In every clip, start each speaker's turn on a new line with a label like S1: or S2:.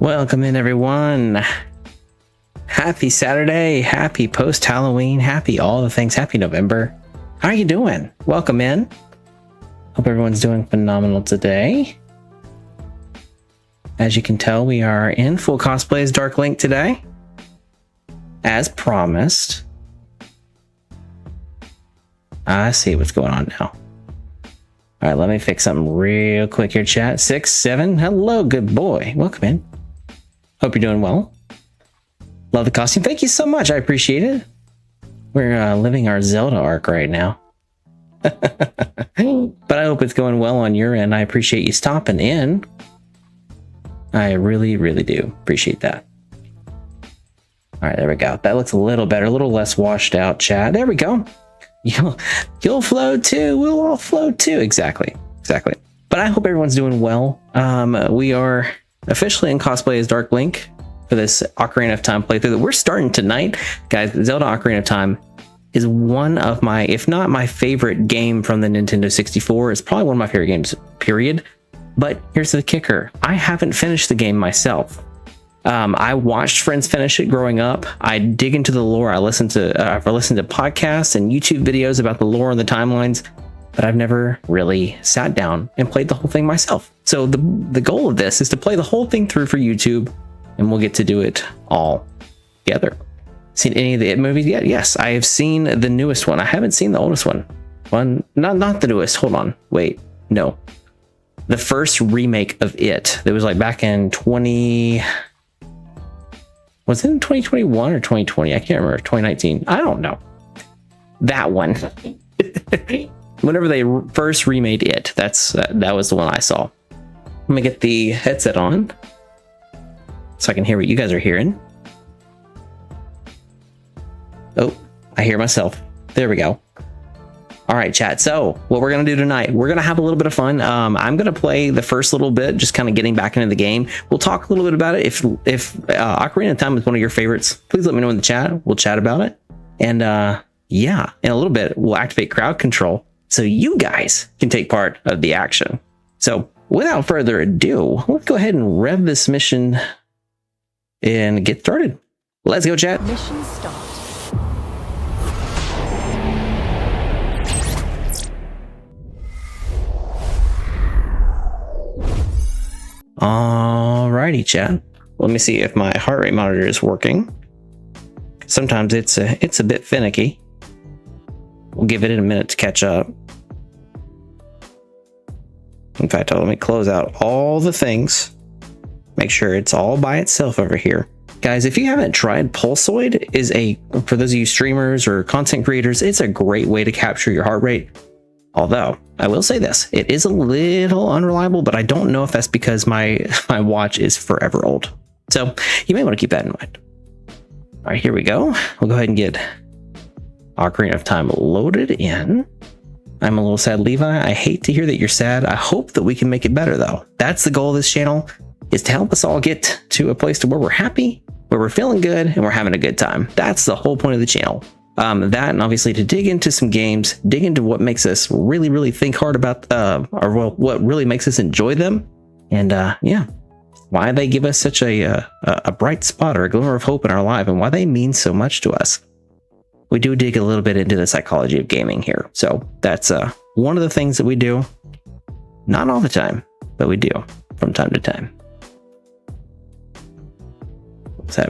S1: Welcome in, everyone. Happy Saturday, happy post-Halloween, happy all the things, happy November. How are you doing? Welcome in. Hope everyone's doing phenomenal today. As you can tell, we are in full cosplay as Dark Link today, as promised. I see what's going on now. All right, let me fix something real quick here, chat. 6, 7, hello, good boy. Welcome in. Hope you're doing well. Love the costume. Thank you so much. I appreciate it. We're living our Zelda arc right now. But I hope it's going well on your end. I appreciate you stopping in. I really, really do appreciate that. All right, there we go. That looks a little better, a little less washed out, chat. There we go. You'll float too. We'll all float too. Exactly. But I hope everyone's doing well. We are officially in cosplay as Dark Link for this Ocarina of Time playthrough that we're starting tonight. Guys, Zelda Ocarina of Time is one of my, if not my favorite game from the Nintendo 64. It's probably one of my favorite games, period. But here's the kicker. I haven't finished the game myself. I watched friends finish it growing up. I dig into the lore. I've listened to podcasts and YouTube videos about the lore and the timelines, but I've never really sat down and played the whole thing myself. So the goal of this is to play the whole thing through for YouTube, and we'll get to do it all together. Seen any of the It movies yet? Yes, I have seen the newest one. I haven't seen the oldest one. Not the newest. Hold on. Wait, no. The first remake of It. That was like back in was it in 2021 or 2020? I can't remember. 2019. I don't know. That one. Whenever they first remade It, that was the one I saw. Let me get the headset on so I can hear what you guys are hearing. Oh, I hear myself. There we go. All right, chat. So what we're going to do tonight, we're going to have a little bit of fun. I'm going to play the first little bit, just kind of getting back into the game. We'll talk a little bit about it. If Ocarina of Time is one of your favorites, please let me know in the chat. We'll chat about it. And yeah, in a little bit, we'll activate crowd control so you guys can take part of the action. So without further ado, let's go ahead and rev this mission and get started. Let's go, chat.
S2: Mission start.
S1: Alrighty, chat. Let me see if my heart rate monitor is working. Sometimes it's a bit finicky. We'll give it a minute to catch up. In fact, let me close out all the things. Make sure it's all by itself over here. Guys, if you haven't tried, Pulsoid is for those of you streamers or content creators, it's a great way to capture your heart rate. Although, I will say this, it is a little unreliable, but I don't know if that's because my watch is forever old. So you may want to keep that in mind. All right, here we go. We'll go ahead and get Ocarina of Time loaded in. I'm a little sad, Levi. I hate to hear that you're sad. I hope that we can make it better, though. That's the goal of this channel, is to help us all get to a place to where we're happy, where we're feeling good, and we're having a good time. That's the whole point of the channel. That, and obviously to dig into some games, dig into what makes us really, really think hard about, what really makes us enjoy them. And yeah, why they give us such a bright spot or a glimmer of hope in our life, and why they mean so much to us. We do dig a little bit into the psychology of gaming here. So that's one of the things that we do. Not all the time, but we do from time to time.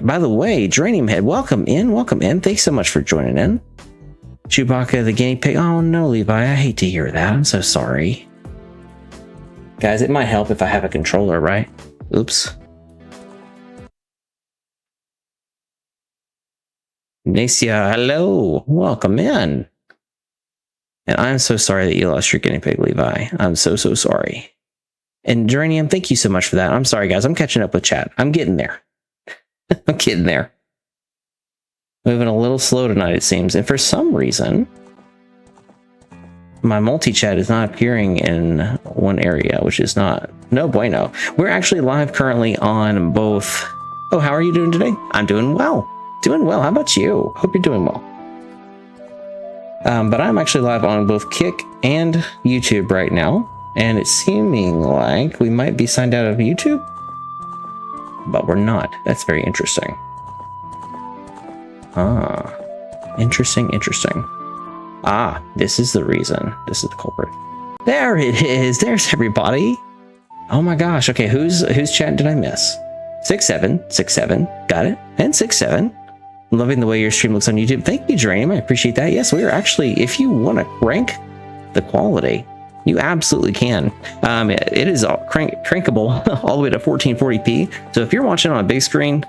S1: By the way, Dranium Head, welcome in. Thanks so much for joining in. Chewbacca the guinea pig. Oh no, Levi, I hate to hear that. I'm so sorry. Guys, it might help if I have a controller, right? Oops. Nacia, hello. Welcome in. And I'm so sorry that you lost your guinea pig, Levi. I'm so sorry. And Dranium, thank you so much for that. I'm sorry, guys. I'm catching up with chat. I'm getting there. I'm getting there. Moving a little slow tonight, it seems. And for some reason, my multi-chat is not appearing in one area, which is no bueno. We're actually live currently on both. Oh, how are you doing today? I'm doing well. Doing well. How about you? Hope you're doing well. But I'm actually live on both Kick and YouTube right now. And it's seeming like we might be signed out of YouTube. but we're not. That's very interesting. Ah, interesting. Ah, this is the reason. This is the culprit. There it is. There's everybody. Oh my gosh. Okay, whose chat did I miss? 6767. Got it. And 67. I'm loving the way your stream looks on YouTube. Thank you, Geranium. I appreciate that. Yes, we are actually, if you want to crank the quality, you absolutely can. It is all crankable all the way to 1440p. So if you're watching on a big screen,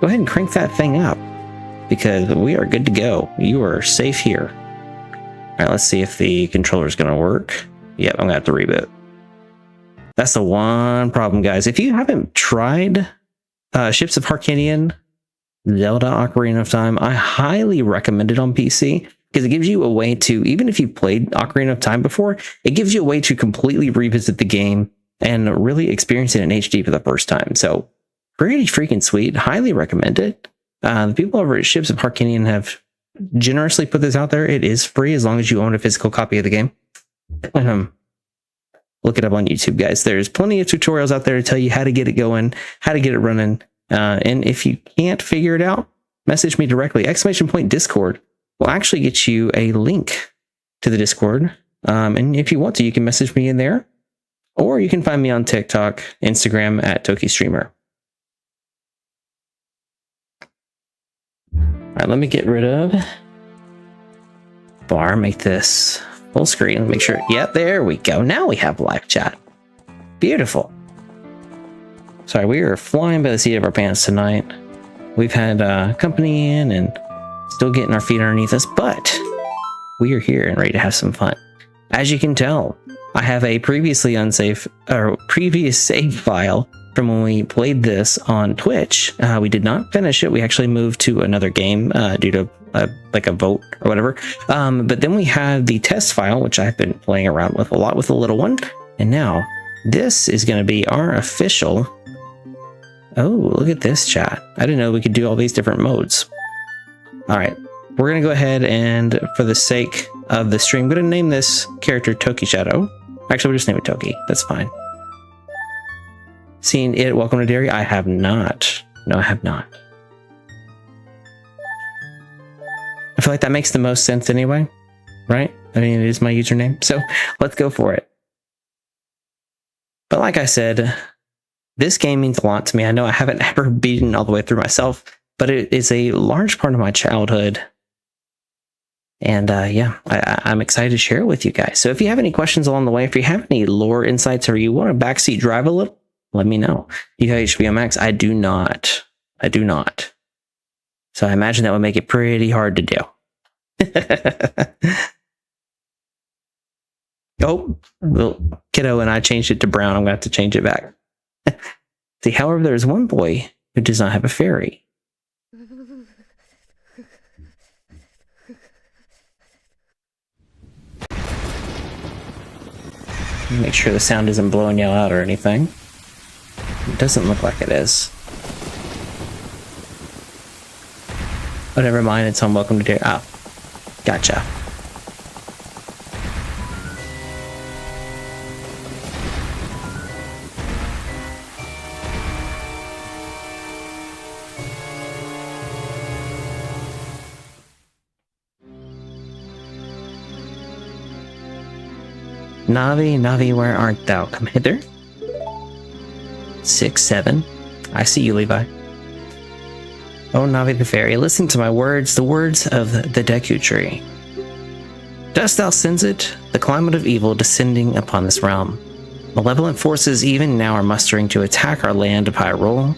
S1: go ahead and crank that thing up because we are good to go. You are safe here. All right, let's see if the controller is going to work. Yep, I'm going to have to reboot. That's the one problem, guys. If you haven't tried Ships of Harkinian, Zelda Ocarina of Time, I highly recommend it on PC because it gives you a way to, even if you've played Ocarina of Time before, it gives you a way to completely revisit the game and really experience it in HD for the first time. So pretty freaking sweet. Highly recommend it. The people over at Ships of Harkinian have generously put this out there. It is free as long as you own a physical copy of the game. Look it up on YouTube, guys. There's plenty of tutorials out there to tell you how to get it going, how to get it running. And if you can't figure it out, message me directly. !Discord will actually get you a link to the Discord. And if you want to, you can message me in there, or you can find me on TikTok, Instagram at TokiStreamer. All right, let me get rid of bar, make this full screen, make sure. Yep, there we go. Now we have live chat. Beautiful. Sorry, we are flying by the seat of our pants tonight. We've had company in and still getting our feet underneath us, but we are here and ready to have some fun. As you can tell, I have a previous save file from when we played this on Twitch. We did not finish it. We actually moved to another game due to like a vote or whatever. But then we had the test file, which I've been playing around with a lot with the little one. And now this is going to be our official. Oh, look at this, chat. I didn't know we could do all these different modes. All right, we're going to go ahead and, for the sake of the stream, I'm going to name this character TokiShadow. Actually, we'll just name it Toki. That's fine. Seen it, Welcome to Dairy? I have not. No, I have not. I feel like that makes the most sense anyway, right? I mean, it is my username, so let's go for it. But like I said, this game means a lot to me. I know I haven't ever beaten all the way through myself, but it is a large part of my childhood. And yeah, I'm excited to share it with you guys. So if you have any questions along the way, if you have any lore insights or you want to backseat drive a little, let me know. You have HBO Max? I do not. I do not. So I imagine that would make it pretty hard to do. Oh, well, kiddo and I changed it to brown. I'm going to have to change it back. See, however, there's one boy who does not have a fairy. Make sure the sound isn't blowing you out or anything. It doesn't look like it is. Oh, never mind. It's on Welcome to Dairy. Oh, gotcha. Navi, Navi, where art thou? Come hither. 6, 7. I see you, Levi. Oh, Navi the fairy, listen to my words, the words of the Deku tree. Dost thou sense it? The climate of evil descending upon this realm. Malevolent forces even now are mustering to attack our land of Hyrule.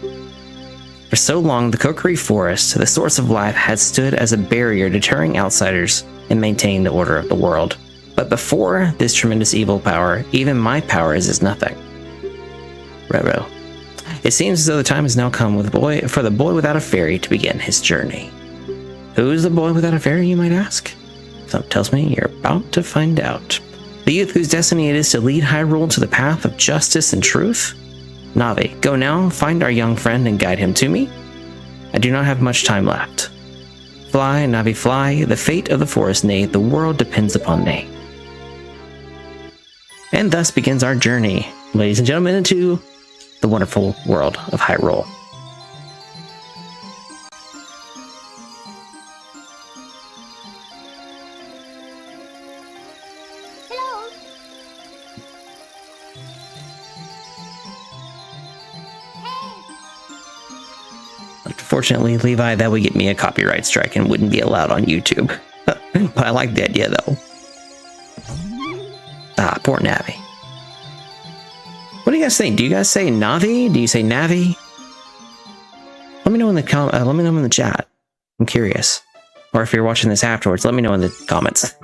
S1: For so long, the Kokiri Forest, the source of life, had stood as a barrier deterring outsiders and maintaining the order of the world. But before this tremendous evil power, even my power is as nothing. Roro. It seems as though the time has now come for the boy without a fairy to begin his journey. Who's the boy without a fairy, you might ask? Something tells me you're about to find out. The youth whose destiny it is to lead Hyrule to the path of justice and truth? Navi, go now, find our young friend and guide him to me. I do not have much time left. Fly, Navi, fly. The fate of the forest, nay, the world depends upon thee. And thus begins our journey, ladies and gentlemen, into the wonderful world of Hyrule. Fortunately, Levi, that would get me a copyright strike and wouldn't be allowed on YouTube. But I like the idea, though. Ah, poor Navi. What do you guys think? Do you guys say Navi? Do you say Navi? Let me know in the let me know in the chat. I'm curious. Or if you're watching this afterwards, let me know in the comments.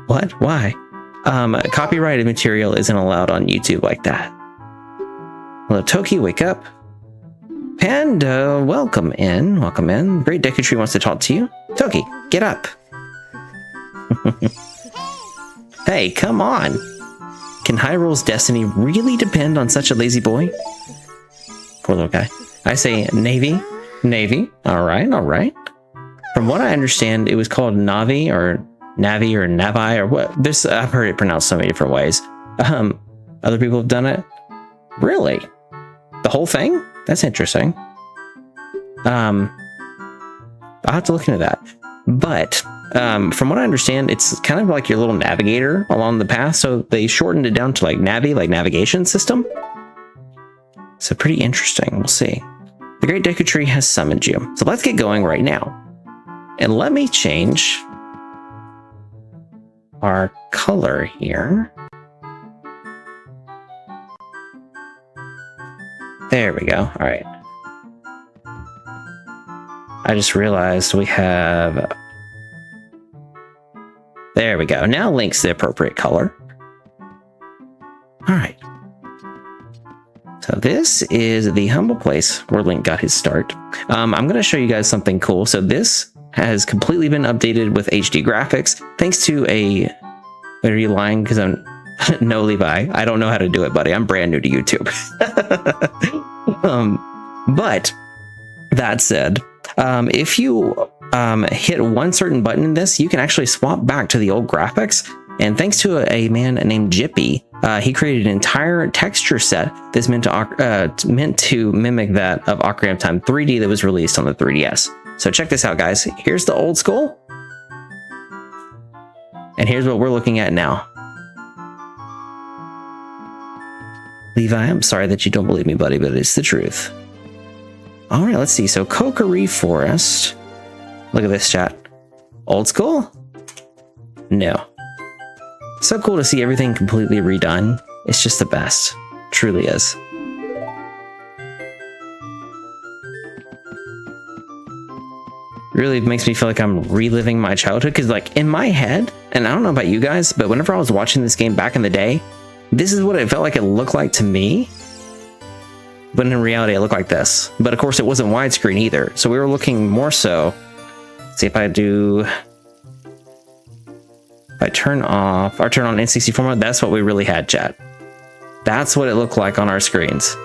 S1: What? Why? Copyrighted material isn't allowed on YouTube like that. Hello, Toki, wake up. Panda, welcome in. Welcome in. Great Deku Tree wants to talk to you. Toki, get up. Hey, come on. Can Hyrule's destiny really depend on such a lazy boy? Poor little guy. I say Navy. Navy. All right, all right. From what I understand, it was called Navi or Navi or what. This I've heard it pronounced so many different ways. Other people have done it. Really? The whole thing? That's interesting. I'll have to look into that. But from what I understand, it's kind of like your little navigator along the path. So they shortened it down to like Navi, like navigation system. So pretty interesting. We'll see. The Great Deku Tree has summoned you. So let's get going right now. And let me change our color here. There we go. All right. I just realized we have... There we go. Now Link's the appropriate color. All right. So this is the humble place where Link got his start. I'm going to show you guys something cool. So this has completely been updated with HD graphics, thanks to a... Are you lying? Because I'm... No, Levi. I don't know how to do it, buddy. I'm brand new to YouTube. But that said, if you hit one certain button in this, you can actually swap back to the old graphics. And thanks to a man named Jippy, he created an entire texture set that's meant to mimic that of Ocarina of Time 3D that was released on the 3DS. So check this out, guys. Here's the old school. And here's what we're looking at now. Levi, I'm sorry that you don't believe me, buddy, but it's the truth. All right, let's see. So Kokiri Forest. Look at this, chat. Old school? No. So cool to see everything completely redone. It's just the best. Truly is. Really makes me feel like I'm reliving my childhood, because like in my head, and I don't know about you guys, but whenever I was watching this game back in the day, this is what it felt like it looked like to me. But in reality, it looked like this. But of course, it wasn't widescreen either. So we were looking more so. Let's see if I do... If I turn off, or turn on N64 mode, that's what we really had, chat. That's what it looked like on our screens.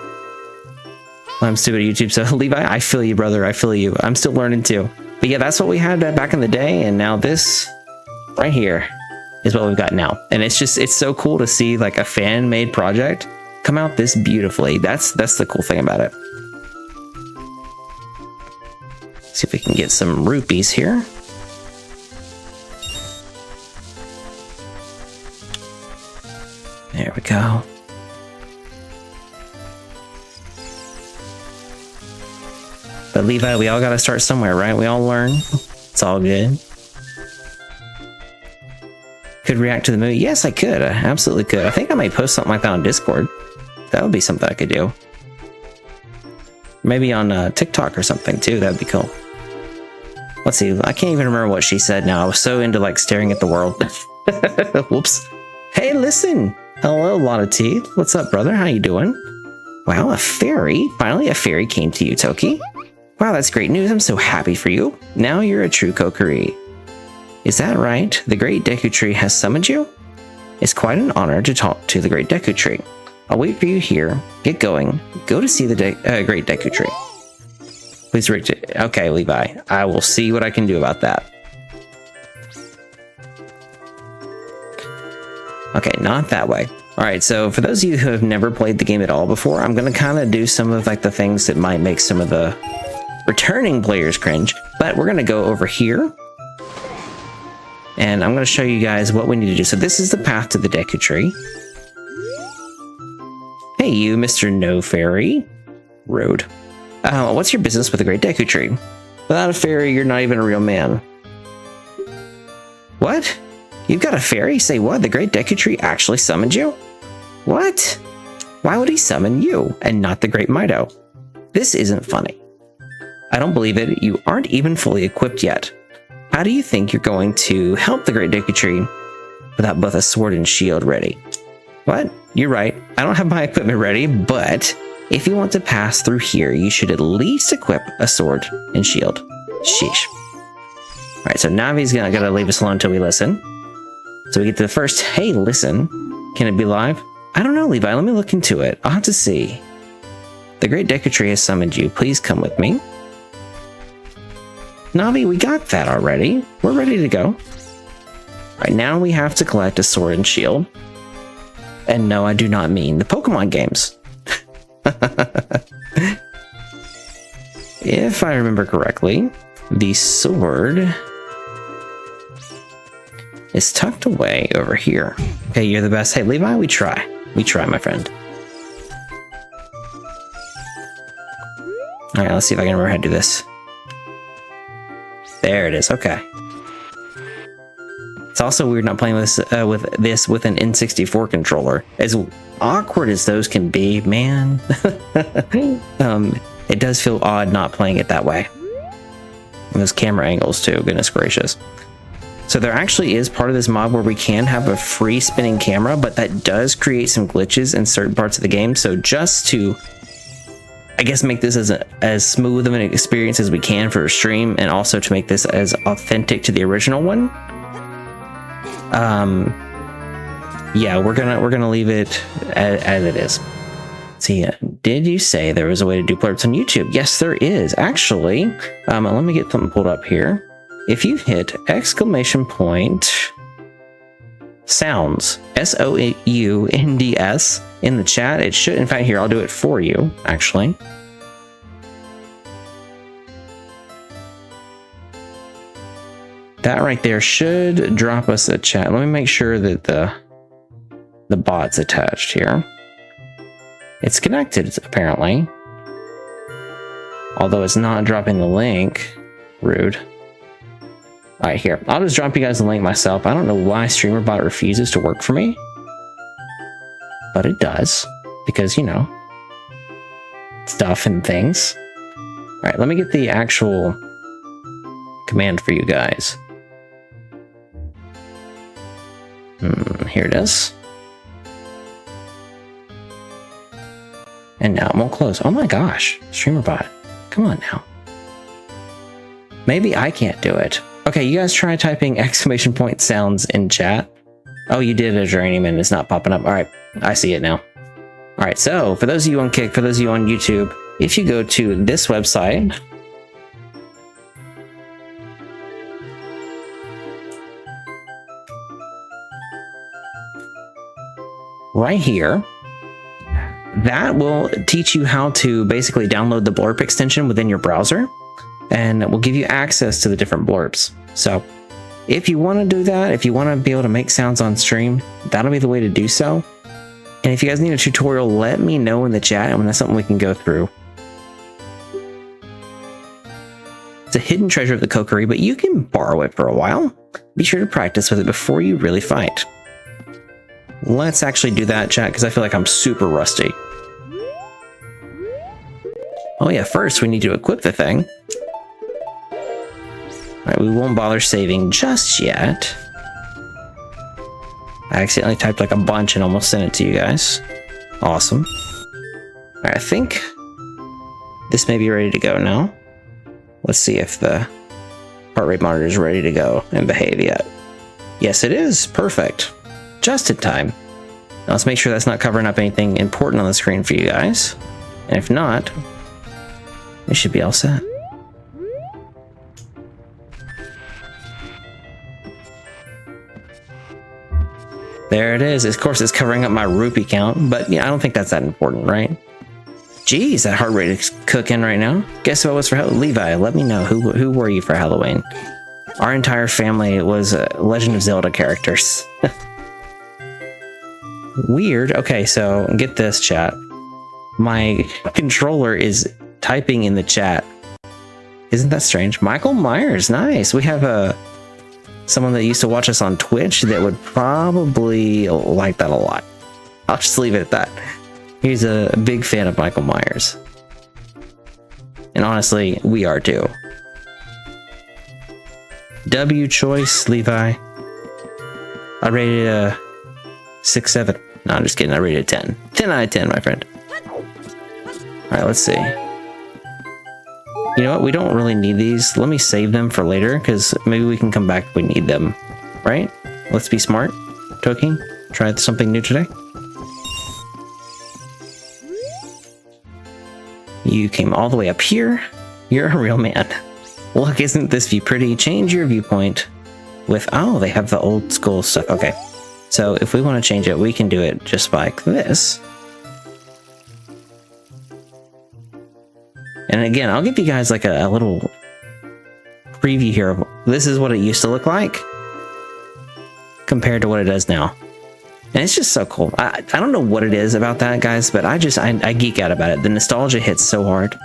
S1: I'm stupid at YouTube, so Levi, I feel you, brother. I feel you. I'm still learning too. But yeah, that's what we had back in the day, and now this right here is what we've got now. And it's just, it's so cool to see like a fan-made project come out this beautifully. That's the cool thing about it. See if we can get some rupees here. There we go. But Levi, we all gotta start somewhere, right? We all learn. It's all good. Could react to the movie? Yes, I could. I absolutely could. I think I might post something like that on Discord. That would be something I could do. Maybe on TikTok or something too. That'd be cool. Let's see. I can't even remember what she said now. I was so into like staring at the world. Whoops. Hey, listen. Hello, lot of teeth. What's up, brother? How you doing? Wow, a fairy. Finally, a fairy came to you, Toki. Wow, that's great news. I'm so happy for you. Now you're a true Kokiri. Is that right? The Great Deku Tree has summoned you? It's quite an honor to talk to the Great Deku Tree. I'll wait for you here. Get going. Go to see the Great Deku Tree. Please reach it. Okay, Levi. I will see what I can do about that. Okay, not that way. All right, so for those of you who have never played the game at all before, I'm going to kind of do some of like the things that might make some of the returning players cringe, but we're going to go over here. And I'm going to show you guys what we need to do. So this is the path to the Deku Tree. Hey, you, Mr. No Fairy. Rude. What's your business with the Great Deku Tree? Without a fairy, you're not even a real man. What? You've got a fairy? Say what? The Great Deku Tree actually summoned you? What? Why would he summon you and not the Great Mido? This isn't funny. I don't believe it. You aren't even fully equipped yet. How do you think you're going to help the Great Deku Tree without both a sword and shield ready? What? You're right. I don't have my equipment ready, but if you want to pass through here, you should at least equip a sword and shield. Sheesh. Alright, so Navi's gonna leave us alone until we listen. So we get to the first, hey, listen. Can it be live? I don't know, Levi. Let me look into it. I'll have to see. The Great Deku Tree has summoned you. Please come with me. Navi, we got that already. We're ready to go. Right now we have to collect a sword and shield. And no, I do not mean the Pokemon games. If I remember correctly, the sword is tucked away over here. Okay, you're the best. Hey, Levi, we try. We try, my friend. Alright, let's see if I can remember how to do this. There it is. Okay. It's also weird not playing with this with an N64 controller. As awkward as those can be, man. It does feel odd not playing it that way. And those camera angles too, goodness gracious. So there actually is part of this mod where we can have a free spinning camera, but that does create some glitches in certain parts of the game. So just to, I guess, make this as smooth of an experience as we can for a stream, and also to make this as authentic to the original one. Yeah, we're gonna leave it as it is. See, did you say there was a way to do blurbs on YouTube? Yes, there is actually. Let me get something pulled up here. If you hit !sounds SOUNDS in the chat, it should. In fact, here I'll do it for you. Actually. That right there should drop us a chat. Let me make sure that the bot's attached here. It's connected, apparently. Although it's not dropping the link. Rude. Alright, here. I'll just drop you guys the link myself. I don't know why StreamerBot refuses to work for me. But it does. Because, you know, stuff and things. Alright, let me get the actual command for you guys. Here it is. And now it won't close. Oh my gosh, StreamerBot. Come on now. Maybe I can't do it. Okay, you guys try typing !sounds in chat. Oh, you did a journeyman and it's not popping up. Alright, I see it now. Alright, so for those of you on Kick, for those of you on YouTube, if you go to this website, right here, that will teach you how to basically download the blurb extension within your browser, and it will give you access to the different blurbs. So if you want to do that, if you want to be able to make sounds on stream, that'll be the way to do so. And if you guys need a tutorial, let me know in the chat, and that's something we can go through. It's a hidden treasure of the Kokiri, but you can borrow it for a while. Be sure to practice with it before you really fight. Let's actually do that, chat, because I feel like I'm super rusty. Oh yeah, first we need to equip the thing. Alright, we won't bother saving just yet. I accidentally typed like a bunch and almost sent it to you guys. Awesome. Alright, I think this may be ready to go now. Let's see if the heart rate monitor is ready to go and behave yet. Yes, it is. Perfect. Just in time. Now let's make sure that's not covering up anything important on the screen for you guys. And if not, we should be all set. There it is. Of course, it's covering up my rupee count, but yeah, I don't think that's that important, right? Jeez, that heart rate is cooking right now. Guess who I was for Halloween? Levi, let me know. Who were you for Halloween? Our entire family was Legend of Zelda characters. Weird. Okay, so get this, chat. my controller is typing in the chat. Isn't that strange? Michael Myers, nice. We have someone that used to watch us on Twitch that would probably like that a lot. I'll just leave it at that. He's a big fan of Michael Myers. And honestly, we are too. W choice, Levi. I rated a 6, 7. No, I'm just kidding. I rated a 10. 10 out of 10, my friend. Alright, let's see. You know what? We don't really need these. Let me save them for later, because maybe we can come back if we need them. Right? Let's be smart. Toki, try something new today. You came all the way up here. You're a real man. Look, isn't this view pretty? Change your viewpoint with... Oh, they have the old school stuff. Okay. So if we want to change it, we can do it just like this. And again, I'll give you guys like a little preview here. This is what it used to look like compared to what it does now. And it's just so cool. I don't know what it is about that, guys, but I geek out about it. The nostalgia hits so hard.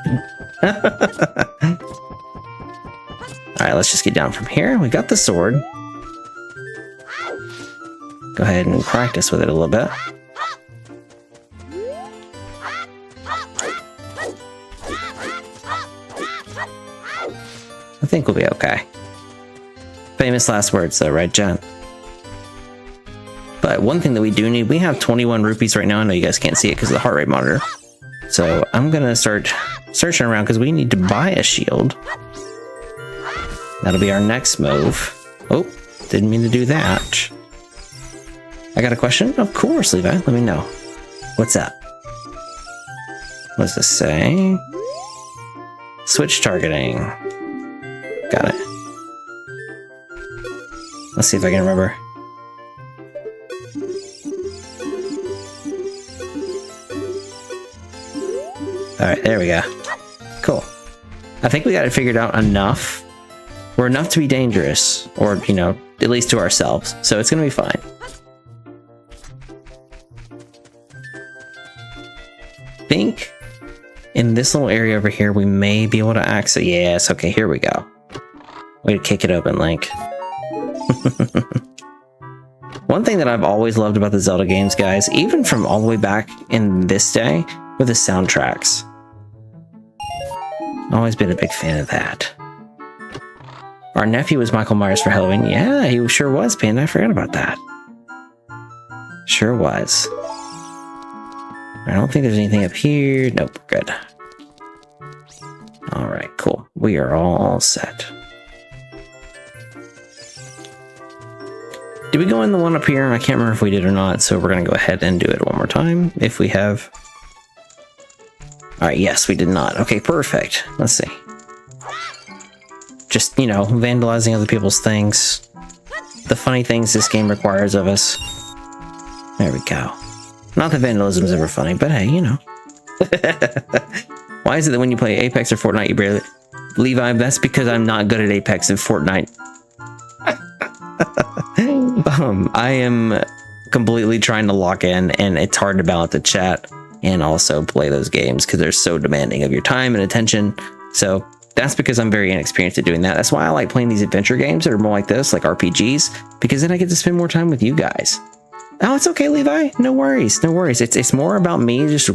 S1: Alright, let's just get down from here. We got the sword. Go ahead and practice with it a little bit. I think we'll be okay. Famous last words though, right, Jen? But one thing that we do need, we have 21 rupees right now. I know you guys can't see it because of the heart rate monitor. So I'm going to start searching around because we need to buy a shield. That'll be our next move. Oh, didn't mean to do that. I got a question? Of course, Levi. Let me know. What's up? What does this say? Switch targeting. Got it. Let's see if I can remember. Alright, there we go. Cool. I think we got it figured out enough. We're enough to be dangerous. Or, you know, at least to ourselves. So it's gonna be fine. I think in this little area over here, we may be able to access... Yes, okay, here we go. Way to kick it open, Link. One thing that I've always loved about the Zelda games, guys, even from all the way back in this day, were the soundtracks. Always been a big fan of that. Our nephew was Michael Myers for Halloween. Yeah, he sure was, Panda. I forgot about that. Sure was. I don't think there's anything up here. Nope, good. Alright, cool. We are all set. Did we go in the one up here? I can't remember if we did or not, so we're going to go ahead and do it one more time, if we have. Alright, yes, we did not. Okay, perfect. Let's see. Just, you know, vandalizing other people's things. The funny things this game requires of us. There we go. Not that vandalism is ever funny, but hey, you know. Why is it that when you play Apex or Fortnite, you barely... Levi, that's because I'm not good at Apex and Fortnite. I am completely trying to lock in, and it's hard to balance the chat and also play those games because they're so demanding of your time and attention. So that's because I'm very inexperienced at doing that. That's why I like playing these adventure games that are more like this, like RPGs, because then I get to spend more time with you guys. Oh, it's okay, Levi. No worries. No worries. It's more about me just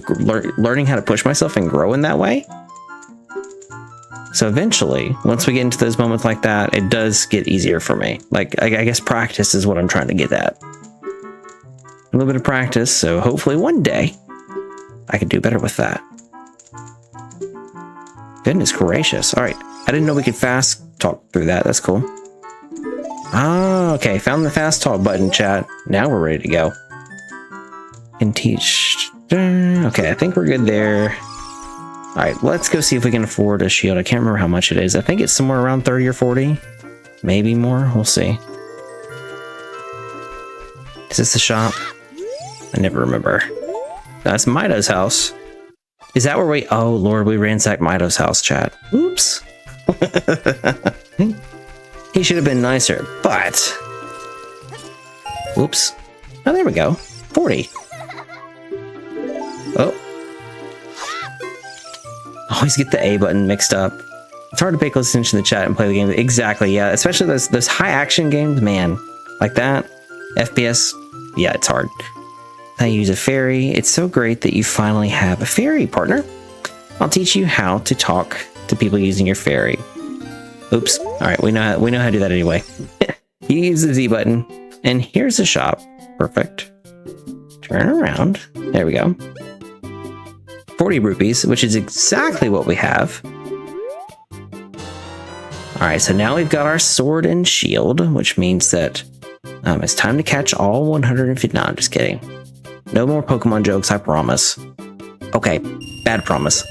S1: learning how to push myself and grow in that way. So eventually, once we get into those moments like that, it does get easier for me. Like, I guess practice is what I'm trying to get at. A little bit of practice, so hopefully one day I can do better with that. Goodness gracious. All right. I didn't know we could fast talk through that. That's cool. Ah, okay. Found the fast talk button, chat. Now we're ready to go. Can teach. Okay, I think we're good there. All right, let's go see if we can afford a shield. I can't remember how much it is. I think it's somewhere around 30 or 40. Maybe more. We'll see. Is this the shop? I never remember. That's Mido's house. Is that where we... Oh, Lord, we ransacked Mido's house, chat. Oops. He should have been nicer, but... Oops. Oh, there we go. 40. Oh. always get the A button mixed up. It's hard to pay close attention to the chat and play the game. Exactly, yeah. Especially those high action games, man. Like that. FPS, yeah, it's hard. I use a fairy. It's so great that you finally have a fairy, partner. I'll teach you how to talk to people using your fairy. Oops. All right, we know how to do that anyway. You use the Z button, and here's the shop. Perfect. Turn around. There we go. 40 rupees, which is exactly what we have. All right, so now we've got our sword and shield, which means that it's time to catch all 150. No, I'm just kidding. No more Pokemon jokes, I promise. Okay, bad promise.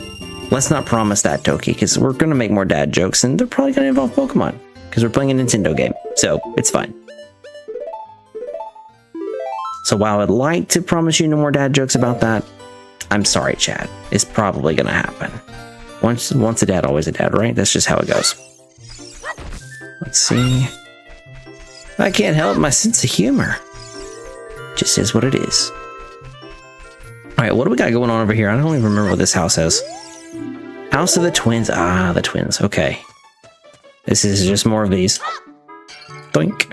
S1: Let's not promise that, Toki, because we're going to make more dad jokes, and they're probably going to involve Pokemon, because we're playing a Nintendo game, so it's fine. So while I'd like to promise you no more dad jokes about that, I'm sorry, Chad. It's probably going to happen. Once a dad, always a dad, right? That's just how it goes. Let's see. I can't help my sense of humor. Just is what it is. All right, what do we got going on over here? I don't even remember what this house is. House of the Twins. Ah, the twins. Okay. This is just more of these. Doink.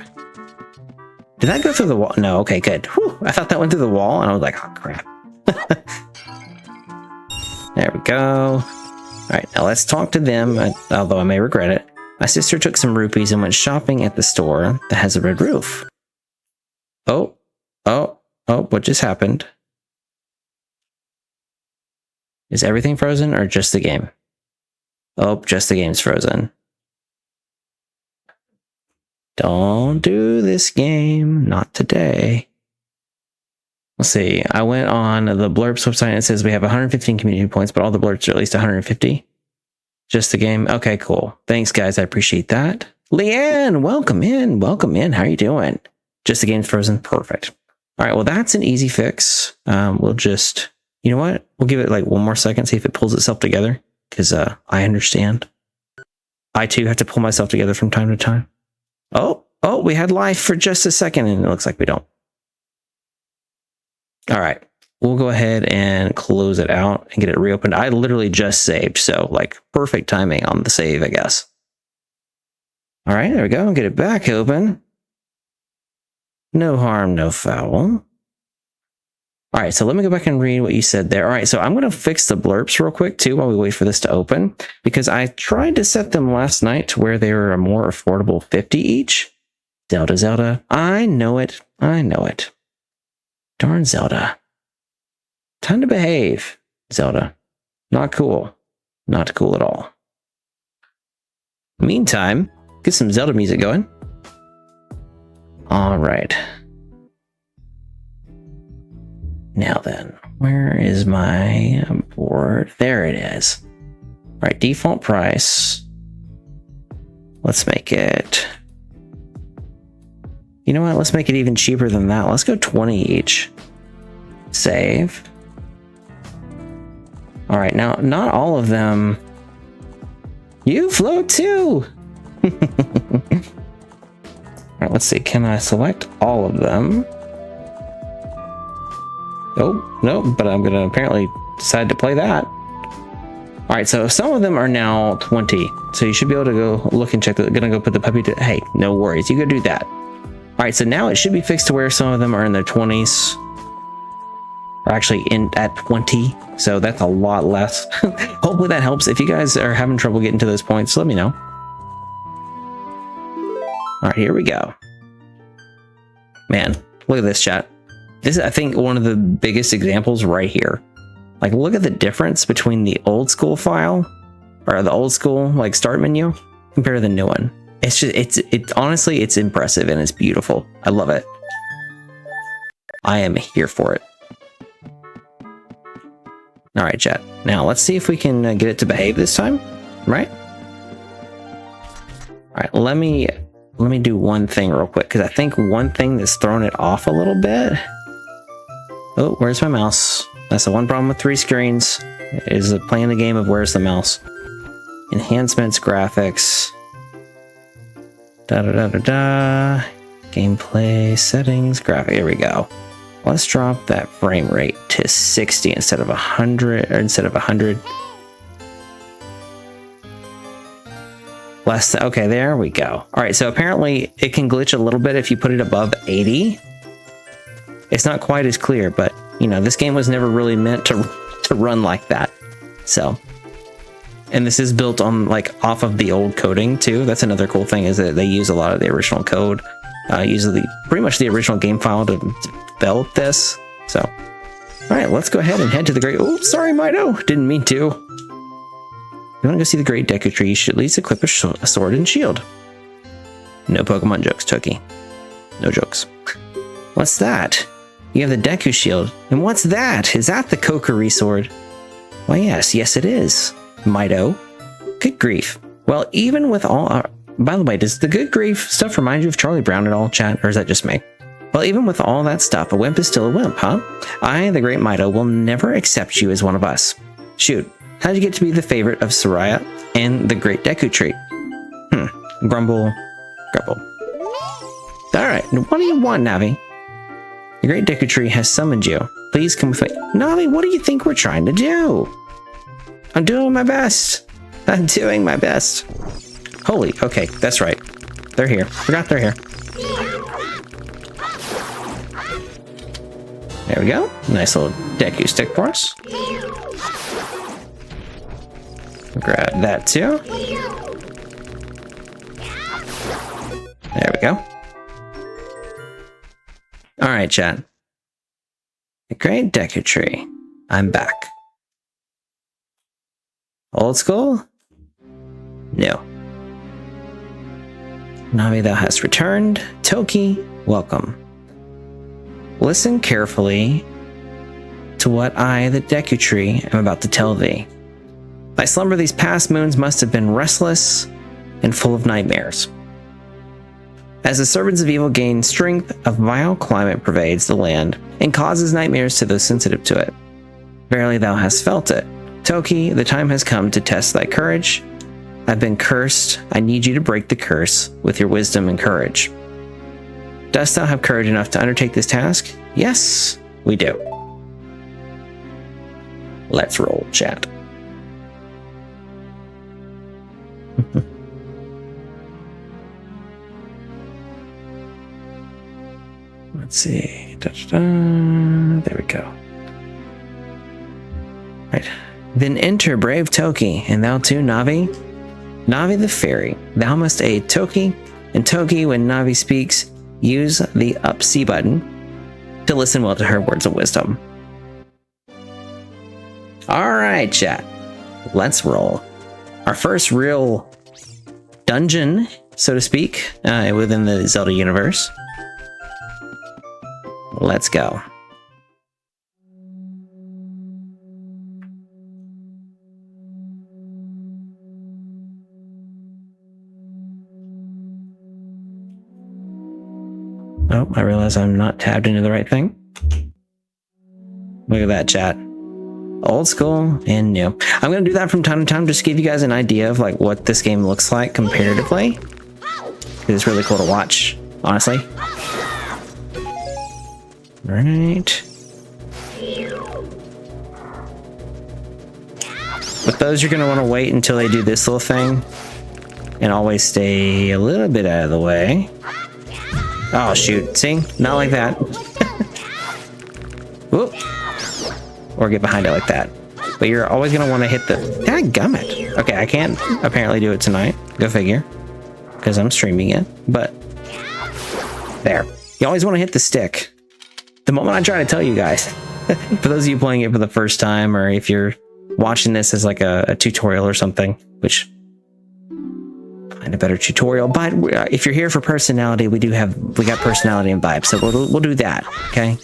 S1: Did that go through the wall? No, okay, good. Whew, I thought that went through the wall, and I was like, oh, crap. There we go. All right, now let's talk to them, although I may regret it. My sister took some rupees and went shopping at the store that has a red roof. Oh, what just happened? Is everything frozen or just the game? Oh, just the game's frozen. Don't do this game. Not today. Let's see. I went on the Blurbs website and it says we have 115 community points, but all the Blurbs are at least 150. Just the game. Okay, cool. Thanks, guys. I appreciate that. Leanne, welcome in. Welcome in. How are you doing? Just the game's frozen. Perfect. All right. Well, that's an easy fix. We'll just... You know what? We'll give it like one more second, see if it pulls itself together, because I understand. I too have to pull myself together from time to time. Oh, we had life for just a second, and it looks like we don't. All right, we'll go ahead and close it out and get it reopened. I literally just saved, so like perfect timing on the save, I guess. All right, there we go. Get it back open. No harm, no foul. All right, so let me go back and read what you said there. All right, so I'm going to fix the blurps real quick, too, while we wait for this to open, because I tried to set them last night to where they were a more affordable 50 each. Zelda. I know it. Darn Zelda. Time to behave, Zelda. Not cool. Not cool at all. Meantime, get some Zelda music going. All right. Now then, where is my board? There it is. All right, default price. Let's make it... You know what? Let's make it even cheaper than that. Let's go 20 each. Save. All right, now, not all of them... You float too! All right, let's see. Can I select all of them? Oh, no, but I'm going to apparently decide to play that. All right, so some of them are now 20. So you should be able to go look and check. Going to go put the puppy to... Hey, no worries. You go do that. All right, so now it should be fixed to where some of them are in their 20s. Or actually at 20. So that's a lot less. Hopefully that helps. If you guys are having trouble getting to those points, let me know. All right, here we go. Man, look at this, chat. This is, I think, one of the biggest examples right here. Like, look at the difference between the old school file, or the old school, like, start menu, compared to the new one. It's just, honestly, it's impressive and it's beautiful. I love it. I am here for it. All right, chat. Now, let's see if we can get it to behave this time, right? All right, let me do one thing real quick, because I think one thing that's thrown it off a little bit... Oh, where's my mouse? That's the one problem with 3 screens, is playing the game of where's the mouse. Enhancements, graphics. Gameplay, settings, graphic. Here we go. Let's drop that frame rate to 60 instead of 100, or instead of 100. Less. Okay, there we go. All right, so apparently it can glitch a little bit if you put it above 80. It's not quite as clear, but you know, this game was never really meant to run like that. So, and this is built on like off of the old coding too. That's another cool thing, is that they use a lot of the original code, usually pretty much the original game file to develop this. So, all right, let's go ahead and head to the great. Oh, sorry, Mido, didn't mean to. You want to go see the Great Deku Tree? You should at least equip a sword and shield. No Pokemon jokes, Toki. No jokes. What's that? You have the Deku Shield. And what's that? Is that the Kokiri sword? Why, yes, it is. Mido. Good grief. Well, even with all... by the way, does the good grief stuff remind you of Charlie Brown at all, chat? Or is that just me? Well, even with all that stuff, a wimp is still a wimp, huh? I, the great Mido, will never accept you as one of us. Shoot. How'd you get to be the favorite of Soraya and the Great Deku Tree? Grumble. Alright, what do you want, Navi? The Great Deku Tree has summoned you. Please come with me. Navi, what do you think we're trying to do? I'm doing my best. Holy, okay, that's right. They're here. Forgot they're here. There we go. Nice little Deku stick for us. Grab that too. There we go. Alright, chat. The Great Deku Tree. I'm back. Old school? No. Navi, thou hast returned. Toki, welcome. Listen carefully to what I, the Deku Tree, am about to tell thee. Thy slumber these past moons must have been restless and full of nightmares. As the servants of evil gain strength, a vile climate pervades the land and causes nightmares to those sensitive to it. Verily thou hast felt it. Toki, the time has come to test thy courage. I've been cursed. I need you to break the curse with your wisdom and courage. Dost thou have courage enough to undertake this task? Yes, we do. Let's roll, chat. Let's see. There we go. Right. Then enter brave Toki, and thou too, Navi. Navi the fairy, thou must aid Toki, and Toki, when Navi speaks, use the up C button to listen well to her words of wisdom. Alright, chat. Let's roll. Our first real dungeon, so to speak, within the Zelda universe. Let's go. Oh, I realize I'm not tabbed into the right thing. Look at that, chat. Old school and new. I'm going to do that from time to time just to give you guys an idea of like what this game looks like comparatively. It's really cool to watch, honestly. Right. With those, you're going to want to wait until they do this little thing. And always stay a little bit out of the way. Oh, shoot. See? Not like that. Whoop. Or get behind it like that. But you're always going to want to hit the... Dadgummit. Okay, I can't apparently do it tonight. Go figure. Because I'm streaming it. But... there. You always want to hit the stick. The moment I try to tell you guys. For those of you playing it for the first time, or if you're watching this as like a tutorial or something, which... find a better tutorial. But if you're here for personality, we got personality and vibe. So we'll do that. Okay.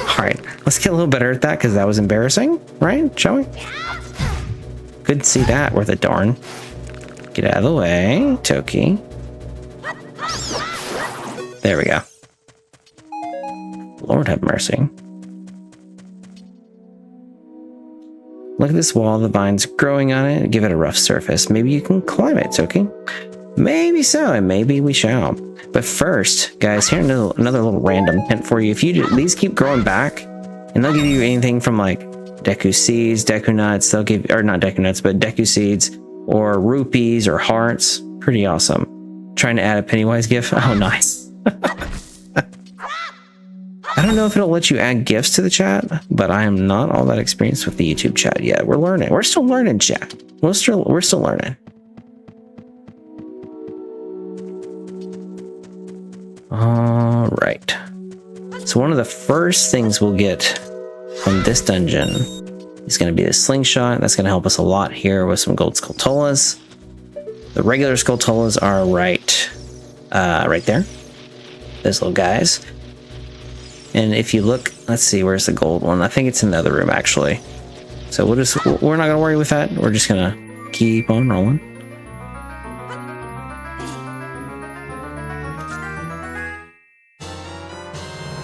S1: All right, let's get a little better at that because that was embarrassing, right? Shall we? Couldn't see that worth a darn. Get out of the way, Toki. There we go. Lord have mercy. Look at this wall, the vines growing on it. Give it a rough surface. Maybe you can climb it, Toki. Maybe so, and maybe we shall. But first, guys, here's another little random hint for you. If you these keep growing back, and they'll give you anything from like Deku seeds, Deku nuts, they'll give, or not Deku nuts, but Deku seeds, or rupees or hearts. Pretty awesome. Trying to add a Pennywise gif. Oh, nice. I don't know if it'll let you add gifs to the chat, but I am not all that experienced with the YouTube chat yet. We're learning. We're still learning, chat. We're still learning. All right. So one of the first things we'll get from this dungeon is going to be the slingshot. That's going to help us a lot here with some gold skulltulas. The regular skulltulas are right there. Those little guys. And if you look, let's see, where's the gold one? I think it's in the other room, actually. So we're not going to worry with that. We're just going to keep on rolling.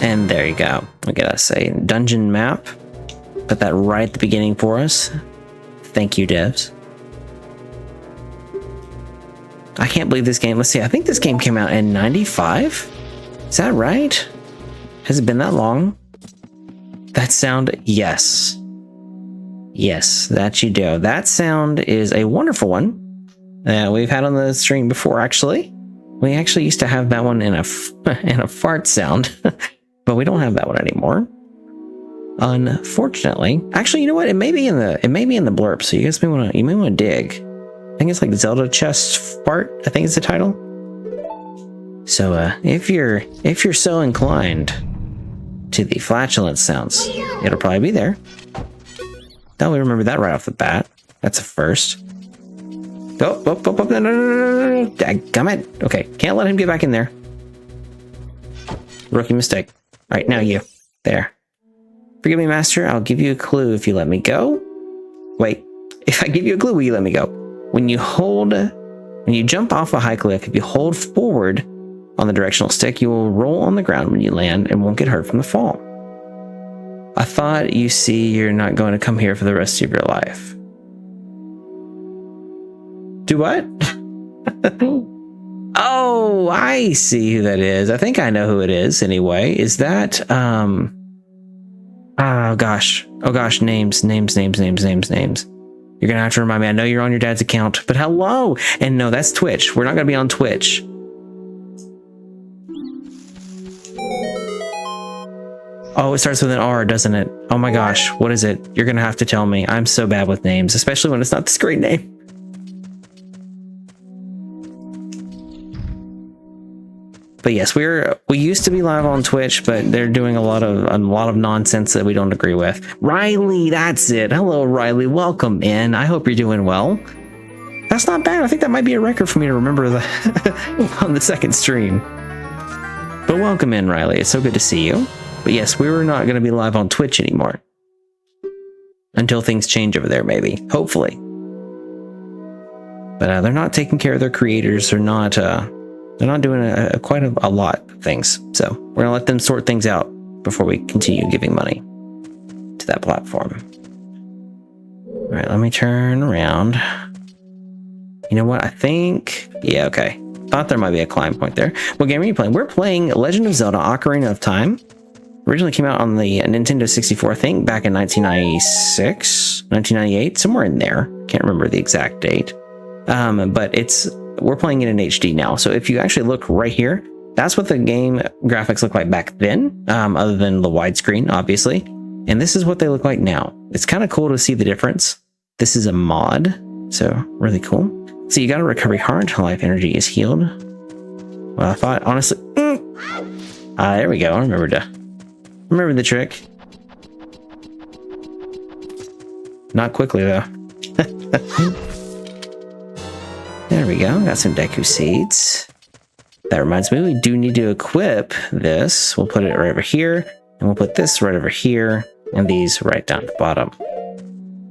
S1: And there you go. We got us a dungeon map. Put that right at the beginning for us. Thank you, devs. I can't believe this game. Let's see. I think this game came out in 95. Is that right? Has it been that long? That sound, yes. Yes, that you do. That sound is a wonderful one that we've had on the stream before, actually. We actually used to have that one in a fart sound, but we don't have that one anymore. Unfortunately. Actually, you know what? It may be in the blurb, so you guys may want to dig. I think it's like Zelda chest fart, I think is the title. So if you're so inclined to the flatulence sounds, it'll probably be there. Thought we remember that right off the bat. That's a first. Oh, no. Daggum. Okay, can't let him get back in there. Rookie mistake. All right, now you. There. Forgive me, master. I'll give you a clue if you let me go. Wait, if I give you a clue, will you let me go? When you jump off a high cliff, if you hold forward on the directional stick, you will roll on the ground when you land and won't get hurt from the fall. I thought you see you're not going to come here for the rest of your life. Do what? Oh, I see who that is. I think I know who it is anyway. Is that, oh gosh, names. You're going to have to remind me. I know you're on your dad's account, but hello. And no, that's Twitch. We're not going to be on Twitch. Oh, it starts with an R, doesn't it? Oh my gosh, what is it? You're going to have to tell me. I'm so bad with names, especially when it's not this great name. But yes, we used to be live on Twitch, but they're doing a lot of nonsense that we don't agree with. Riley, that's it. Hello, Riley. Welcome in. I hope you're doing well. That's not bad. I think that might be a record for me to remember on the second stream. But welcome in, Riley. It's so good to see you. But yes, we were not going to be live on Twitch anymore. Until things change over there, maybe. Hopefully. But they're not taking care of their creators. They're not doing quite a lot of things. So we're going to let them sort things out before we continue giving money to that platform. All right, let me turn around. You know what? I think... Yeah, okay. Thought there might be a climb point there. What game are you playing? We're playing Legend of Zelda Ocarina of Time. Originally came out on the Nintendo 64, I think, back in 1996, 1998, somewhere in there. Can't remember the exact date. But we're playing it in HD now. So if you actually look right here, that's what the game graphics look like back then, other than the widescreen, obviously. And this is what they look like now. It's kind of cool to see the difference. This is a mod, so really cool. So you got a recovery heart, life energy is healed. Well, I thought, honestly, there we go. I remember the trick. Not quickly, though. There we go. Got some Deku seeds. That reminds me, we do need to equip this. We'll put it right over here, and we'll put this right over here, and these right down at the bottom.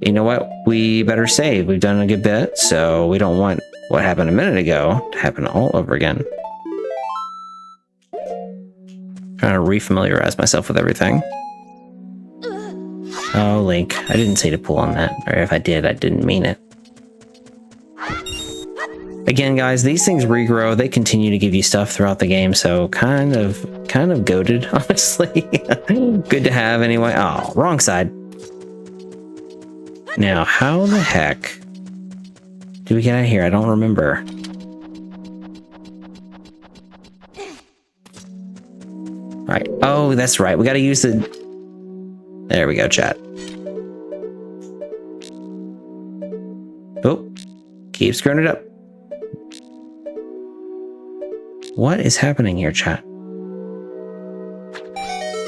S1: You know what? We better save. We've done a good bit, so we don't want what happened a minute ago to happen all over again. Trying to refamiliarize myself with everything. Oh, Link. I didn't say to pull on that. Or if I did, I didn't mean it. Again, guys, these things regrow. They continue to give you stuff throughout the game, so kind of goated, honestly. Good to have anyway. Oh, wrong side. Now, how the heck Did we get out of here? I don't remember. Right. Oh, that's right. We got to use the... There we go, chat. Oh, keep screwing it up. What is happening here, chat?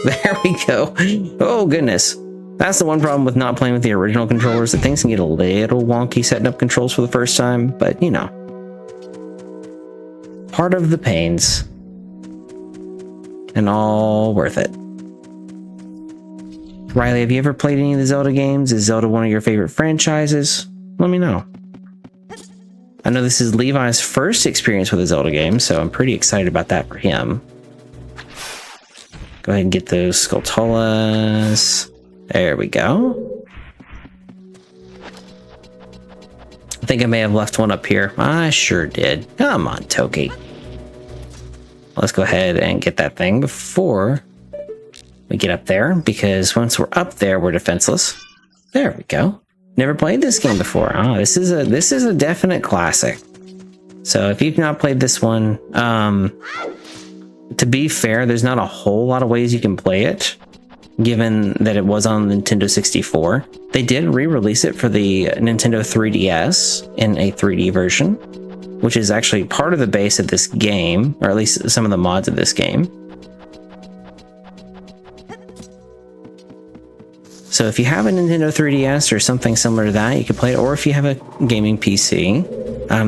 S1: There we go. Oh, goodness. That's the one problem with not playing with the original controllers, that things can get a little wonky setting up controls for the first time, but, you know. Part of the pains. And all worth it. Riley, have you ever played any of the Zelda games? Is Zelda one of your favorite franchises? Let me know. I know this is Levi's first experience with a Zelda game, so I'm pretty excited about that for him. Go ahead and get those Skulltulas. There we go. I think I may have left one up here. I sure did. Come on, Toki. Let's go ahead and get that thing before we get up there, because once we're up there, we're defenseless. There we go. Never played this game before. Oh, this is a definite classic. So if you've not played this one, to be fair, there's not a whole lot of ways you can play it, given that it was on Nintendo 64. They did re-release it for the Nintendo 3DS in a 3D version, which is actually part of the base of this game, or at least some of the mods of this game. So if you have a Nintendo 3DS or something similar to that, you can play it. Or if you have a gaming PC,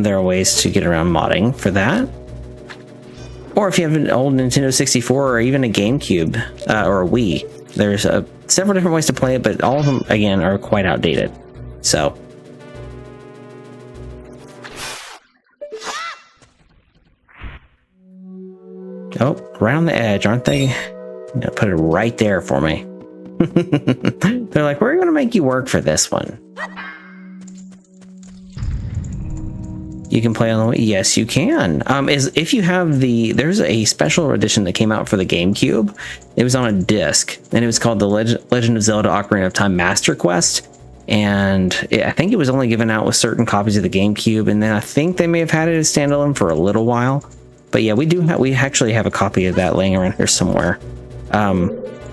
S1: there are ways to get around modding for that. Or if you have an old Nintendo 64 or even a GameCube or a Wii, there's several different ways to play it, but all of them, again, are quite outdated. So... Oh, right on the edge, aren't they? Put it right there for me. They're like, we're going to make you work for this one. You can play on the Wii. Yes, you can. If you have there's a special edition that came out for the GameCube. It was on a disc, and it was called the Legend of Zelda Ocarina of Time Master Quest. And I think it was only given out with certain copies of the GameCube, and then I think they may have had it as standalone for a little while. But yeah, we actually have a copy of that laying around here somewhere.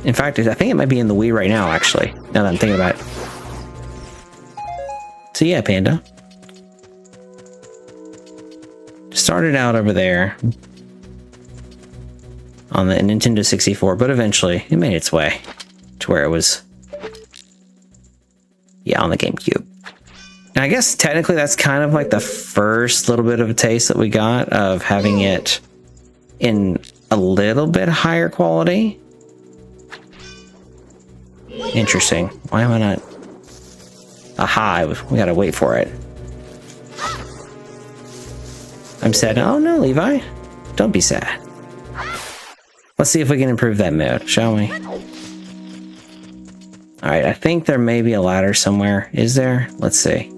S1: In fact, I think it might be in the Wii right now, actually, now that I'm thinking about it. So yeah, Panda. Started out over there on the Nintendo 64, but eventually it made its way to where it was, yeah, on the GameCube. And I guess technically that's kind of like the first little bit of a taste that we got of having it in a little bit higher quality. Interesting. Why am I not? Aha, we gotta wait for it. I'm sad. Oh no, Levi. Don't be sad. Let's see if we can improve that mode, shall we? Alright, I think there may be a ladder somewhere. Is there? Let's see.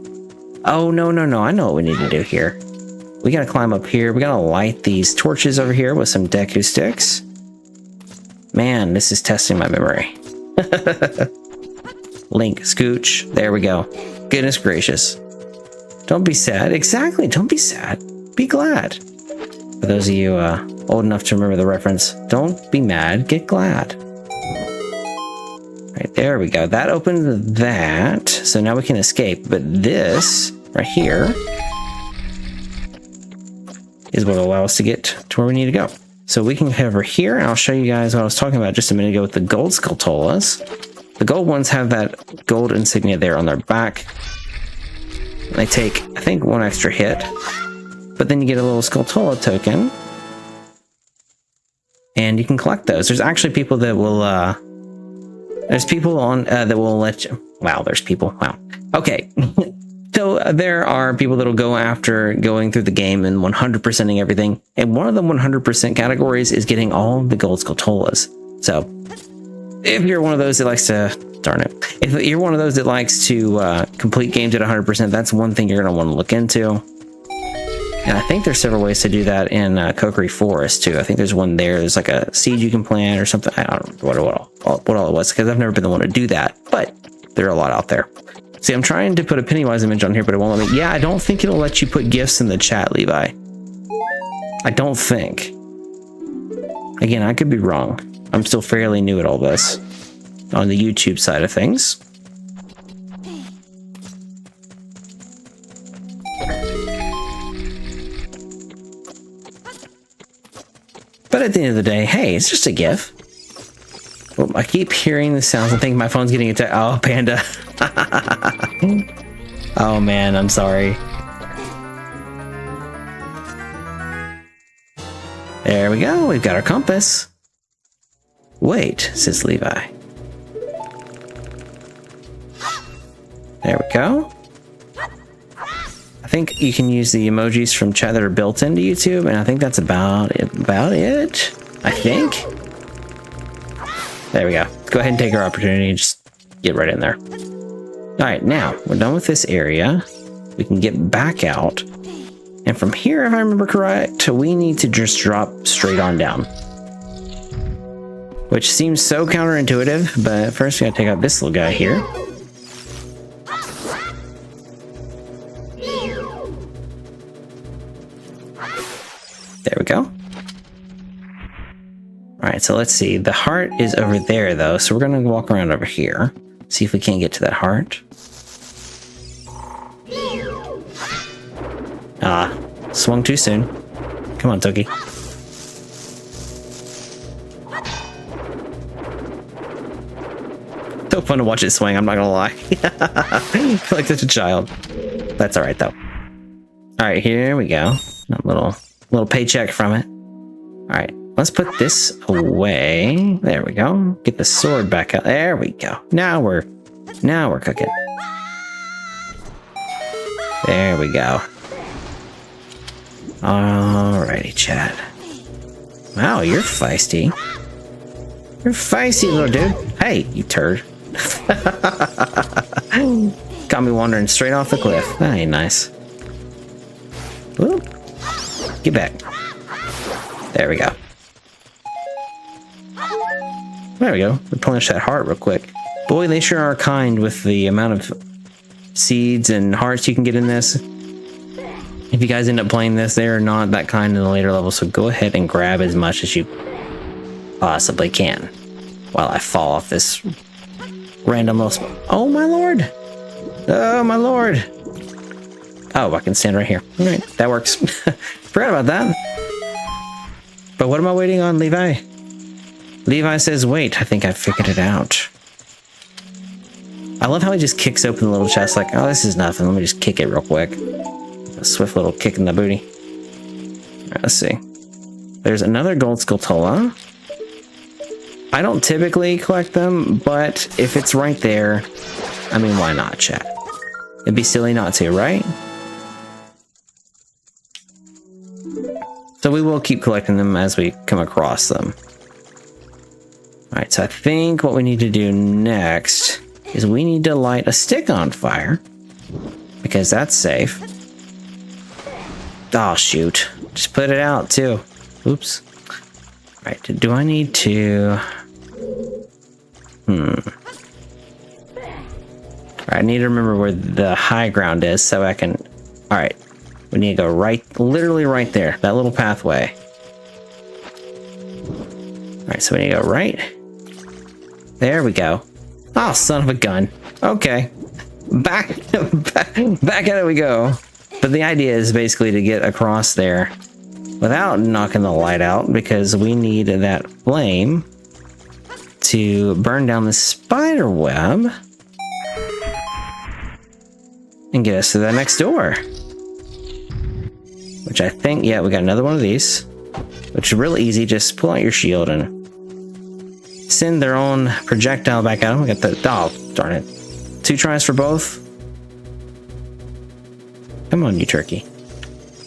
S1: Oh, no. I know what we need to do here. We gotta climb up here. We gotta light these torches over here with some Deku sticks. Man, this is testing my memory. Link, scooch. There we go. Goodness gracious. Don't be sad. Exactly, don't be sad. Be glad. For those of you old enough to remember the reference, don't be mad, get glad. Right, there we go. That opened that. So now we can escape. But this, right here, is what will allow us to get to where we need to go. So we can head over here, and I'll show you guys what I was talking about just a minute ago with the gold Skulltulas. The gold ones have that gold insignia there on their back. They take, I think, one extra hit. But then you get a little Skulltula token. And you can collect those. There's actually people that will, there's people on, that will let you, wow, there's people, wow. Okay. So there are people that'll go after going through the game and 100%ing everything. And one of the 100% categories is getting all the gold Skulltulas. So if you're one of those that likes to, darn it, if you're one of those that likes to complete games at 100%, that's one thing you're going to want to look into. And I think there's several ways to do that in Kokiri Forest too. I think there's one there. There's like a seed you can plant or something. I don't remember what all it was, because I've never been the one to do that. But there are a lot out there. See, I'm trying to put a Pennywise image on here, but it won't let me. Yeah, I don't think it'll let you put GIFs in the chat, Levi. I don't think. Again, I could be wrong. I'm still fairly new at all this on the YouTube side of things. But at the end of the day, hey, it's just a GIF. Well, I keep hearing the sounds. I think my phone's getting attacked. Oh, Panda. Oh, man, I'm sorry. There we go. We've got our compass. Wait, says Levi. There we go. I think you can use the emojis from chat that are built into YouTube, and I think that's about it. I think. There we go. Let's go ahead and take our opportunity and just get right in there. All right, now we're done with this area. We can get back out. And from here, if I remember correct, we need to just drop straight on down. Which seems so counterintuitive, but first we gotta take out this little guy here. There we go. Alright, so let's see. The heart is over there, though, so we're gonna walk around over here. See if we can't get to that heart. Ah, swung too soon. Come on, Toki. So fun to watch it swing, I'm not gonna lie. I feel like such a child. That's alright, though. Alright, here we go. A little paycheck from it. Alright, let's put this away. There we go. Get the sword back out. There we go. Now we're cooking. There we go. Alrighty, chat. Wow, you're feisty. You're feisty, little dude. Hey, you turd. Got me wandering straight off the cliff. That ain't nice. Whoop. Get back. There we go. There we go. Replenish that heart real quick. Boy, they sure are kind with the amount of seeds and hearts you can get in this. If you guys end up playing this, they are not that kind in the later levels, so go ahead and grab as much as you possibly can while I fall off this random little spot. Oh my lord! Oh my lord! Oh, I can stand right here. Alright, that works. Forgot about that. But what am I waiting on, Levi? Levi says, wait, I think I figured it out. I love how he just kicks open the little chest like, oh, this is nothing. Let me just kick it real quick. A swift little kick in the booty. Alright, let's see. There's another gold Skulltula. I don't typically collect them, but if it's right there, I mean, why not, chat? It'd be silly not to, right? So we will keep collecting them as we come across them. Alright, so I think what we need to do next is we need to light a stick on fire. Because that's safe. Oh, shoot. Just put it out, too. Oops. Alright, do I need to... Alright, I need to remember where the high ground is so I can... Alright. We need to go right... Literally right there. That little pathway. Alright, so we need to go right. There we go. Oh, son of a gun. Okay. Back at it we go. But the idea is basically to get across there without knocking the light out, because we need that flame to burn down the spider web and get us to that next door. Which I think, yeah, we got another one of these, which is real easy. Just pull out your shield and send their own projectile back at them. We got the, oh, darn it. 2 tries for both. Come on, you turkey.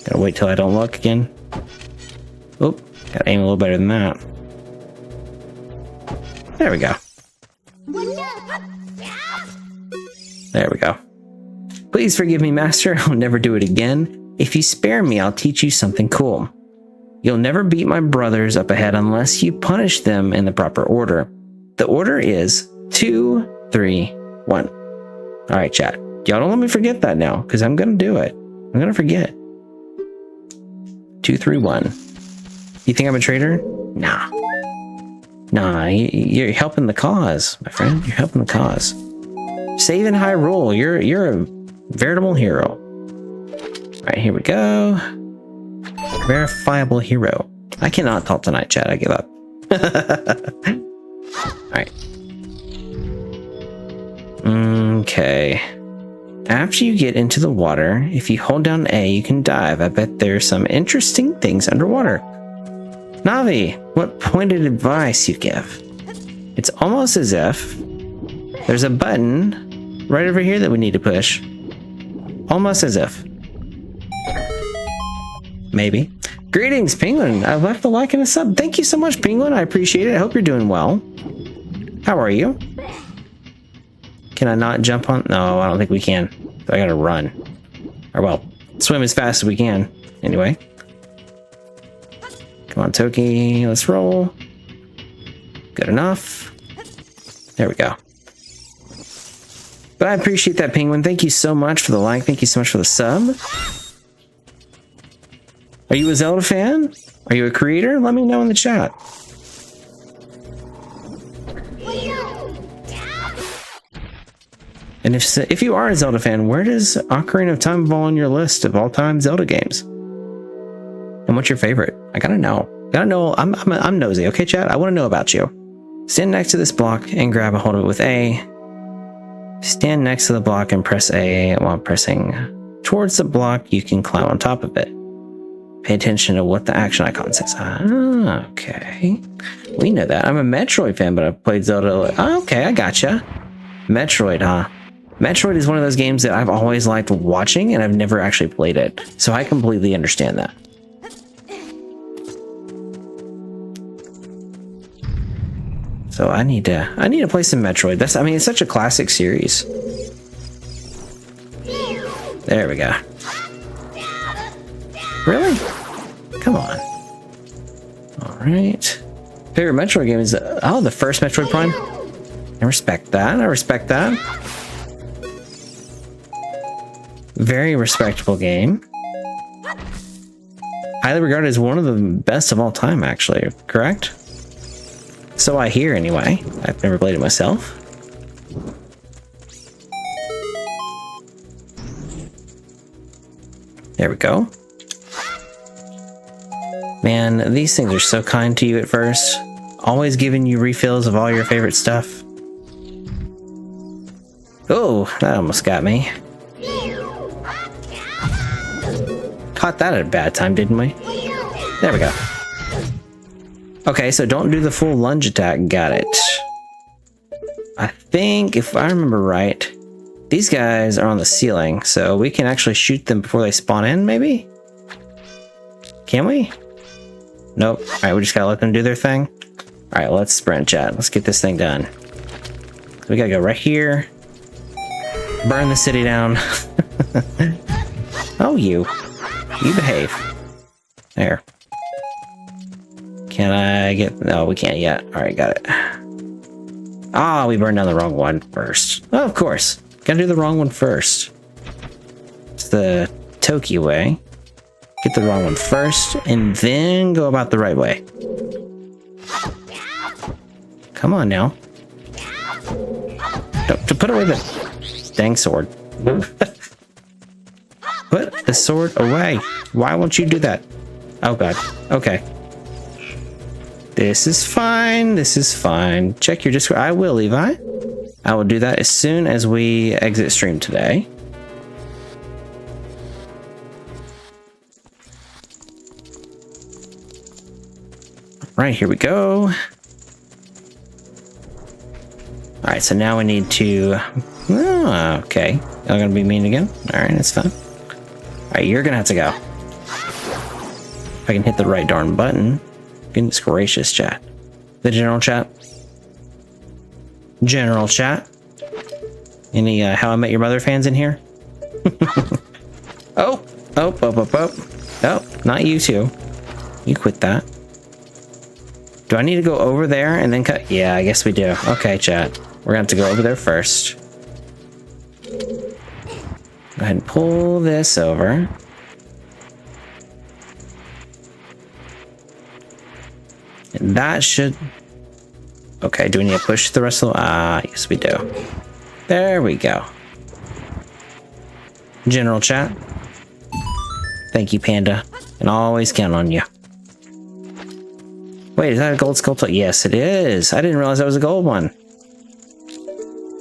S1: Gotta wait till I don't look again. Oop, gotta aim a little better than that. There we go. There we go. Please forgive me, master. I'll never do it again. If you spare me, I'll teach you something cool. You'll never beat my brothers up ahead unless you punish them in the proper order. The order is 2, 3, 1. Alright, chat. Y'all don't let me forget that now, because I'm gonna do it. I'm gonna forget. 2, 3, 1. You think I'm a traitor? Nah. Nah, you're helping the cause, my friend. You're helping the cause. Saving Hyrule. You're a veritable hero. Alright, here we go. Verifiable hero. I cannot talk tonight, chat. I give up. Alright. Okay. After you get into the water, if you hold down A, you can dive. I bet there's some interesting things underwater. Navi, what pointed advice you give? It's almost as if there's a button right over here that we need to push. Almost as if. Maybe. Greetings, Penguin. I left a like and a sub. Thank you so much, Penguin. I appreciate it. I hope you're doing well. How are you? Can I not jump on? No, I don't think we can. So I gotta run. Or well, swim as fast as we can. Anyway. Come on, Toki. Let's roll. Good enough. There we go. But I appreciate that, Penguin. Thank you so much for the like. Thank you so much for the sub. Are you a Zelda fan? Are you a creator? Let me know in the chat. And if you are a Zelda fan, where does Ocarina of Time fall on your list of all-time Zelda games? And what's your favorite? I gotta know. Gotta know. I'm nosy. Okay, chat. I want to know about you. Stand next to this block and grab a hold of it with A. Stand next to the block and press A. While pressing towards the block, you can climb on top of it. Pay attention to what the action icon says. Ah, okay. We know that. I'm a Metroid fan, but I've played Zelda. Oh, okay, I gotcha. Metroid, huh? Metroid is one of those games that I've always liked watching, and I've never actually played it. So I completely understand that. So I need to play some Metroid. I mean, it's such a classic series. There we go. Really? Come on. Alright. Favorite Metroid game is, oh, the first Metroid Prime? I respect that. I respect that. Very respectable game. Highly regarded as one of the best of all time, actually. Correct? So I hear, anyway. I've never played it myself. There we go. Man, these things are so kind to you at first. Always giving you refills of all your favorite stuff. Oh, that almost got me. Caught that at a bad time, didn't we? There we go. Okay, so don't do the full lunge attack. Got it. I think, if I remember right, these guys are on the ceiling, so we can actually shoot them before they spawn in, maybe? Can we? Nope. Alright, we just gotta let them do their thing. Alright, let's sprint, chat. Let's get this thing done. We gotta go right here. Burn the city down. Oh, you behave. There. Can I get... No, we can't yet. Alright, got it. Ah, we burned down the wrong one first. Oh, of course. Gotta do the wrong one first. It's the Toki way. Get the wrong one first, and then go about the right way. Come on now. To put away the dang sword. Put the sword away. Why won't you do that? Oh god. Okay. This is fine. This is fine. Check your Discord. I will, Levi. I will do that as soon as we exit stream today. Right, here we go. Alright, so now we need to... Oh, okay. I'm gonna be mean again? Alright, that's fine. Alright, you're gonna have to go. If I can hit the right darn button. Goodness gracious, chat. The general chat. General chat. Any How I Met Your Mother fans in here? Oh, not you two. You quit that. Do I need to go over there and then cut? Yeah, I guess we do. Okay, chat. We're gonna have to go over there first. Go ahead and pull this over. And that should... Okay, do we need to push the rest of the... Ah, yes we do. There we go. General chat. Thank you, Panda. And always count on you. Wait, is that a gold sculpture? Yes, it is. I didn't realize that was a gold one.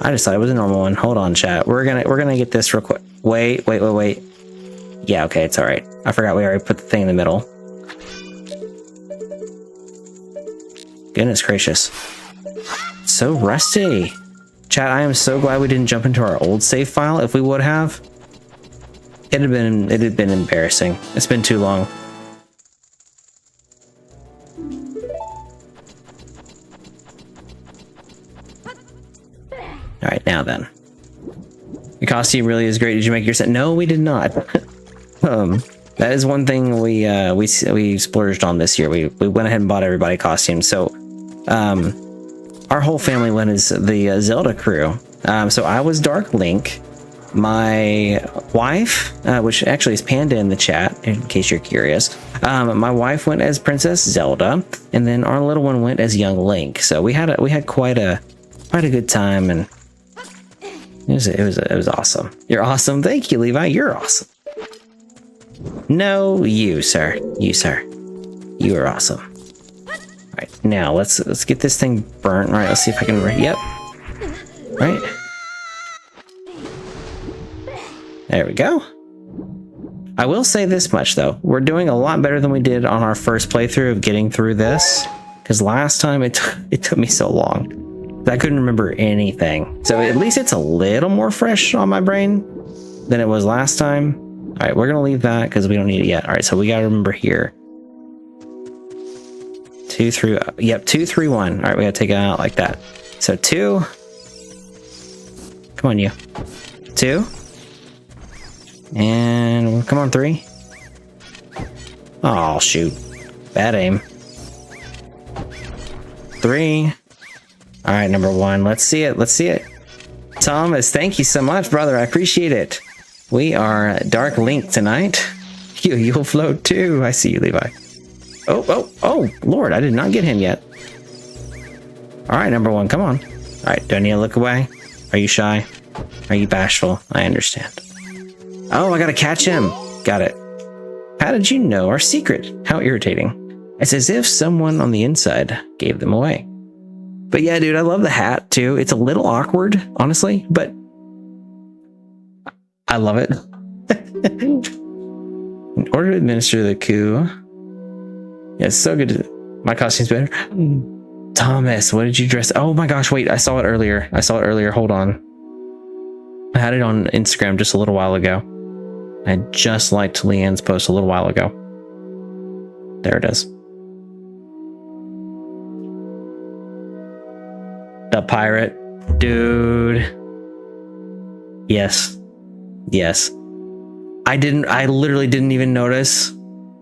S1: I just thought it was a normal one. Hold on, chat. We're gonna get this real quick. Wait. Yeah, okay, it's alright. I forgot we already put the thing in the middle. Goodness gracious. It's so rusty. Chat, I am so glad we didn't jump into our old save file. If we would have, it had been embarrassing. It's been too long. Alright, now then. Your costume really is great. Did you make your set? No, we did not. That is one thing we splurged on this year. We went ahead and bought everybody costumes. So our whole family went as the Zelda crew. So I was Dark Link. My wife, which actually is Panda in the chat, in case you're curious. My wife went as Princess Zelda, and then our little one went as Young Link. So we had quite a good time, and it was awesome. You're awesome. Thank you, Levi. You're awesome. No, you, sir. You, sir. You are awesome. All right, now let's get this thing burnt. All right, let's see if I can. Yep. Right. There we go. I will say this much though: we're doing a lot better than we did on our first playthrough of getting through this. Because last time it took me so long. I couldn't remember anything. So at least it's a little more fresh on my brain than it was last time. All right, we're gonna leave that because we don't need it yet. All right, so we gotta remember here. 2, 3, yep, 2, 3, 1. All right, we gotta take it out like that. So 2. Come on, you. 2. And come on, 3. Oh, shoot. Bad aim. 3. All right, number 1. Let's see it. Let's see it. Thomas, thank you so much, brother. I appreciate it. We are Dark Link tonight. You'll float too. I see you, Levi. Oh, Lord, I did not get him yet. All right, number 1, come on. All right, do I need to look away? Are you shy? Are you bashful? I understand. Oh, I gotta catch him. Got it. How did you know our secret? How irritating. It's as if someone on the inside gave them away. But yeah, dude, I love the hat too. It's a little awkward, honestly, but I love it. In order to administer the coup. Yeah, it's so good. My costume's better. Thomas, what did you dress? Oh my gosh, wait, I saw it earlier. Hold on. I had it on Instagram just a little while ago. I just liked Leanne's post a little while ago. There it is. The pirate. Dude. Yes. I literally didn't even notice.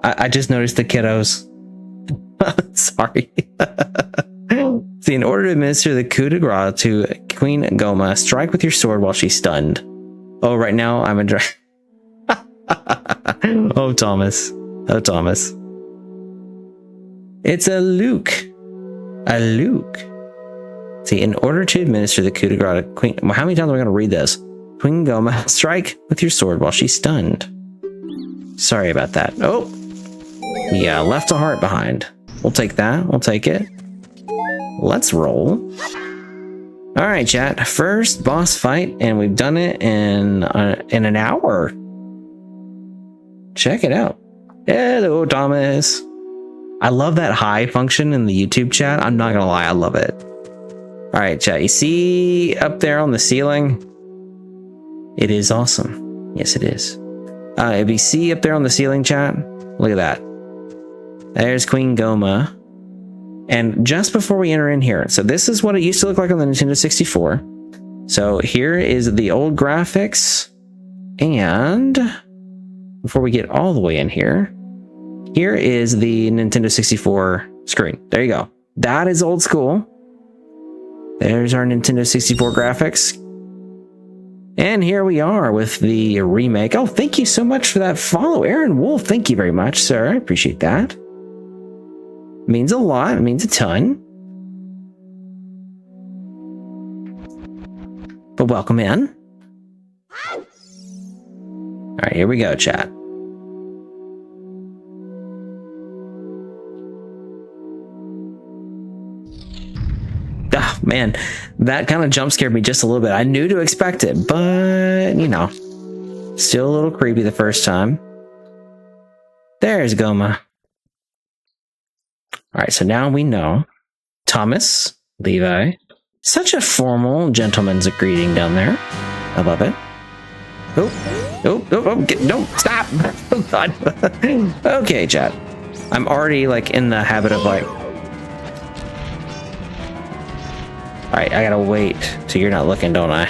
S1: I just noticed the kiddos. Sorry. See, in order to administer the coup de grace to Queen Goma, strike with your sword while she's stunned. Oh, right now I'm a Oh, Thomas. It's a Luke. See, in order to administer the coup de grace to Queen... Well, how many times am I going to read this? Queen Goma, strike with your sword while she's stunned. Sorry about that. Oh! Yeah, left a heart behind. We'll take that. We'll take it. Let's roll. Alright, chat. First boss fight, and we've done it in an hour. Check it out. Hello, Thomas. I love that hi function in the YouTube chat. I'm not gonna lie, I love it. Alright, chat. You see up there on the ceiling? It is awesome. Yes, it is. If you see up there on the ceiling, chat, look at that. There's Queen Goma. And just before we enter in here, so this is what it used to look like on the Nintendo 64. So here is the old graphics. And before we get all the way in here, here is the Nintendo 64 screen. There you go. That is old school. There's our Nintendo 64 graphics. And here we are with the remake. Oh, thank you so much for that follow, Aaron Wolf. Thank you very much, sir. I appreciate that. Means a lot. It means a ton. But welcome in. All right, here we go, chat. Oh, man, that kind of jump scared me just a little bit. I knew to expect it, but, you know, still a little creepy the first time. There's Goma. All right, so now we know. Thomas, Levi. Such a formal gentleman's greeting down there. I love it. No, stop. Oh, God. Okay, chat. I'm already, like, in the habit of, like... Alright, I gotta wait till you're not looking, don't I?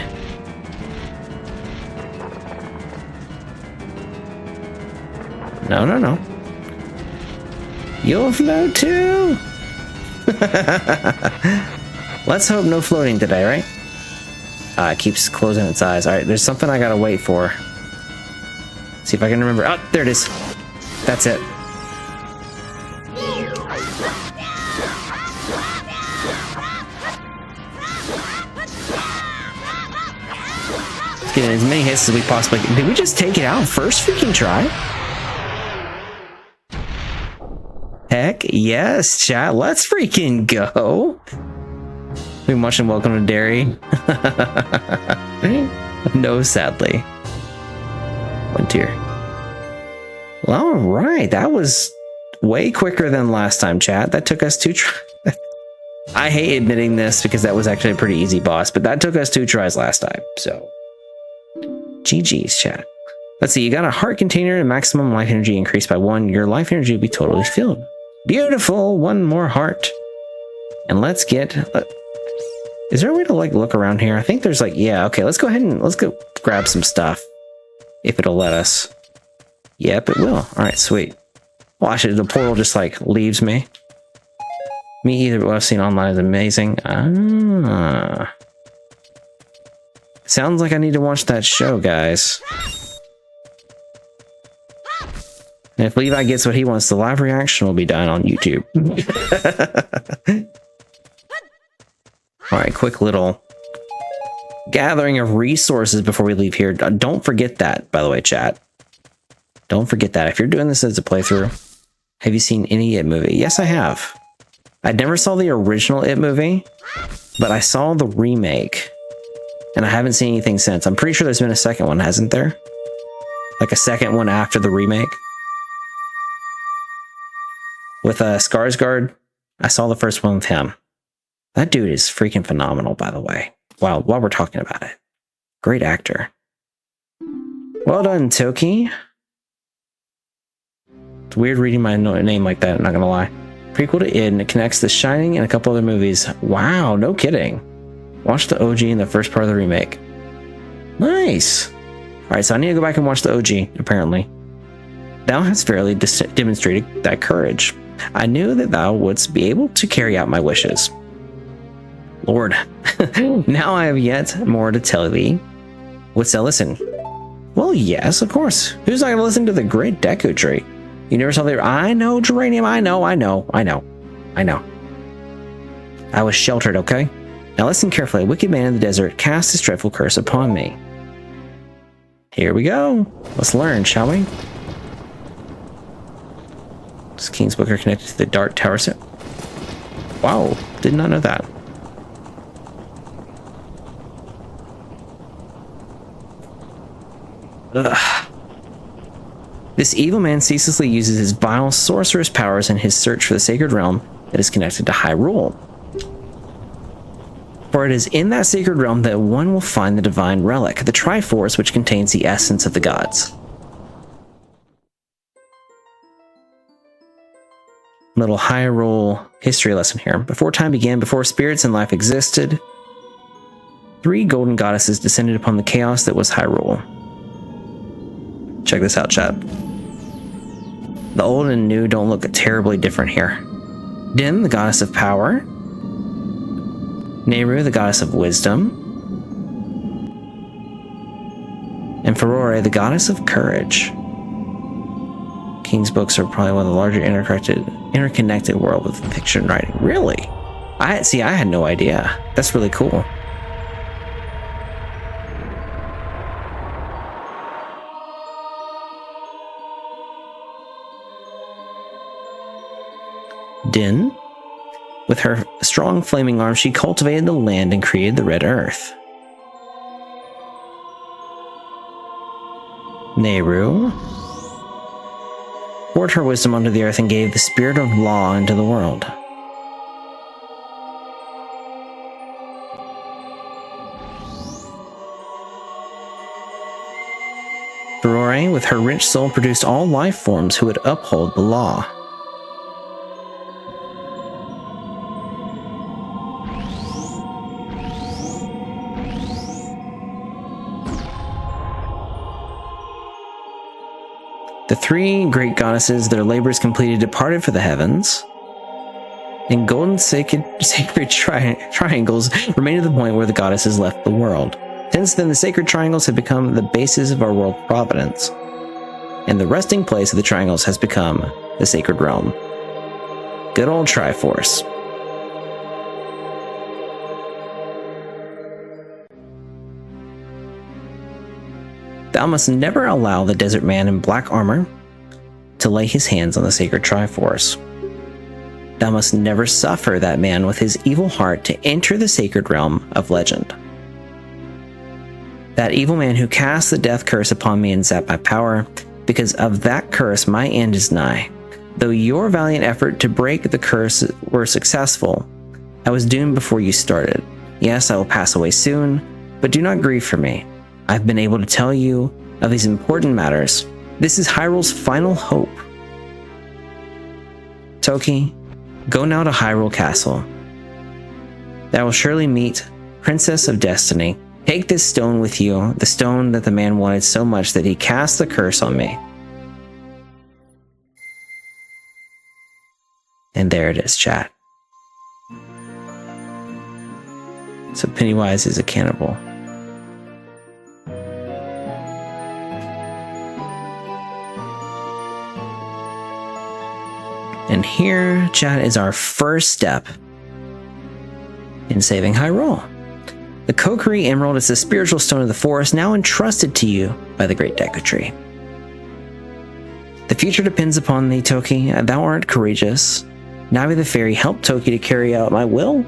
S1: No. You'll float too! Let's hope no floating today, right? It keeps closing its eyes. Alright, there's something I gotta wait for. See if I can remember. Oh, there it is. That's it. Getting as many hits as we possibly can. Did we just take it out first freaking try? Heck yes, chat. Let's freaking go. We've been watching Welcome to Derry. No, sadly. One tier. Well, all right. That was way quicker than last time, chat. That took us 2 tries. I hate admitting this because that was actually a pretty easy boss, but that took us 2 tries last time, so... GG's, chat. Let's see, you got a heart container and maximum life energy increased by 1. Your life energy will be totally filled. Beautiful! 1 more heart. And let's get... is there a way to, like, look around here? I think there's, like... Yeah, okay, let's go ahead and... Let's go grab some stuff. If it'll let us. Yep, it will. Alright, sweet. Watch it, the portal just, like, leaves me. Me either, but what I've seen online is amazing. Ah... Sounds like I need to watch that show, guys. And if Levi gets what he wants, the live reaction will be done on YouTube. Alright, quick little gathering of resources before we leave here. Don't forget that, by the way, chat. Don't forget that. If you're doing this as a playthrough, have you seen any It movie? Yes, I have. I never saw the original It movie, but I saw the remake. And I haven't seen anything since. I'm pretty sure there's been a second one, hasn't there? Like a second one after the remake? With Skarsgård. I saw the first one with him. That dude is freaking phenomenal, by the way. Wow, while we're talking about it. Great actor. Well done, Toki. It's weird reading my name like that, I'm not gonna lie. Prequel to Id, and it connects The Shining and a couple other movies. Wow, no kidding. Watch the OG in the first part of the remake. Nice. Alright, so I need to go back and watch the OG, apparently. Thou hast fairly demonstrated thy courage. I knew that thou wouldst be able to carry out my wishes. Lord, now I have yet more to tell thee. Wouldst thou listen? Well, yes, of course. Who's not going to listen to the great Deku tree? You never saw the... I know, Geranium, I know. I was sheltered, okay? Now listen carefully. A wicked man in the desert cast his dreadful curse upon me. Here we go. Let's learn, shall we? This King's Book are connected to the Dark Tower set. Wow, did not know that. Ugh. This evil man ceaselessly uses his vile sorcerous powers in his search for the sacred realm that is connected to Hyrule. For it is in that sacred realm that one will find the divine relic, the Triforce, which contains the essence of the gods. Little Hyrule history lesson here. Before time began, before spirits and life existed, 3 golden goddesses descended upon the chaos that was Hyrule. Check this out, chat. The old and new don't look terribly different here. Din, the goddess of power. Nehru, the goddess of wisdom. and Furore, the goddess of courage. King's books are probably one of the larger interconnected world with fiction writing. Really? I had no idea. That's really cool. Din, with her strong flaming arms, she cultivated the land and created the Red Earth. Nehru poured her wisdom onto the earth and gave the spirit of law into the world. Furore, with her rich soul, produced all life forms who would uphold the law. The three great goddesses, their labors completed, departed for the heavens, and golden sacred triangles remained at the point where the goddesses left the world. Since then, the sacred triangles have become the basis of our world providence, and the resting place of the triangles has become the sacred realm. Good old Triforce. Thou must never allow the desert man in black armor to lay his hands on the sacred Triforce. Thou must never suffer that man with his evil heart to enter the sacred realm of legend. That evil man who cast the death curse upon me and zapped my power, because of that curse my end is nigh. Though your valiant effort to break the curse were successful, I was doomed before you started. Yes, I will pass away soon, but do not grieve for me. I've been able to tell you of these important matters. This is Hyrule's final hope. Toki, go now to Hyrule Castle. Thou will surely meet Princess of Destiny. Take this stone with you, the stone that the man wanted so much that he cast the curse on me. And there it is, chat. So Pennywise is a cannibal. And here, chat, is our first step in saving Hyrule. The Kokiri Emerald is the spiritual stone of the forest, now entrusted to you by the Great Deku Tree. The future depends upon thee, Toki. Thou art courageous. Navi the Fairy helped Toki to carry out my will.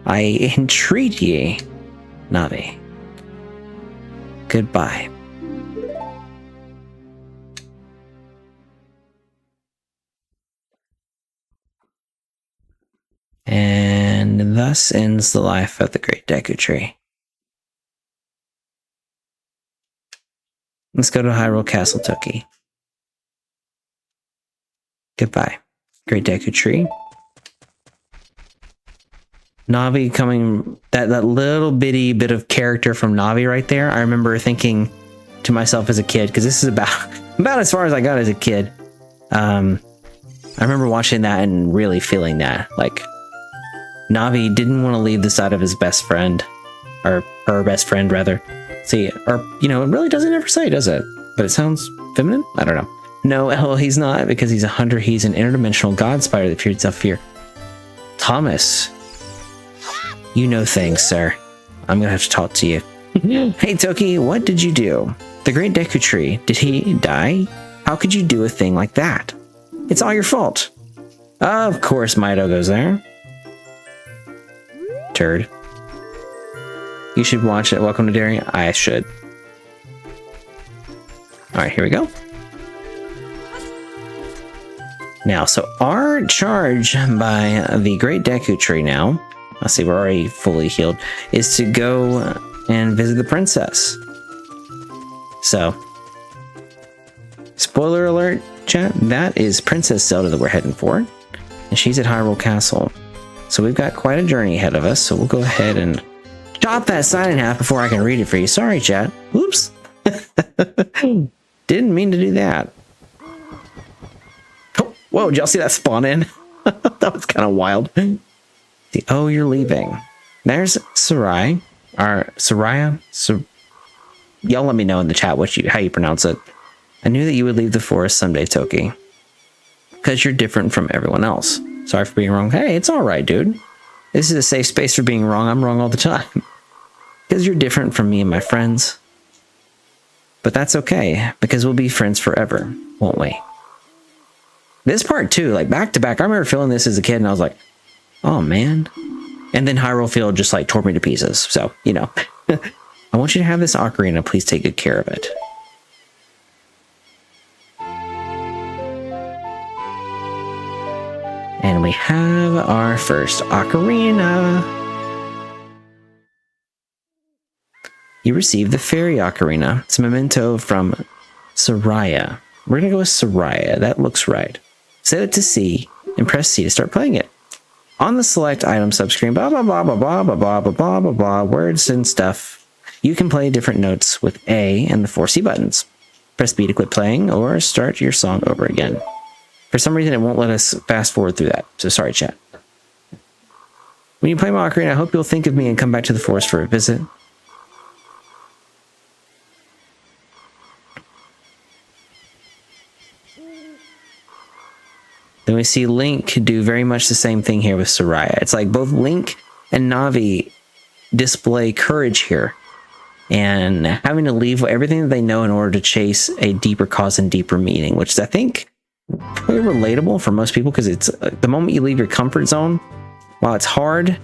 S1: I entreat ye, Navi. Goodbye. And thus ends the life of the Great Deku Tree. Let's go to Hyrule Castle, Toki. Goodbye, Great Deku Tree. Navi coming, that little bitty bit of character from Navi right there. I remember thinking to myself as a kid, because this is about as far as I got as a kid. I remember watching that and really feeling that, like, Navi didn't want to leave the side of his best friend, or her best friend rather. See, or, you know, it really doesn't ever say, does it? But it sounds feminine? I don't know. No, well, he's not, because he's a hunter. He's an interdimensional god spider that fears Zephyr. Thomas, you know things, sir. I'm gonna have to talk to you. Hey, Toki, what did you do? The Great Deku Tree, did he die? How could you do a thing like that? It's all your fault. Of course Mido goes there. Turd. You should watch it. Welcome to Dairy. I should. Alright, here we go. Now, so our charge by the Great Deku Tree now, let's see, we're already fully healed, is to go and visit the princess. So, spoiler alert, chat, that is Princess Zelda that we're heading for. And she's at Hyrule Castle. So we've got quite a journey ahead of us, so we'll go ahead and chop that sign in half before I can read it for you. Sorry, chat. Oops. Didn't mean to do that. Oh, whoa, did y'all see that spawn in? That was kind of wild. Oh, you're leaving. There's Sarai. Soraya? y'all let me know in the chat how you pronounce it. I knew that you would leave the forest someday, Toki. Because you're different from everyone else. Sorry for being wrong. Hey, it's alright, dude. This is a safe space for being wrong. I'm wrong all the time. Because you're different from me and my friends. But that's okay, because we'll be friends forever, won't we? This part too, like back to back, I remember feeling this as a kid and I was like, oh man. And then Hyrule Field just like tore me to pieces. So, you know, I want you to have this ocarina. Please take good care of it. And we have our first ocarina. You received the fairy ocarina. It's a memento from Soraya. We're going to go with Soraya. That looks right. Set it to C and press C to start playing it. On the select item subscreen, blah, blah, blah, blah, blah, blah, blah, blah, blah, blah, blah, words and stuff. You can play different notes with A and the 4 C buttons. Press B to quit playing or start your song over again. For some reason, it won't let us fast forward through that. So sorry, chat. When you play my ocarina, I hope you'll think of me and come back to the forest for a visit. Then we see Link do very much the same thing here with Soraya. It's like both Link and Navi display courage here. And having to leave everything that they know in order to chase a deeper cause and deeper meaning, which I think pretty relatable for most people, because it's the moment you leave your comfort zone, while it's hard,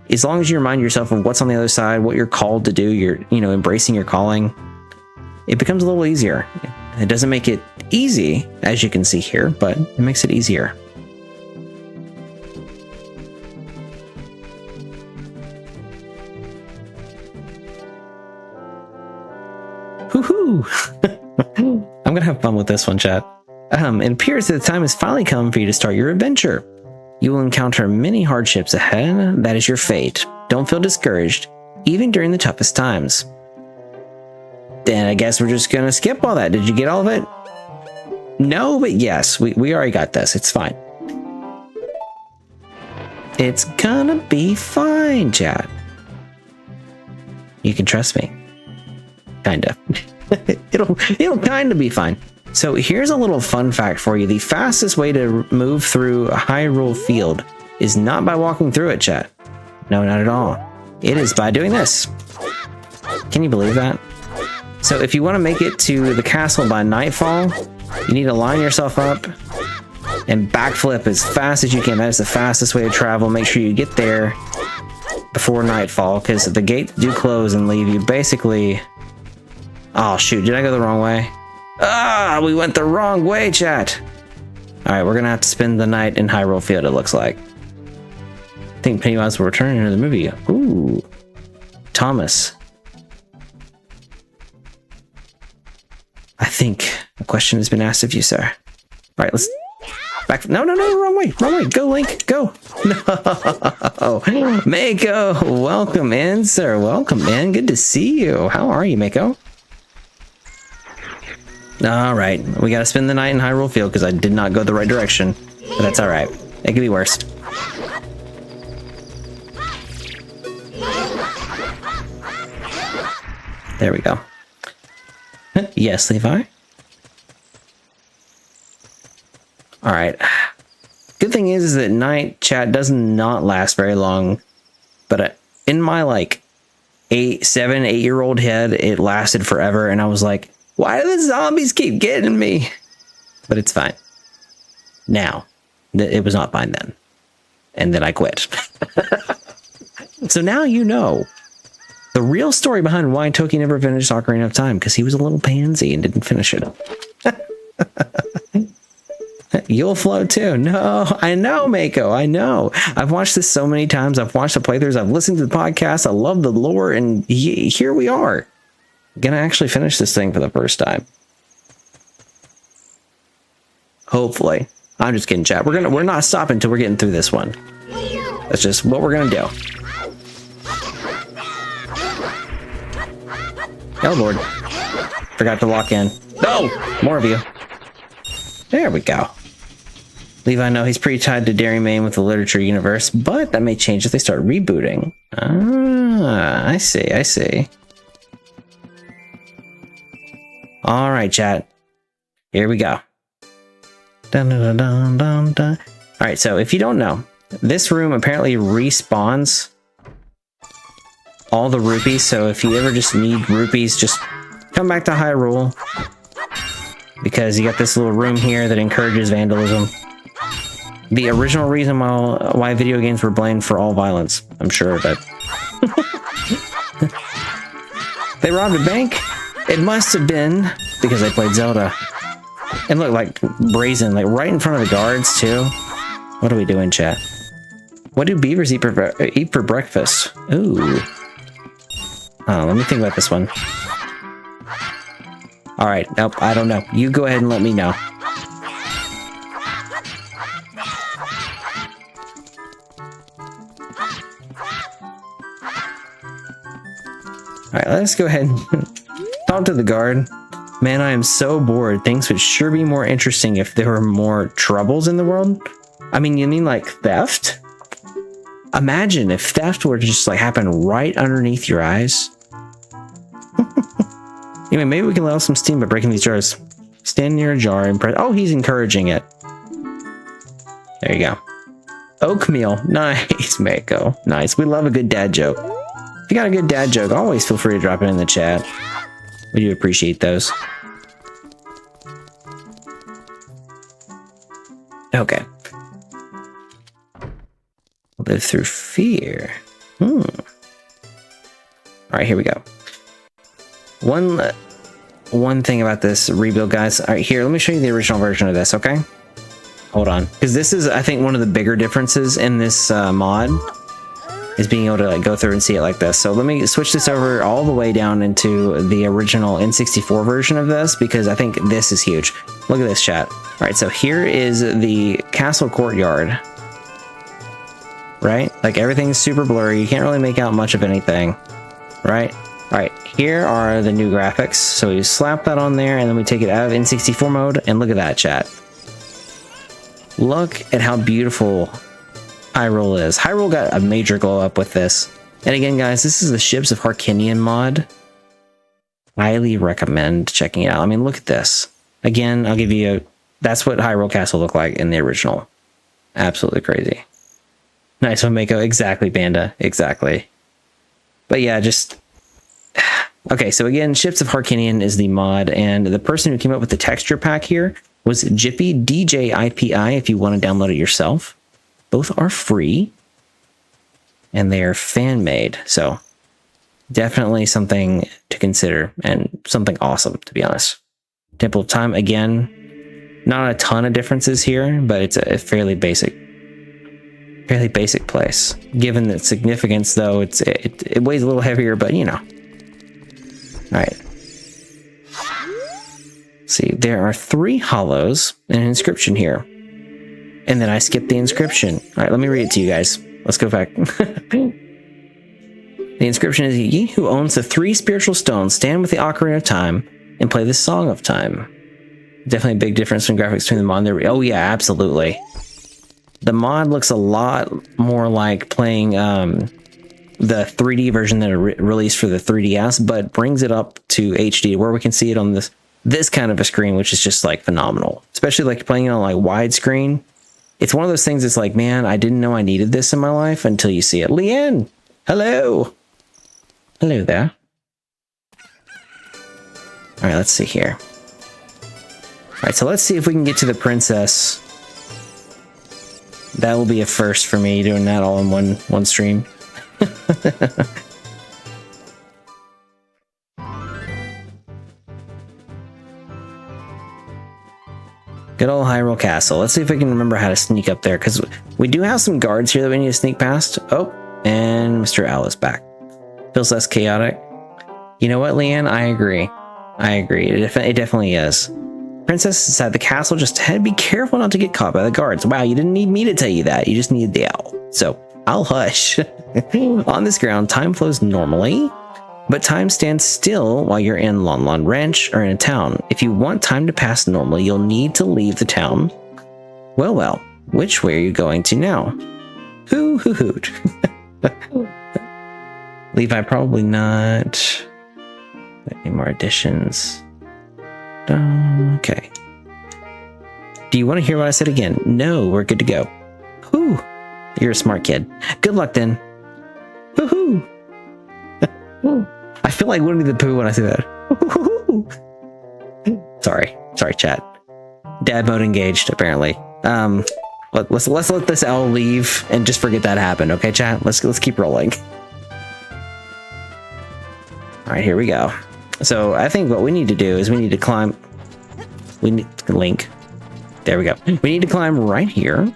S1: as long as you remind yourself of what's on the other side, what you're called to do, you're, you know, embracing your calling, it becomes a little easier. It doesn't make it easy, as you can see here, but it makes it easier. Woohoo! I'm gonna have fun with this one, chat. It appears that the time has finally come for you to start your adventure. You will encounter many hardships ahead. That is your fate. Don't feel discouraged, even during the toughest times. Then I guess we're just gonna skip all that. Did you get all of it? No, but yes, we already got this. It's fine. It's gonna be fine, chat. You can trust me. Kinda. It'll kinda be fine. So here's a little fun fact for you. The fastest way to move through a Hyrule Field is not by walking through it, chat. No, not at all. It is by doing this. Can you believe that? So if you want to make it to the castle by nightfall, you need to line yourself up and backflip as fast as you can. That is the fastest way to travel. Make sure you get there before nightfall, because the gates do close and leave you basically... Oh shoot, did I go the wrong way? Ah, we went the wrong way, chat. Alright, we're gonna have to spend the night in Hyrule Field, it looks like. I think Pennywise will return into the movie. Ooh. Thomas. I think a question has been asked of you, sir. Alright, let's... Back... No, wrong way. Wrong way. Go, Link. Go. No. Mako, welcome in, sir. Welcome in. Good to see you. How are you, Mako? Alright, we gotta spend the night in Hyrule Field because I did not go the right direction. But that's alright. It could be worse. There we go. Yes, Levi? Alright. Good thing is that night chat does not last very long. But in my like 7, 8-year-old head, it lasted forever. And I was like, why do the zombies keep getting me? But it's fine. Now, it was not fine then. And then I quit. So now you know the real story behind why Toki never finished Ocarina of Time, because he was a little pansy and didn't finish it. You'll float too. No, I know, Mako. I know. I've watched this so many times. I've watched the playthroughs. I've listened to the podcast. I love the lore. And here we are. Gonna actually finish this thing for the first time. Hopefully. I'm just kidding, chat. We're not stopping until we're getting through this one. That's just what we're gonna do. Oh lord. Forgot to lock in. No! More of you. There we go. Levi, no, he's pretty tied to Dairy Main with the literature universe, but that may change if they start rebooting. Ah, I see. All right, chat. Here we go. Dun, dun, dun, dun, dun. All right, so if you don't know, this room apparently respawns all the rupees. So if you ever just need rupees, just come back to Hyrule, because you got this little room here that encourages vandalism. The original reason why video games were blamed for all violence, I'm sure of it. They robbed a bank? It must have been because they played Zelda. And look, like brazen, like right in front of the guards too. What are we doing, chat? What do beavers eat for breakfast? Ooh. Oh, let me think about this one. All right, nope, I don't know. You go ahead and let me know. Alright, let's go ahead and talk to the guard. Man, I am so bored. Things would sure be more interesting if there were more troubles in the world. I mean, you mean like theft? Imagine if theft were to just like happen right underneath your eyes. Anyway, maybe we can let off some steam by breaking these jars. Stand near a jar and press... Oh, he's encouraging it. There you go. Oatmeal. Nice, Mako. Nice. We love a good dad joke. If you got a good dad joke, always feel free to drop it in the chat. We do appreciate those. Okay. Live through fear. Alright, here we go. One thing about this rebuild, guys. Alright, here, let me show you the original version of this, okay? Hold on. Because this is, I think, one of the bigger differences in this mod. Is being able to like go through and see it like this. So let me switch this over all the way down into the original N64 version of this, because I think this is huge. Look at this, chat. All right, so here is the castle courtyard. Right? Like everything's super blurry. You can't really make out much of anything. Right? All right, here are the new graphics. So you slap that on there and then we take it out of N64 mode and look at that, chat. Look at how beautiful Hyrule is. Hyrule got a major glow up with this. And again, guys, this is the Ships of Harkinian mod. Highly recommend checking it out. I mean, look at this. Again, I'll give you a... That's what Hyrule Castle looked like in the original. Absolutely crazy. Nice one, Mako. Exactly, Panda. Exactly. But yeah, just... Okay, so again, Ships of Harkinian is the mod, and the person who came up with the texture pack here was Jippy, DJIPI, if you want to download it yourself. Both are free, and they are fan-made, so definitely something to consider, and something awesome, to be honest. Temple of Time, again, not a ton of differences here, but it's a fairly basic place. Given its significance, though, it weighs a little heavier, but you know. Alright. See, there are 3 hollows and an inscription here. And then I skipped the inscription. All right, let me read it to you guys. Let's go back. The inscription is, "Ye who owns the 3 spiritual stones, stand with the Ocarina of Time and play the Song of Time." Definitely a big difference in graphics between the mod and the... Oh yeah, absolutely. The mod looks a lot more like playing the 3D version that released for the 3DS, but brings it up to HD where we can see it on this kind of a screen, which is just like phenomenal. Especially like playing it on like widescreen. It's one of those things that's like, man, I didn't know I needed this in my life until you see it. Leanne! Hello! Hello there. Alright, let's see here. Alright, so let's see if we can get to the princess. That will be a first for me, doing that all in one stream. Good old Hyrule Castle. Let's see if we can remember how to sneak up there, because we do have some guards here that we need to sneak past. Oh, and Mr. Owl is back. Feels less chaotic. You know what, Leanne? I agree. I agree. It definitely is. Princess inside the castle just had to be careful not to get caught by the guards. Wow, you didn't need me to tell you that. You just needed the owl. So, I'll hush. On this ground, time flows normally, but time stands still while you're in Lon Lon Ranch or in a town. If you want time to pass normally, you'll need to leave the town. Well, which way are you going to now? Hoot. Levi, probably not. Any more additions? Okay. Do you want to hear what I said again? No, we're good to go. Whew. You're a smart kid. Good luck then. Woohoo! I feel like Winnie the Pooh when I say that. Sorry, chat. Dad mode engaged, apparently. Let's let this owl leave and just forget that happened, okay, chat? Let's keep rolling. All right, here we go. So I think what we need to do is we need to climb. We need to link. There we go. We need to climb right here.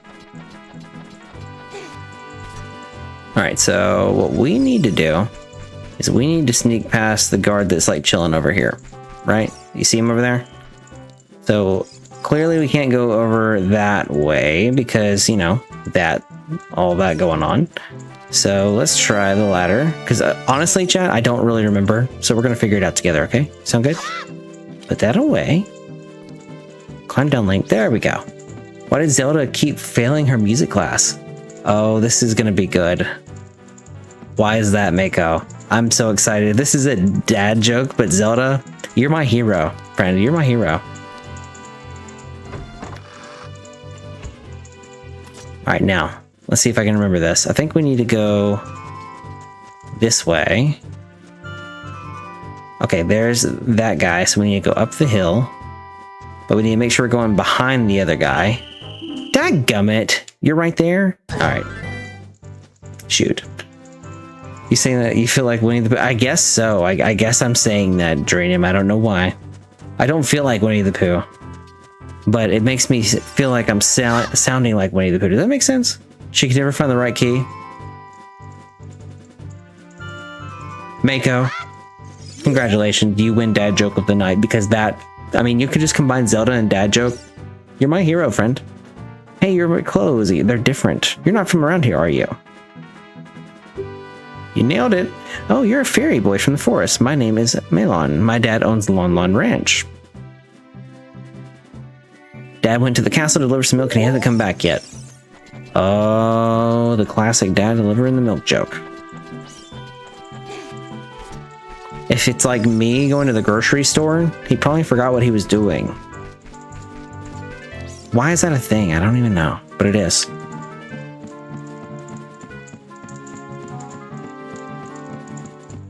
S1: All right, so what we need to do is we need to sneak past the guard that's like chilling over here, right? You see him over there? So clearly we can't go over that way because, you know, all that going on. So let's try the ladder because honestly, chat, I don't really remember. So we're going to figure it out together, okay? Sound good? Put that away. Climb down Link. There we go. Why did Zelda keep failing her music class? Oh, this is going to be good. Why is that, Mako? I'm so excited. This is a dad joke, but Zelda, you're my hero, friend. You're my hero. All right, now, let's see if I can remember this. I think we need to go this way. Okay, there's that guy, so we need to go up the hill. But we need to make sure we're going behind the other guy. Dadgummit! You're right there? Alright. Shoot. You saying that you feel like Winnie the Pooh? I guess so. I guess I'm saying that, Dranium. I don't know why. I don't feel like Winnie the Pooh. But it makes me feel like I'm sounding like Winnie the Pooh. Does that make sense? She could never find the right key. Mako. Congratulations. You win Dad Joke of the Night because that... I mean, you could just combine Zelda and Dad Joke. You're my hero, friend. Hey, your clothes, they're different. You're not from around here, are you? You nailed it. Oh, you're a fairy boy from the forest. My name is Melon. My dad owns the Lon Lon Ranch. Dad went to the castle to deliver some milk and he hasn't come back yet. Oh, the classic dad delivering the milk joke. If it's like me going to the grocery store, he probably forgot what he was doing. Why is that a thing? I don't even know, but it is.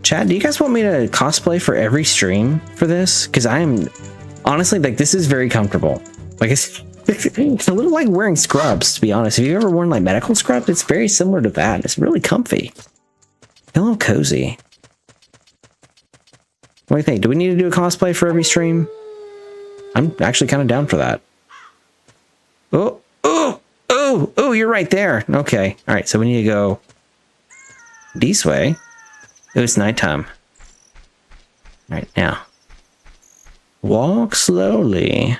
S1: Chat, do you guys want me to cosplay for every stream for this? Because I am, honestly, like, this is very comfortable. Like, it's a little like wearing scrubs, to be honest. Have you ever worn, like, medical scrubs? It's very similar to that. It's really comfy. A little cozy. What do you think? Do we need to do a cosplay for every stream? I'm actually kind of down for that. Oh, you're right there. Okay. All right, so we need to go this way. Oh, it's nighttime. All right, now. Walk slowly.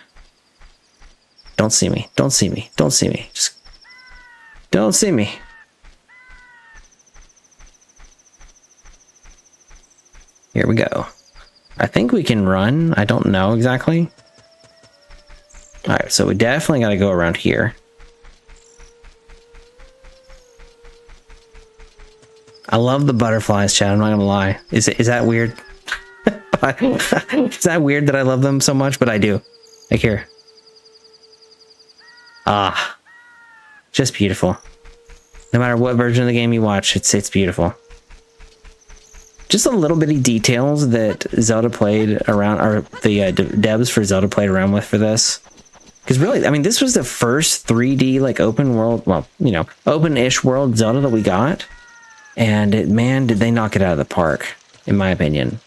S1: Don't see me. Don't see me. Don't see me. Just don't see me. Here we go. I think we can run. I don't know exactly. All right, so we definitely got to go around here. I love the butterflies, chat. I'm not gonna lie. Is that weird? Is that weird that I love them so much? But I do. Like here. Ah, just beautiful. No matter what version of the game you watch, it's beautiful. Just a little bitty details that Zelda played around, or the devs for Zelda played around with for this. Because really, I mean, this was the first 3D like open world, well, you know, open-ish world Zelda that we got. And man, did they knock it out of the park, in my opinion.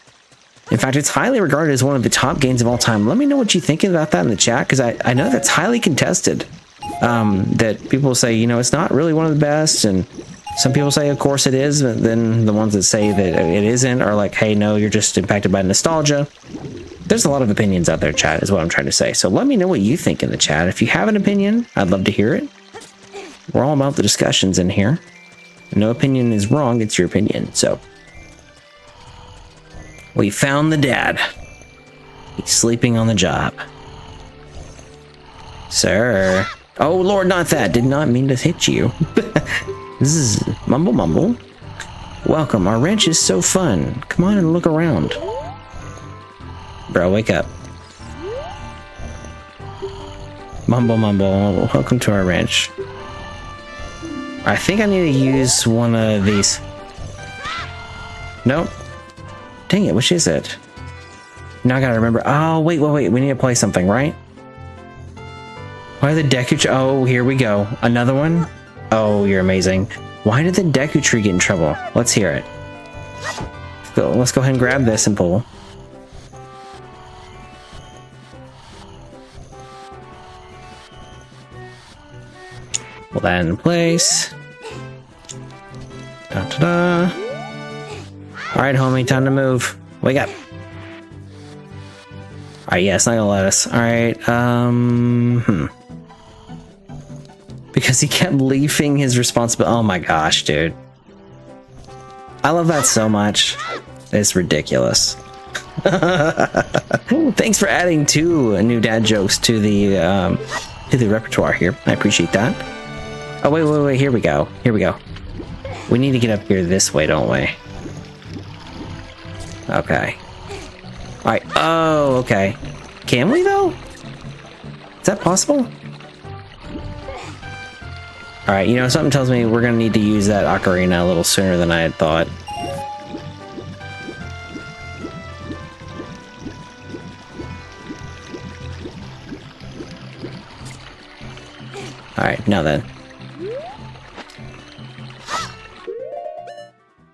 S1: In fact, it's highly regarded as one of the top games of all time. Let me know what you think about that in the chat, because I know that's highly contested. That people say, you know, it's not really one of the best, and some people say, of course it is, but then the ones that say that it isn't are like, hey, no, you're just impacted by nostalgia. There's a lot of opinions out there, chat, is what I'm trying to say. So let me know what you think in the chat. If you have an opinion, I'd love to hear it. We're all about the discussions in here. No opinion is wrong, it's your opinion. So we found the dad. He's sleeping on the job. Sir. Oh Lord, not that. Did not mean to hit you. This is mumble mumble. Welcome, our ranch is so fun. Come on and look around. Bro, wake up. Mumble mumble. Welcome to our ranch. I think I need to use one of these. Nope. Dang it, which is it? Now I gotta remember. Oh, wait. We need to play something, right? Why the Deku Tree? Oh, here we go. Another one? Oh, you're amazing. Why did the Deku Tree get in trouble? Let's hear it. Let's go ahead and grab this and pull. Pull that in place. Da-da-da. Alright, homie, time to move. Wake up. Alright, yeah, it's not gonna let us. Alright, Because he kept leaving his responsibility. Oh my gosh, dude. I love that so much. It's ridiculous. Thanks for adding 2 new dad jokes to the repertoire here. I appreciate that. Oh, wait. Here we go. We need to get up here this way, don't we? Okay. Alright. Oh, okay. Can we, though? Is that possible? Alright, you know, something tells me we're gonna need to use that ocarina a little sooner than I had thought. Alright, now then.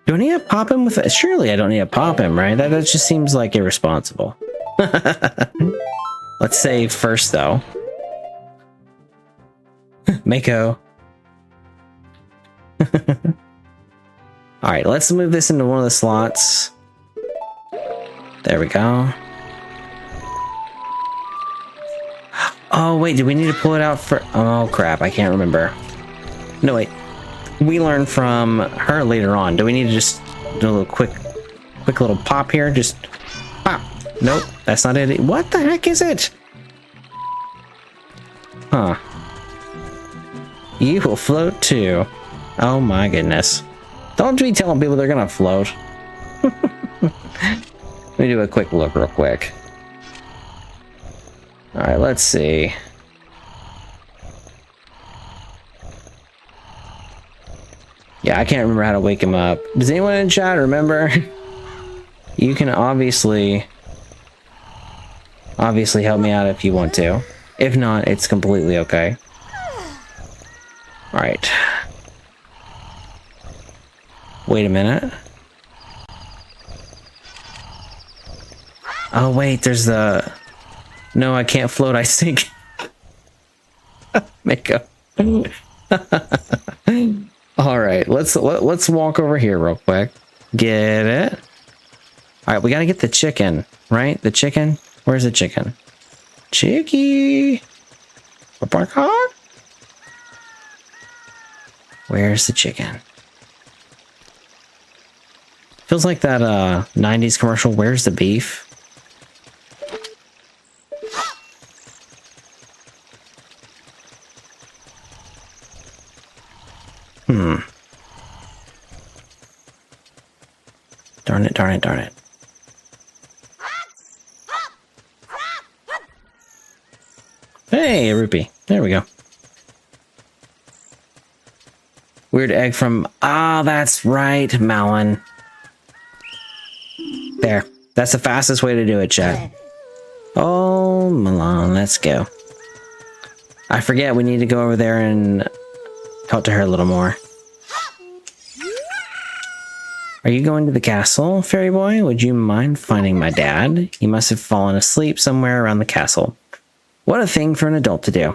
S1: Do I need to pop him with it? Surely I don't need to pop him, right? That just seems like irresponsible. Let's save first, though. Mako. Alright, let's move this into one of the slots. There we go. Oh, wait, do we need to pull it out for... Oh, crap, I can't remember. No, wait. We learn from her later on. Do we need to just do a little quick little pop here? Just pop. Nope, that's not it. What the heck is it? Huh. You will float too. Oh my goodness. Don't be telling people they're gonna float. Let me do a quick look real quick. Alright, let's see. Yeah, I can't remember how to wake him up. Does anyone in chat remember? You can obviously help me out if you want to. If not, it's completely okay. Alright. Wait a minute. Oh wait, there's the... No, I can't float, I sink. Makeup. Alright, let's walk over here real quick. Get it? Alright, we gotta get the chicken, right? The chicken? Where's the chicken? Chicky! Where's the chicken? Feels like that 90s commercial, Where's the Beef? Darn it. Hey, a rupee. There we go. Weird egg from... Ah, that's right, Malin. There. That's the fastest way to do it, chat. Oh, Malin, let's go. I forget we need to go over there and talk to her a little more. Are you going to the castle, fairy boy? Would you mind finding my dad? He must have fallen asleep somewhere around the castle. What a thing for an adult to do.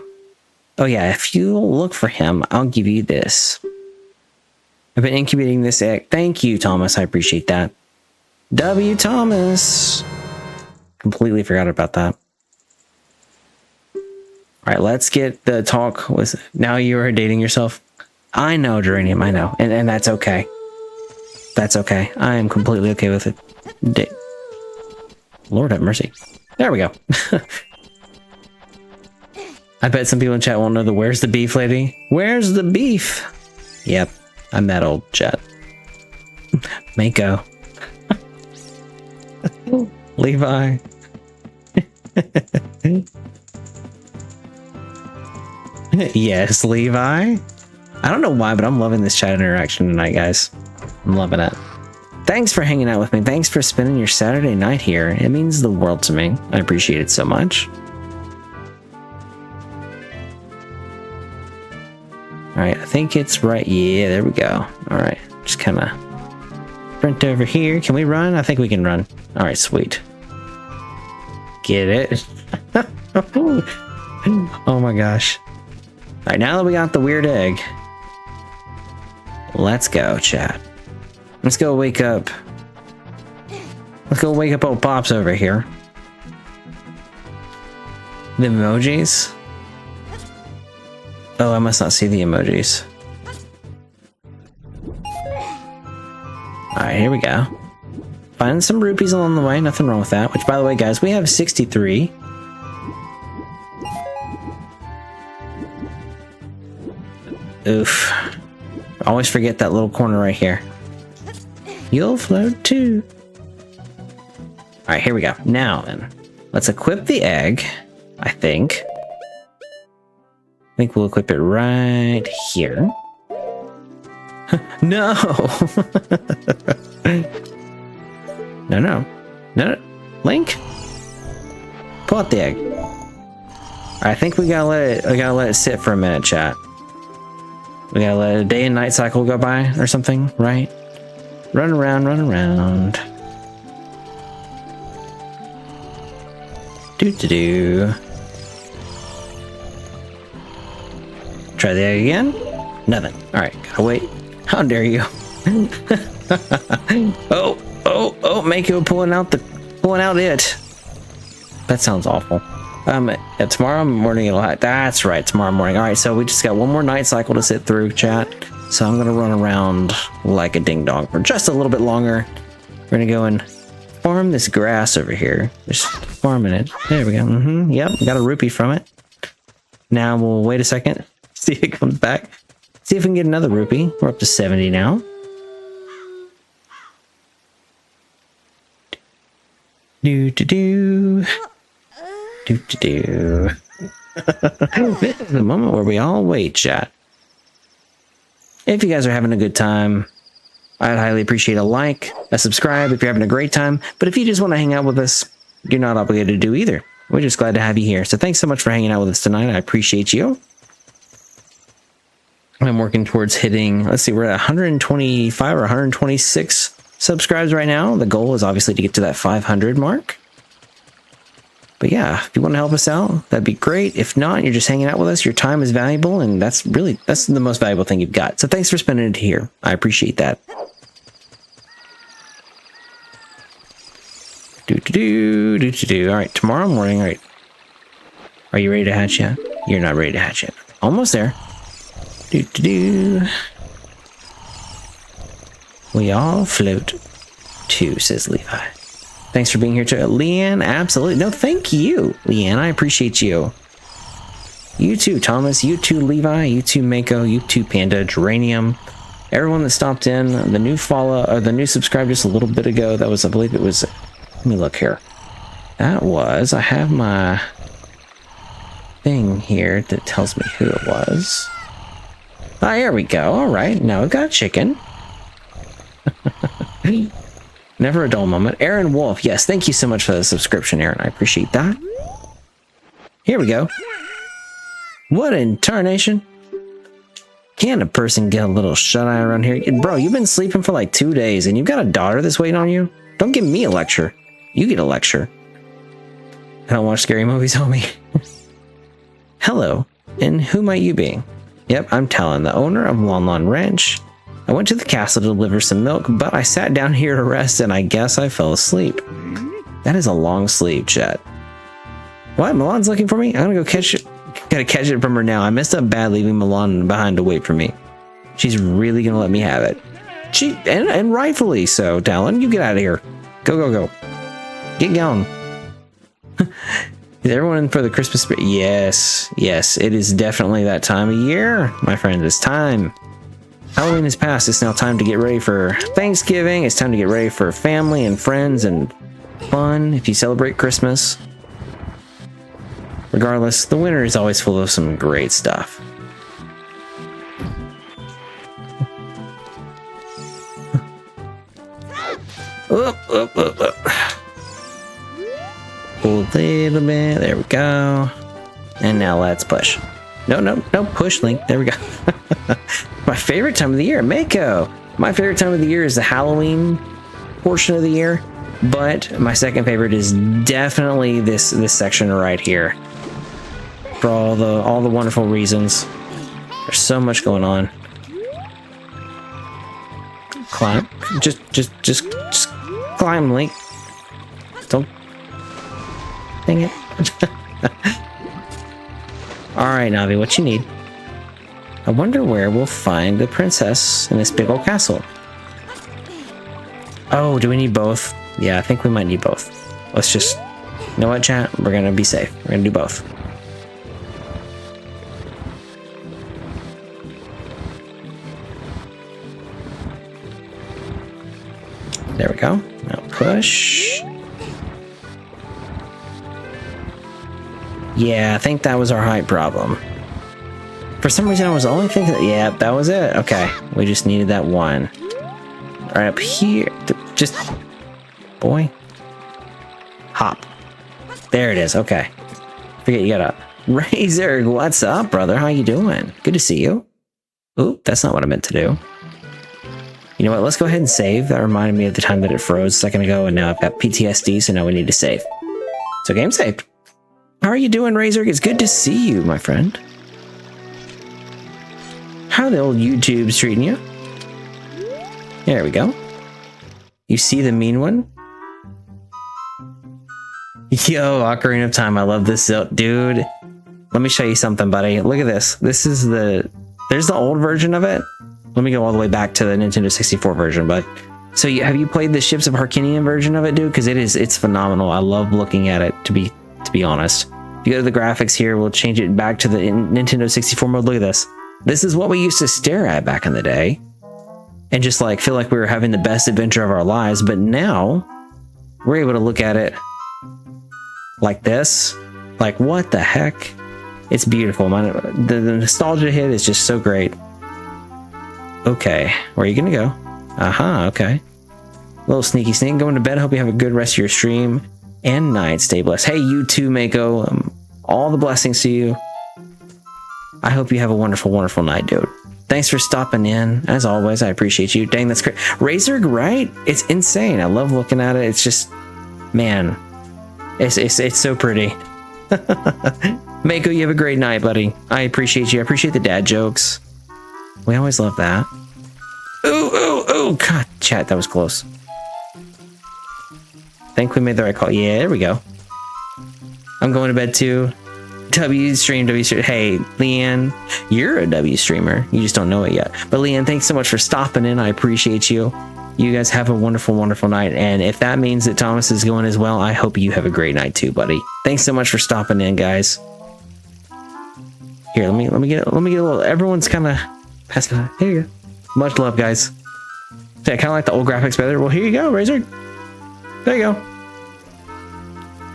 S1: Oh yeah, if you look for him, I'll give you this. I've been incubating this egg. Thank you, Thomas. I appreciate that. W. Thomas. Completely forgot about that. Alright, let's get the talk with... Now you are dating yourself. I know, Geranium, I know. And that's okay. That's okay. I am completely okay with it. Lord have mercy. There we go. I bet some people in chat won't know the Where's the Beef lady. Where's the beef? Yep, I'm that old, chat. Mako. Levi. Yes, Levi. I don't know why, but I'm loving this chat interaction tonight, guys. I'm loving it. Thanks for hanging out with me. Thanks for spending your Saturday night here. It means the world to me. I appreciate it so much. All right, I think it's right. Yeah, there we go. All right, just kind of sprint over here. Can we run? I think we can run. All right, sweet. Get it? Oh my gosh. All right, now that we got the weird egg, let's go, chat. Let's go wake up. Let's go wake up old Pops over here. The emojis? Oh, I must not see the emojis. Alright, here we go. Finding some rupees along the way, nothing wrong with that. Which, by the way, guys, we have 63. Oof. I always forget that little corner right here. You'll float too. Alright, here we go. Now then, let's equip the egg, I think. I think we'll equip it right here. No! No. Link? Pull out the egg. I think we gotta let it sit for a minute, chat. We gotta let a day and night cycle go by or something, right? Run around. Do. Try the egg again? Nothing. Alright, gotta wait. How dare you? Oh, Mako pulling out it. That sounds awful. Tomorrow morning it'll have, that's right, tomorrow morning. Alright, so we just got one more night cycle to sit through, chat. So I'm gonna run around like a ding dong for just a little bit longer. We're gonna go and farm this grass over here. Just farming it. There we go. Yep, got a rupee from it. Now we'll wait a second. See if it comes back. See if we can get another rupee. We're up to 70 now. Do. This is the moment where we all wait, chat. If you guys are having a good time, I'd highly appreciate a like, a subscribe if you're having a great time. But if you just want to hang out with us, you're not obligated to do either. We're just glad to have you here. So thanks so much for hanging out with us tonight. I appreciate you. I'm working towards hitting, let's see, we're at 125 or 126 subscribes right now. The goal is obviously to get to that 500 mark. But yeah, if you want to help us out, that'd be great. If not, you're just hanging out with us. Your time is valuable, and that's the most valuable thing you've got. So thanks for spending it here. I appreciate that. All right, tomorrow morning. All right. Are you ready to hatch yet? You're not ready to hatch yet. Almost there. We all float too, says Levi. Thanks for being here too. Leanne, absolutely. No, thank you, Leanne. I appreciate you. You too, Thomas. You too, Levi. You too, Mako. You too, Panda. Geranium. Everyone that stopped in. The new follow, or the new subscribe just a little bit ago. That was, I believe it was, let me look here. That was, I have my thing here that tells me who it was. Ah, here we go. All right. Now we've got chicken. Never a dull moment. Aaron Wolf. Yes, thank you so much for the subscription, Aaron. I appreciate that. Here we go. What in tarnation? Can a person get a little shut-eye around here? Bro, you've been sleeping for like 2 days and you've got a daughter that's waiting on you? Don't give me a lecture. You get a lecture. I don't watch scary movies, homie. Hello, and who might you be? Yep, I'm Talon, the owner of Lon Lon Ranch. I went to the castle to deliver some milk, but I sat down here to rest and I guess I fell asleep. That is a long sleep, chat. What? Milan's looking for me? I'm gonna go catch it. Gotta catch it from her now. I messed up bad leaving Milan behind to wait for me. She's really gonna let me have it. And rightfully so, Talon. You get out of here. Go. Get going. Is everyone in for the Christmas spirit? Yes, it is definitely that time of year, my friend. It's time. Halloween is past. It's now time to get ready for Thanksgiving. It's time to get ready for family and friends and fun if you celebrate Christmas. Regardless, the winter is always full of some great stuff. Up, up, up, up. Pull a little bit. There we go. And now let's push. No, no, no, push, Link. There we go. My favorite time of the year, Mako. My favorite time of the year is the Halloween portion of the year, but my second favorite is definitely this section right here. For all the wonderful reasons. There's so much going on. Climb. Just climb, Link. Don't. Dang it. Alright, Navi, what you need? I wonder where we'll find the princess in this big old castle. Oh, do we need both? Yeah, I think we might need both. Let's just... You know what, chat? We're gonna be safe. We're gonna do both. There we go. Now push. Yeah, I think that was our height problem. For some reason, I was only thinking that, yeah, that was it. Okay, we just needed that one. Right up here. Just, boy. Hop. There it is. Okay. Forget you got up. Razor, what's up, brother? How you doing? Good to see you. Oop, that's not what I meant to do. You know what? Let's go ahead and save. That reminded me of the time that it froze a second ago, and now I've got PTSD, so now we need to save. So game saved. How are you doing, Razor? It's good to see you, my friend. How the old YouTube's treating you? There we go. You see the mean one? Yo, Ocarina of Time. I love this, dude. Let me show you something, buddy. Look at this. This is there's the old version of it. Let me go all the way back to the Nintendo 64 version, but so have you played the Ships of Harkinian version of it, dude? Because it's phenomenal. I love looking at it, to be honest. If you go to the graphics here, we'll change it back to the Nintendo 64 mode. Look at this. This is what we used to stare at back in the day and just like feel like we were having the best adventure of our lives. But now we're able to look at it like this. Like, what the heck? It's beautiful, man. The nostalgia hit is just so great. Okay, where are you gonna go? Aha, okay. Little sneaky sneak. Going to bed. Hope you have a good rest of your stream and night. Stay blessed. Hey, you too, Mako. All the blessings to you. I hope you have a wonderful, wonderful night, dude. Thanks for stopping in. As always, I appreciate you. Dang, that's great. Razor, right? It's insane. I love looking at it. It's just, man, it's so pretty. Mako, you have a great night, buddy. I appreciate you. I appreciate the dad jokes. We always love that. Ooh, ooh, ooh. God, chat, that was close. Think we made the right call. Yeah, there we go. I'm going to bed too. W stream. Hey, Leanne, you're a W streamer. You just don't know it yet. But Leanne, thanks so much for stopping in. I appreciate you. You guys have a wonderful, wonderful night. And if that means that Thomas is going as well, I hope you have a great night too, buddy. Thanks so much for stopping in, guys. Here, let me get a little. Everyone's kind of passing by. Here you go. Much love, guys. I kind of like the old graphics better. Well, here you go, Razor. There you go.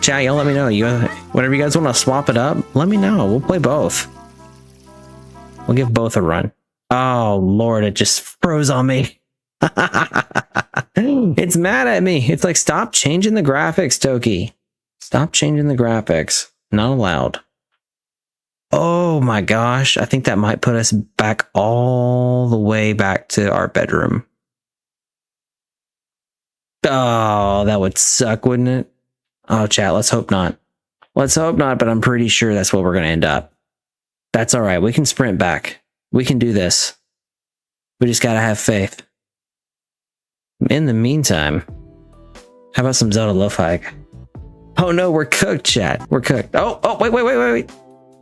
S1: Chat, y'all let me know. Whenever you guys want to swap it up, let me know. We'll play both. We'll give both a run. Oh, Lord, it just froze on me. It's mad at me. It's like, stop changing the graphics, Toki. Stop changing the graphics. Not allowed. Oh my gosh. I think that might put us back all the way back to our bedroom. Oh, that would suck, wouldn't it? Oh, chat, let's hope not. Let's hope not, but I'm pretty sure that's what we're going to end up. That's all right. We can sprint back. We can do this. We just got to have faith. In the meantime, how about some Zelda Lo-Fi? Oh no, we're cooked, chat. We're cooked. Oh, wait.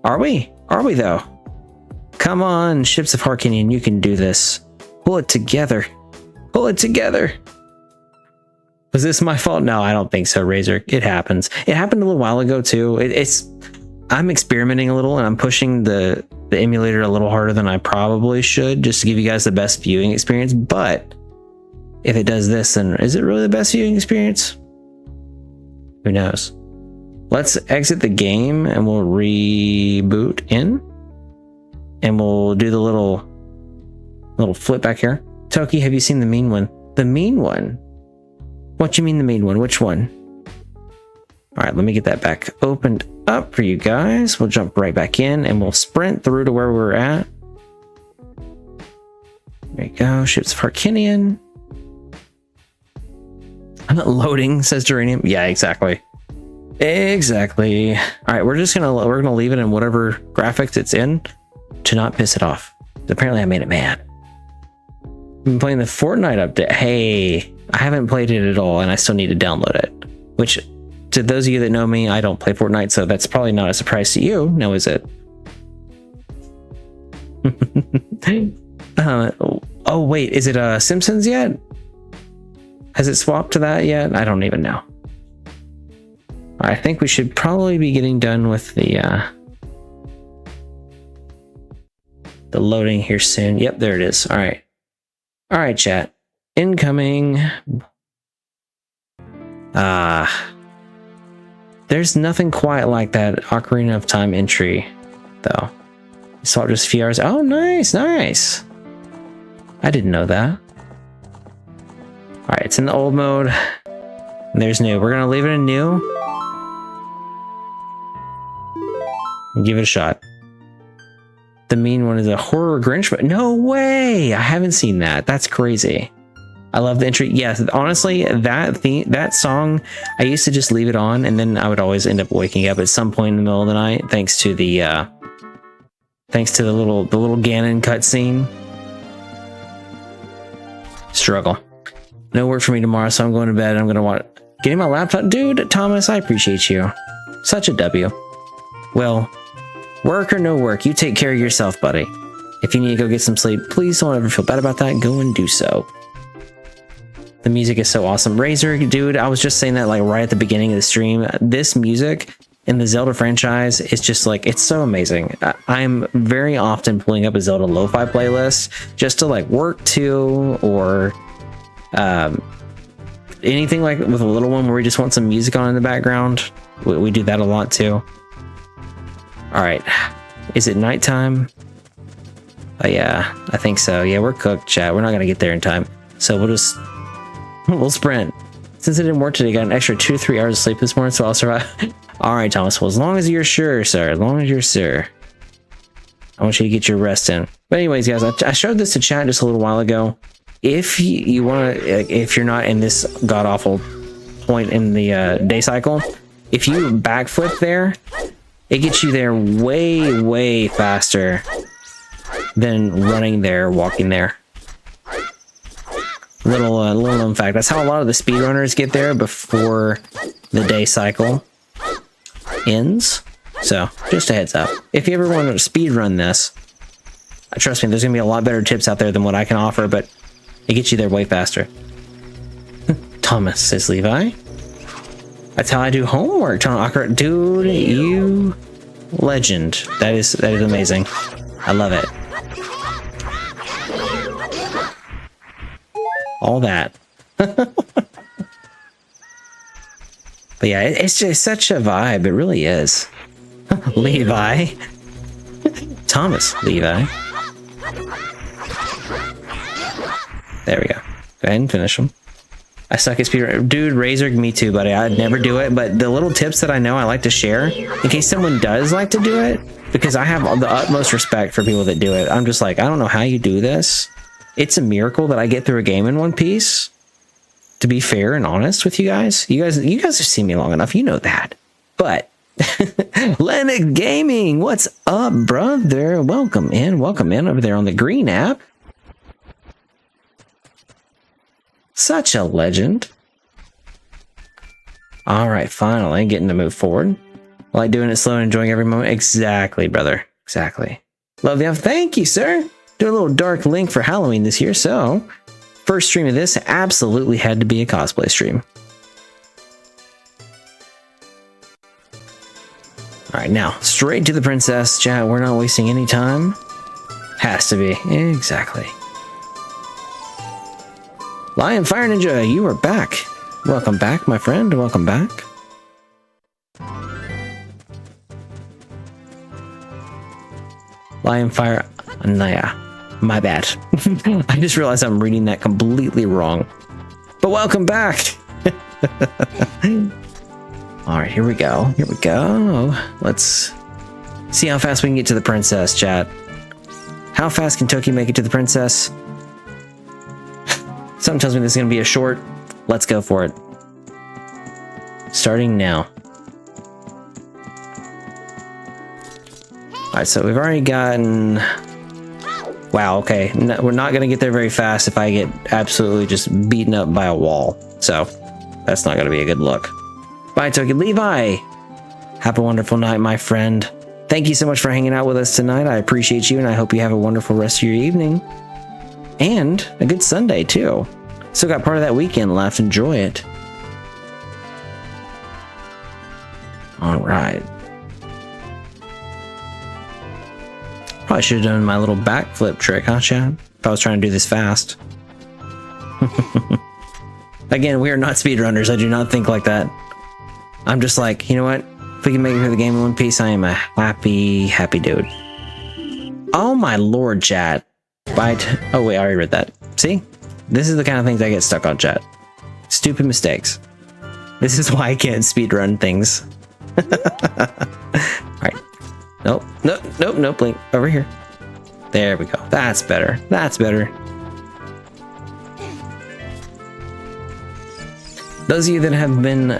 S1: Are we? Are we though? Come on, Ships of Harkinian, you can do this. Pull it together. Pull it together. Was this my fault? No, I don't think so, Razor. It happens. It happened a little while ago too. I'm experimenting a little and I'm pushing the emulator a little harder than I probably should, just to give you guys the best viewing experience. But if it does this, then is it really the best viewing experience? Who knows? Let's exit the game and we'll reboot in. And we'll do the little flip back here. Toki, have you seen the mean one? The mean one? What you mean the main one? Which one? All right, let me get that back opened up for you guys. We'll jump right back in and we'll sprint through to where we were at. There you go. Ships of Harkinian. I'm not loading, says Geranium. Yeah, exactly. Exactly. All right, we're gonna leave it in whatever graphics it's in to not piss it off. Apparently I made it mad. I've been playing the Fortnite update. Hey, I haven't played it at all and I still need to download it. Which, to those of you that know me, I don't play Fortnite, so that's probably not a surprise to you. No, is it? Oh wait, is it Simpsons yet? Has it swapped to that yet? I don't even know. I think we should probably be getting done with the loading here soon. Yep, there it is. All right. All right, chat. Incoming. There's nothing quite like that Ocarina of Time entry, though. Saw it just a few hours. Oh, nice, nice. I didn't know that. All right, it's in the old mode. There's new. We're gonna leave it in new. And give it a shot. The mean one is a horror Grinch, but no way! I haven't seen that. That's crazy. I love the entry. Yes, honestly, that song, I used to just leave it on, and then I would always end up waking up at some point in the middle of the night, thanks to the little Ganon cutscene. Struggle. No work for me tomorrow, so I'm going to bed. I'm gonna want getting my laptop. Dude, Thomas, I appreciate you. Such a W. Well, work or no work, you take care of yourself, buddy. If you need to go get some sleep, please don't ever feel bad about that. Go and do so. The music is so awesome. Razor, dude, I was just saying that like right at the beginning of the stream. This music in the Zelda franchise is just like, it's so amazing. I'm very often pulling up a Zelda lo-fi playlist just to like work to, or anything like with a little one where we just want some music on in the background. We do that a lot too. All right, is it nighttime? Oh yeah, I think so. Yeah, we're cooked, chat. We're not gonna get there in time, so we'll sprint. Since it didn't work today, I got an extra 2 to 3 hours of sleep this morning, so I'll survive. All right, Thomas. Well, as long as you're sure, sir. As long as you're sure. I want you to get your rest in. But anyways, guys, I showed this to chat just a little while ago. If you want to, if you're not in this god-awful point in the day cycle, if you backflip there, it gets you there way, way faster than running there, walking there. Little known fact. That's how a lot of the speedrunners get there before the day cycle ends. So, just a heads up. If you ever want to speedrun this, trust me, there's going to be a lot better tips out there than what I can offer, but it gets you there way faster. Thomas, says Levi. That's how I do homework. Dude, you legend. That is amazing. I love it. All that. But yeah, it's just such a vibe. It really is. Levi. Thomas Levi. There we go. Go ahead and finish them. I suck at speedrun. Dude, Razor, me too, buddy. I'd never do it, but the little tips that I know I like to share, in case someone does like to do it, because I have the utmost respect for people that do it. I'm just like, I don't know how you do this. It's a miracle that I get through a game in one piece. To be fair and honest with you guys. You guys have seen me long enough. You know that. But Lennox Gaming, what's up, brother? Welcome in over there on the green app. Such a legend. All right, finally getting to move forward. I like doing it slow and enjoying every moment. Exactly, brother. Exactly. Love the thank you, sir. Do a little Dark Link for Halloween this year, so first stream of this absolutely had to be a cosplay stream. All right, now straight to the princess, chat. We're not wasting any time. Has to be. Exactly. Lion Fire Ninja, you are back. Welcome back, my friend. Welcome back. Lion Fire. Yeah, my bad. I just realized I'm reading that completely wrong. But welcome back. Alright, here we go. Here we go. Let's see how fast we can get to the princess, chat. How fast can Toki make it to the princess? Something tells me this is going to be a short. Let's go for it. Starting now. Alright, so we've already gotten... Wow, okay. No, we're not going to get there very fast if I get absolutely just beaten up by a wall. So, that's not going to be a good look. Bye, Toki. Levi! Have a wonderful night, my friend. Thank you so much for hanging out with us tonight. I appreciate you, and I hope you have a wonderful rest of your evening. And a good Sunday, too. Still got part of that weekend left. Enjoy it. Alright. Probably should have done my little backflip trick, huh, Chad? If I was trying to do this fast. Again, we are not speedrunners. I do not think like that. I'm just like, you know what? If we can make it through the game in one piece, I am a happy, happy dude. Oh my lord, chat. Oh wait, I already read that. See? This is the kind of things I get stuck on, chat. Stupid mistakes. This is why I can't speedrun things. Alright. Nope, nope, Blink. Over here. There we go. That's better. That's better. Those of you that have been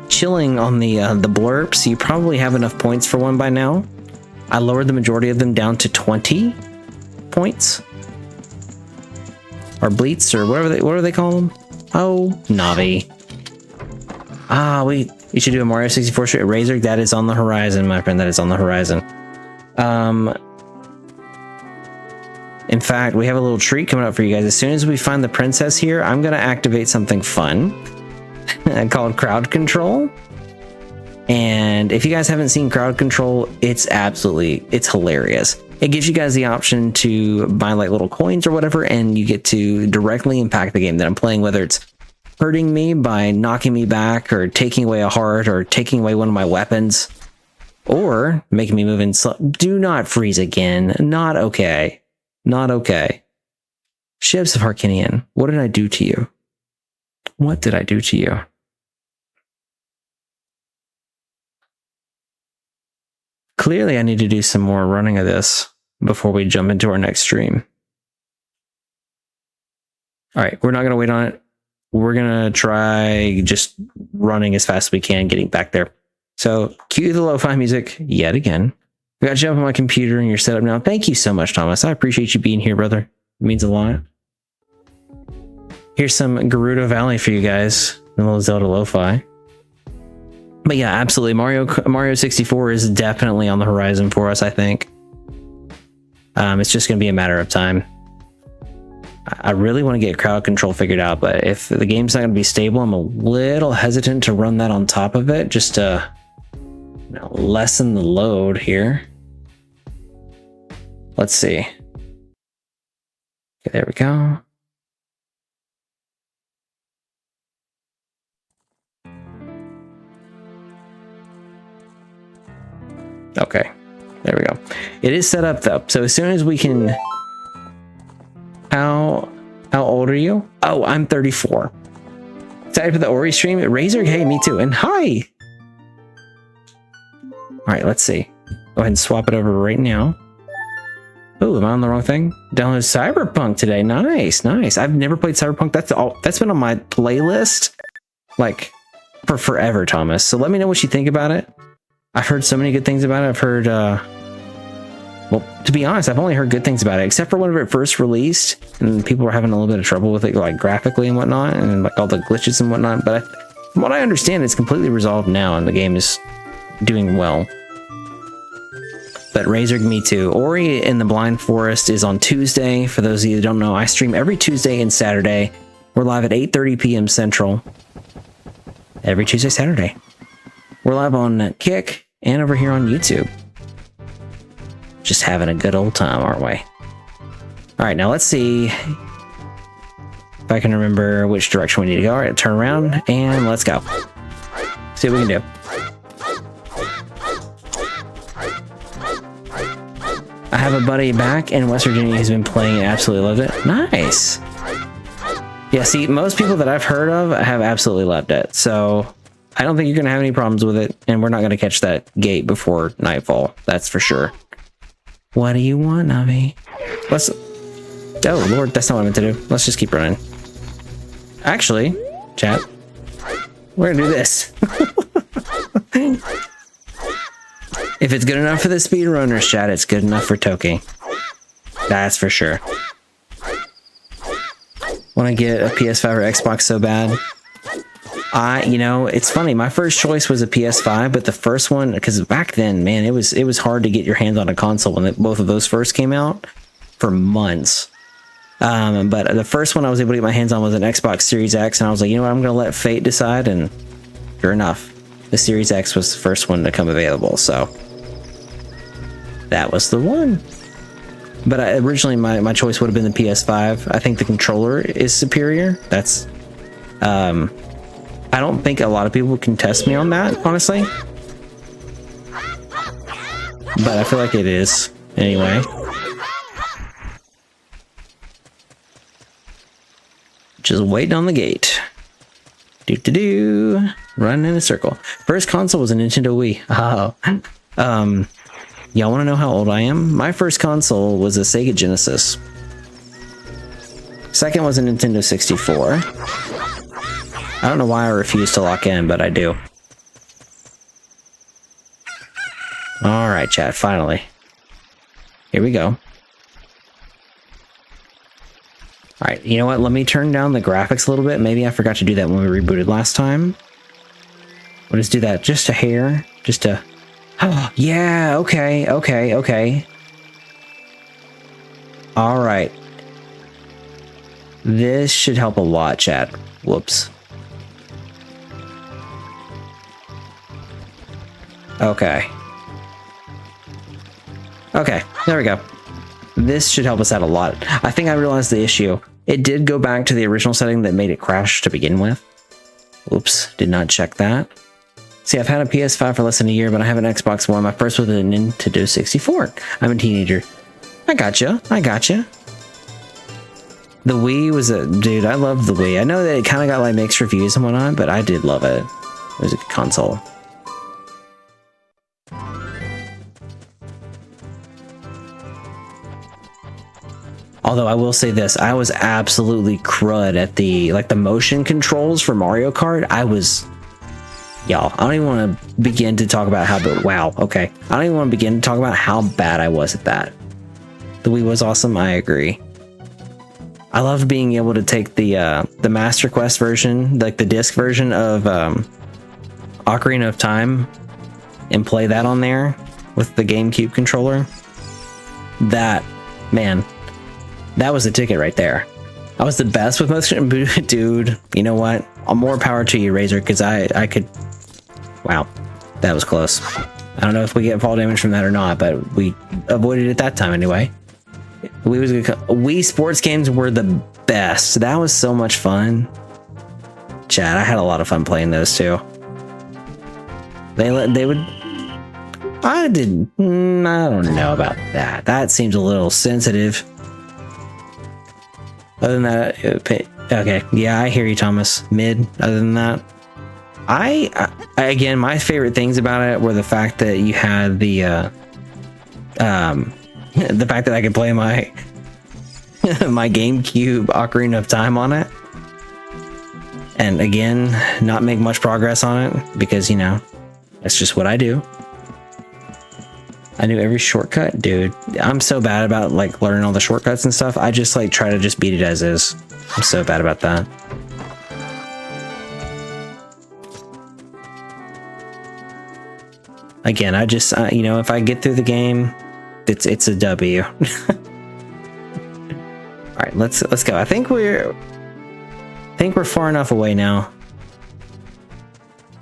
S1: chilling on the blurps, you probably have enough points for one by now. I lowered the majority of them down to 20 points. Or bleats, or whatever what do they call them? Oh, Navi. Ah, we should do a Mario 64 straight. Razor, that is on the horizon, my friend. That is on the horizon. In fact, we have a little treat coming up for you guys. As soon as we find the princess here, I'm going to activate something fun called crowd control. And if you guys haven't seen crowd control, it's hilarious. It gives you guys the option to buy like little coins or whatever, and you get to directly impact the game that I'm playing, whether it's hurting me by knocking me back or taking away a heart or taking away one of my weapons or making me move in slow. Do not freeze again. Not okay. Not okay. Shivs of Harkinian, what did I do to you? What did I do to you? Clearly, I need to do some more running of this before we jump into our next stream. All right, we're not going to wait on it. We're going to try just running as fast as we can, getting back there. So, cue the lo-fi music yet again. I got to jump on my computer and you're set up now. Thank you so much, Thomas. I appreciate you being here, brother. It means a lot. Here's some Gerudo Valley for you guys. A little Zelda lo-fi. But yeah, absolutely. Mario 64 is definitely on the horizon for us, I think. It's just going to be a matter of time. I really want to get crowd control figured out, but if the game's not going to be stable, I'm a little hesitant to run that on top of it, just to lessen the load here. Let's see. Okay, there we go. Okay, there we go. It is set up though, so as soon as we can... How old are you? Oh, I'm 34. Excited for the Ori stream? Razor? Hey, me too. And hi! Alright, let's see. Go ahead and swap it over right now. Oh, am I on the wrong thing? Download Cyberpunk today. Nice, nice. I've never played Cyberpunk. That's been on my playlist like for forever, Thomas. So let me know what you think about it. I've heard so many good things about it. I've heard, well, to be honest, I've only heard good things about it, except for whenever it first released, and people were having a little bit of trouble with it, like graphically and whatnot, and like all the glitches and whatnot. But from what I understand, it's completely resolved now, and the game is doing well. But Razor, me too. Ori in the Blind Forest is on Tuesday. For those of you who don't know, I stream every Tuesday and Saturday. We're live at 8:30 p.m. Central. Every Tuesday, Saturday. We're live on Kick and over here on YouTube. Just having a good old time, aren't we? All right, now let's see if I can remember which direction we need to go. All right, turn around and let's go. See what we can do. I have a buddy back in West Virginia who's been playing and absolutely loves it. Nice. Yeah, see, most people that I've heard of have absolutely loved it. So I don't think you're going to have any problems with it. And we're not going to catch that gate before nightfall. That's for sure. What do you want, Navi? Let's... Oh, Lord, that's not what I meant to do. Let's just keep running. Actually, chat, we're going to do this. If it's good enough for the speedrunners, chat, it's good enough for Toki. That's for sure. Want to get a PS5 or Xbox so bad. You know, it's funny. My first choice was a PS5, but the first one, because back then, man, it was hard to get your hands on a console when both of those first came out for months. But the first one I was able to get my hands on was an Xbox Series X, and I was like, you know what, I'm going to let fate decide, and sure enough, the Series X was the first one to come available, so that was the one. But originally, my choice would have been the PS5. I think the controller is superior. That's, I don't think a lot of people can test me on that, honestly. But I feel like it is, anyway. Just waiting on the gate. Do-do-do. Running in a circle. First console was a Nintendo Wii. Oh. Y'all want to know how old I am? My first console was a Sega Genesis. Second was a Nintendo 64. I don't know why I refuse to lock in, but I do. Alright, chat, finally. Here we go. Alright, you know what? Let me turn down the graphics a little bit. Maybe I forgot to do that when we rebooted last time. We'll just do that just a hair. Just to... Oh, yeah, okay. Alright. This should help a lot, chat. Whoops. Okay. Okay, there we go. This should help us out a lot. I think I realized the issue. It did go back to the original setting that made it crash to begin with. Oops, did not check that. See, I've had a PS5 for less than a year, but I have an Xbox One. My first was a Nintendo 64. I'm a teenager. I gotcha. The Wii was a... Dude, I loved the Wii. I know that it kind of got like mixed reviews and whatnot, but I did love it. It was a good console. Although I will say this, I was absolutely crud at the motion controls for Mario Kart. I was... Y'all, I don't even want to begin to talk about how... Wow, okay. I don't even want to begin to talk about how bad I was at that. The Wii was awesome, I agree. I loved being able to take the Master Quest version, like the disc version of Ocarina of Time, and play that on there with the GameCube controller. That, man, that was the ticket right there. I was the best with motion... Dude, you know what? More power to you, Razor, because I could... Wow, that was close. I don't know if we get fall damage from that or not, but we avoided it that time anyway. Wii sports games were the best. That was so much fun. Chat, I had a lot of fun playing those too. They would... I don't know about that. That seems a little sensitive. Other than that, okay, yeah, I hear you, Thomas. Mid. Other than that, I again, my favorite things about it were the fact that you had the fact that I could play my my GameCube Ocarina of Time on it, and again, not make much progress on it because, you know, that's just what I do. I knew every shortcut, dude. I'm so bad about like learning all the shortcuts and stuff. I just like try to just beat it as is. I'm so bad about that. Again, I just you know, if I get through the game, it's a W. All right, let's go. I think we're far enough away now. All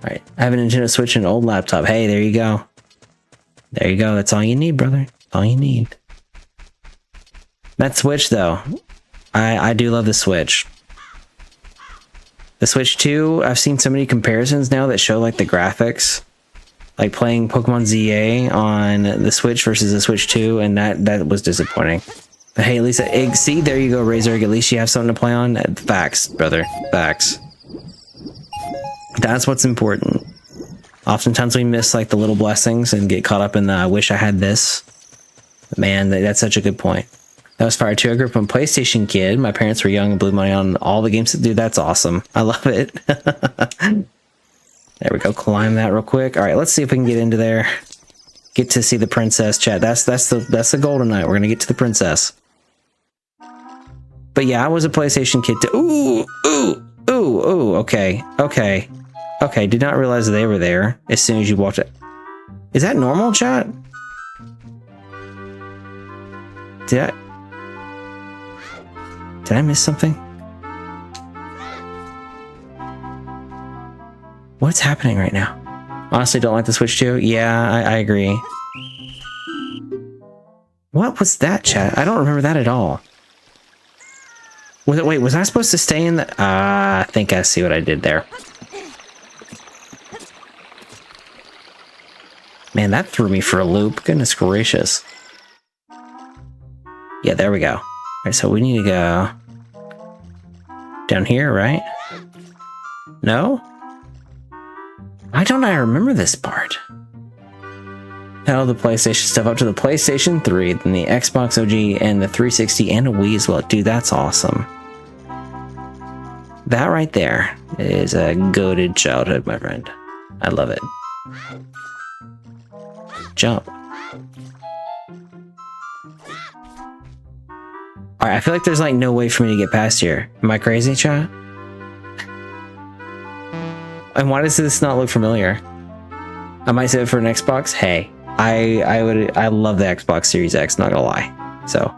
S1: right, I have a Nintendo Switch and an old laptop. Hey, there you go. There you go. That's all you need, brother. All you need. That Switch, though, I do love the Switch. The Switch 2, I've seen so many comparisons now that show like the graphics, like playing Pokemon ZA on the Switch versus the Switch 2, and that was disappointing. But hey, at least egg. See, there you go, Razor Egg. At least you have something to play on. Facts, brother. Facts. That's what's important. Oftentimes we miss like the little blessings and get caught up in the I wish I had this. Man, that's such a good point. That was fire too. I grew up a PlayStation kid. My parents were young and blew money on all the games. Dude, that's awesome. I love it. There we go. Climb that real quick. All right, let's see if we can get into there. Get to see the princess, chat. That's the goal tonight. We're gonna get to the princess. But yeah, I was a PlayStation kid too. Ooh. Okay. Did not realize they were there as soon as you walked it. Is that normal, chat? Did I miss something? What's happening right now? Honestly, don't like the Switch too. Yeah, I agree. What was that, chat? I don't remember that at all. Wait, was I supposed to stay in the... I think I see what I did there. Man, that threw me for a loop. Goodness gracious. Yeah, there we go. All right, so we need to go down here, right? No? Why don't I remember this part? Hell, the PlayStation stuff up to the PlayStation 3, then the Xbox OG, and the 360, and a Wii as well. Dude, that's awesome. That right there is a goated childhood, my friend. I love it. Jump. Alright, I feel like there's like no way for me to get past here. Am I crazy, chat? And why does this not look familiar? I might save it for an Xbox. Hey, I love the Xbox Series X, not gonna lie. So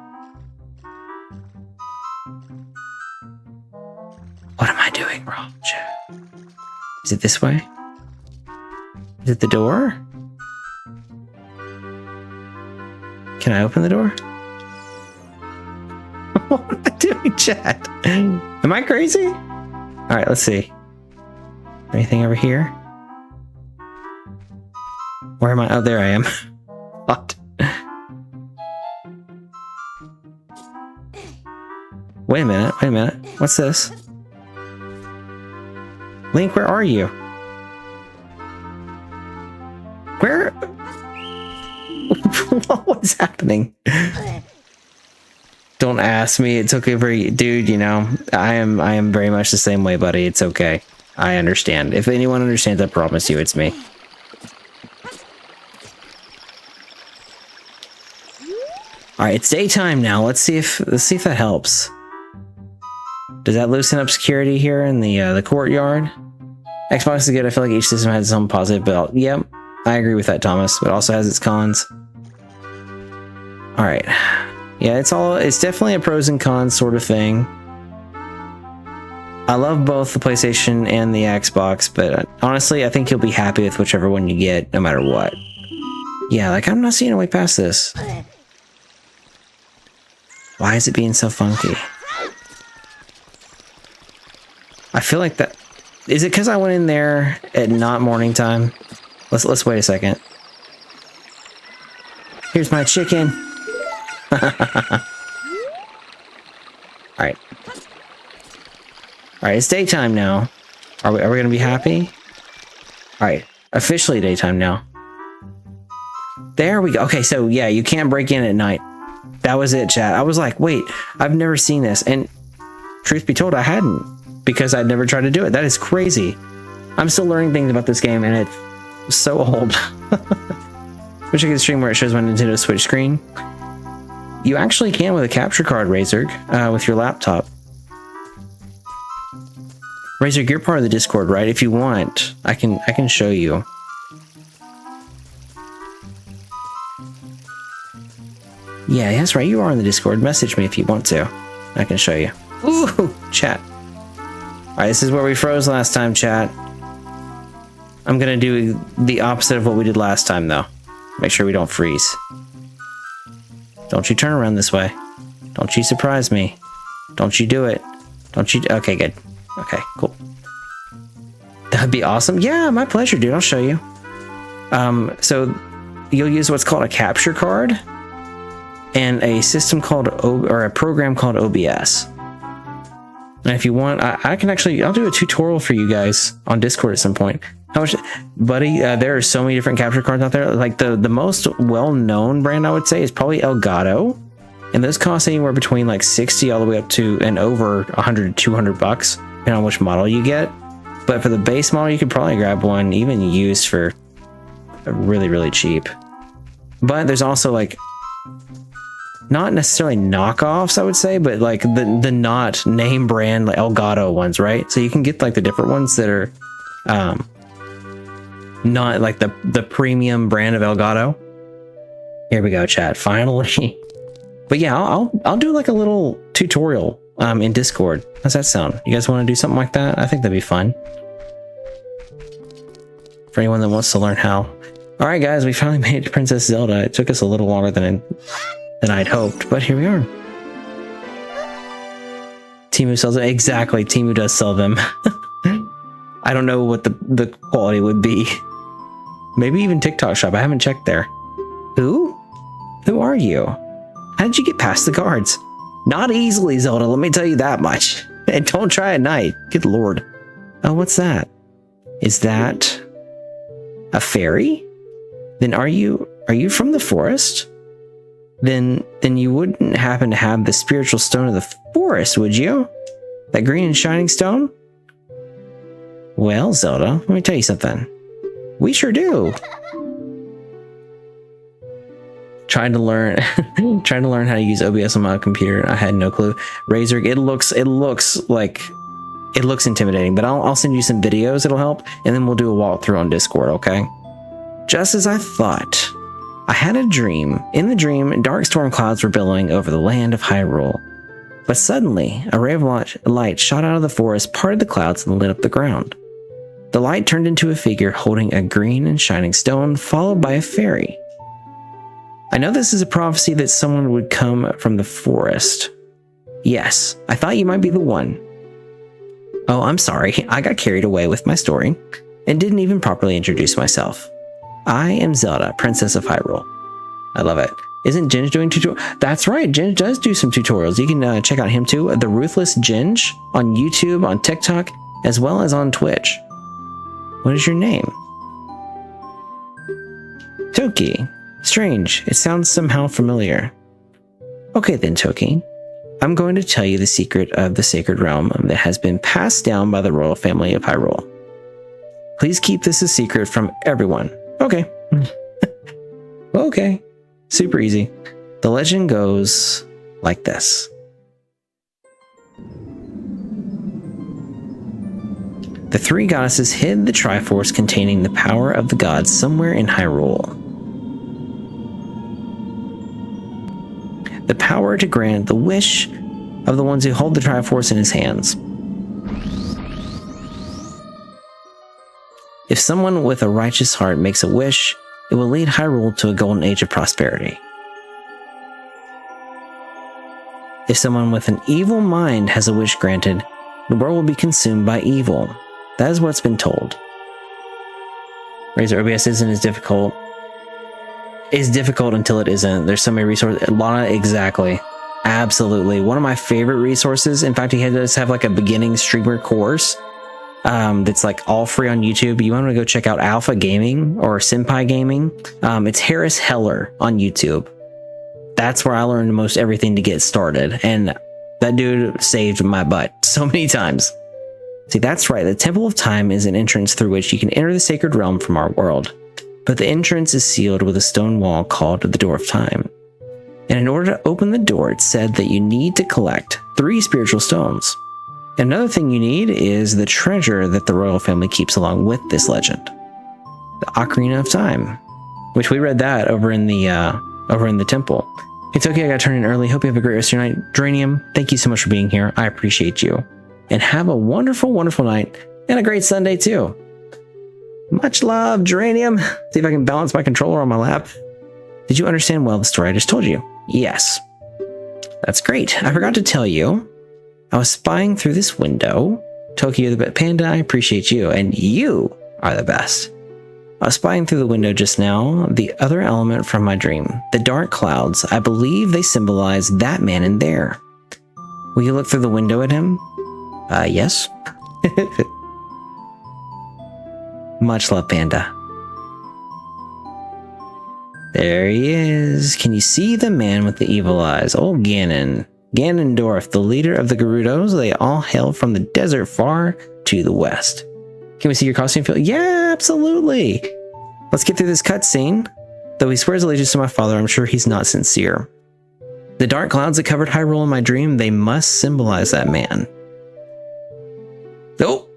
S1: what am I doing wrong, chat? Is it this way? Is it the door? Can I open the door? What am I doing, chat? Am I crazy? Alright, let's see. Anything over here? Where am I? Oh, there I am. What? Wait a minute. What's this? Link, where are you? Where? What was happening? Don't ask me. It took every dude, you know. I am very much the same way, buddy. It's okay. I understand. If anyone understands, I promise you it's me. Alright, it's daytime now. Let's see if that helps. Does that loosen up security here in the courtyard? Xbox is good. I feel like each system has some positive, but yep, I agree with that, Thomas. But it also has its cons. Alright. Yeah, it's definitely a pros and cons sort of thing. I love both the PlayStation and the Xbox, but honestly, I think you'll be happy with whichever one you get, no matter what. Yeah, like, I'm not seeing a way past this. Why is it being so funky? I feel like that... Is it because I went in there at not morning time? Let's wait a second. Here's my chicken. Alright. Alright, it's daytime now. Are we gonna be happy? Alright, officially daytime now. There we go. Okay, so yeah, you can't break in at night. That was it, chat. I was like, wait, I've never seen this. And truth be told, I hadn't. Because I'd never tried to do it. That is crazy. I'm still learning things about this game, and it's so old. Wish I could stream where it shows my Nintendo Switch screen. You actually can with a capture card, Razor, with your laptop. Razor, you're part of the Discord, right? If you want, I can show you. Yeah, that's right. You are on the Discord. Message me if you want to. I can show you. Ooh, chat. Alright, this is where we froze last time, chat. I'm gonna do the opposite of what we did last time, though. Make sure we don't freeze. Don't you turn around this way. Don't you surprise me. Don't you do it. Don't you... Okay, good. Okay, cool. That'd be awesome. Yeah, my pleasure, dude. I'll show you. So, you'll use what's called a capture card. and a system called or a program called OBS. And if you want, I can actually, I'll do a tutorial for you guys on Discord at some point. How much, buddy? There are so many different capture cards out there. Like the most well-known brand, I would say, is probably Elgato, and those cost anywhere between like 60 all the way up to and over 100 to 200 bucks, depending on which model you get. But for the base model, you could probably grab one even used for really, really cheap. But there's also like, not necessarily knockoffs, I would say, but like the not name brand like Elgato ones, right? So you can get like the different ones that are not like the premium brand of Elgato. Here we go, chat, finally. But yeah, I'll do like a little tutorial in Discord. How's that sound? You guys want to do something like that? I think that'd be fun for anyone that wants to learn how. All right, guys, we finally made it to Princess Zelda. It took us a little longer than I'd hoped, but here we are. Temu sells it. Exactly, Temu does sell them. I don't know what the quality would be. Maybe even TikTok shop. I haven't checked there. Who are you? How did you get past the guards? Not easily, Zelda, let me tell you that much. And don't try at night. Good lord. Oh, what's that? Is that a fairy? Then are you from the forest? Then you wouldn't happen to have the spiritual stone of the forest, would you? That green and shining stone? Well, Zelda, let me tell you something. We sure do. Trying to learn how to use OBS on my computer. I had no clue. Razor, it looks intimidating, but I'll send you some videos. It'll help, and then we'll do a walkthrough on Discord. Okay? Just as I thought. I had a dream. In the dream, dark storm clouds were billowing over the land of Hyrule. But suddenly, a ray of light shot out of the forest, parted the clouds, and lit up the ground. The light turned into a figure holding a green and shining stone, followed by a fairy. I know this is a prophecy that someone would come from the forest. Yes, I thought you might be the one. Oh, I'm sorry. I got carried away with my story and didn't even properly introduce myself. I am Zelda, Princess of Hyrule. I love it. Isn't Ginge doing tutorials? That's right, Ginge does do some tutorials. You can check out him too. The Ruthless Ginge on YouTube, on TikTok, as well as on Twitch. What is your name? Toki. Strange. It sounds somehow familiar. Okay then, Toki. I'm going to tell you the secret of the Sacred Realm that has been passed down by the royal family of Hyrule. Please keep this a secret from everyone. Okay. Okay. Super easy. The legend goes like this. The three goddesses hid the Triforce containing the power of the gods somewhere in Hyrule. The power to grant the wish of the ones who hold the Triforce in his hands. If someone with a righteous heart makes a wish, it will lead Hyrule to a golden age of prosperity. If someone with an evil mind has a wish granted, the world will be consumed by evil. That is what's been told. Razor OBS isn't as difficult. It's difficult until it isn't. There's so many resources. Lana, exactly. Absolutely. One of my favorite resources. In fact, he does have like a beginning streamer course that's like all free on YouTube. You want to go check out Alpha Gaming or Senpai Gaming. It's Harris Heller on YouTube. That's where I learned most everything to get started. And that dude saved my butt so many times. See, that's right. The Temple of Time is an entrance through which you can enter the sacred realm from our world. But the entrance is sealed with a stone wall called the Door of Time. And in order to open the door, it's said that you need to collect 3 spiritual stones. Another thing you need is the treasure that the royal family keeps along with this legend. The Ocarina of Time. Which we read that over in the temple. Hey Toki, I gotta turn in early. Hope you have a great rest of your night. Dranium, thank you so much for being here. I appreciate you. And have a wonderful, wonderful night. And a great Sunday too. Much love, Geranium. See if I can balance my controller on my lap. Did you understand well the story I just told you? Yes. That's great. I forgot to tell you. I was spying through this window. Toki, you're the best. Panda, I appreciate you. And you are the best. I was spying through the window just now, the other element from my dream. The dark clouds, I believe they symbolize that man in there. Will you look through the window at him? Yes. Much love, Panda. There he is. Can you see the man with the evil eyes? Old Ganon. Ganondorf, the leader of the Gerudos. They all hail from the desert far to the west. Can we see your costume? Yeah, absolutely. Let's get through this cutscene. Though he swears allegiance to my father, I'm sure he's not sincere. The dark clouds that covered Hyrule in my dream, they must symbolize that man. Oh,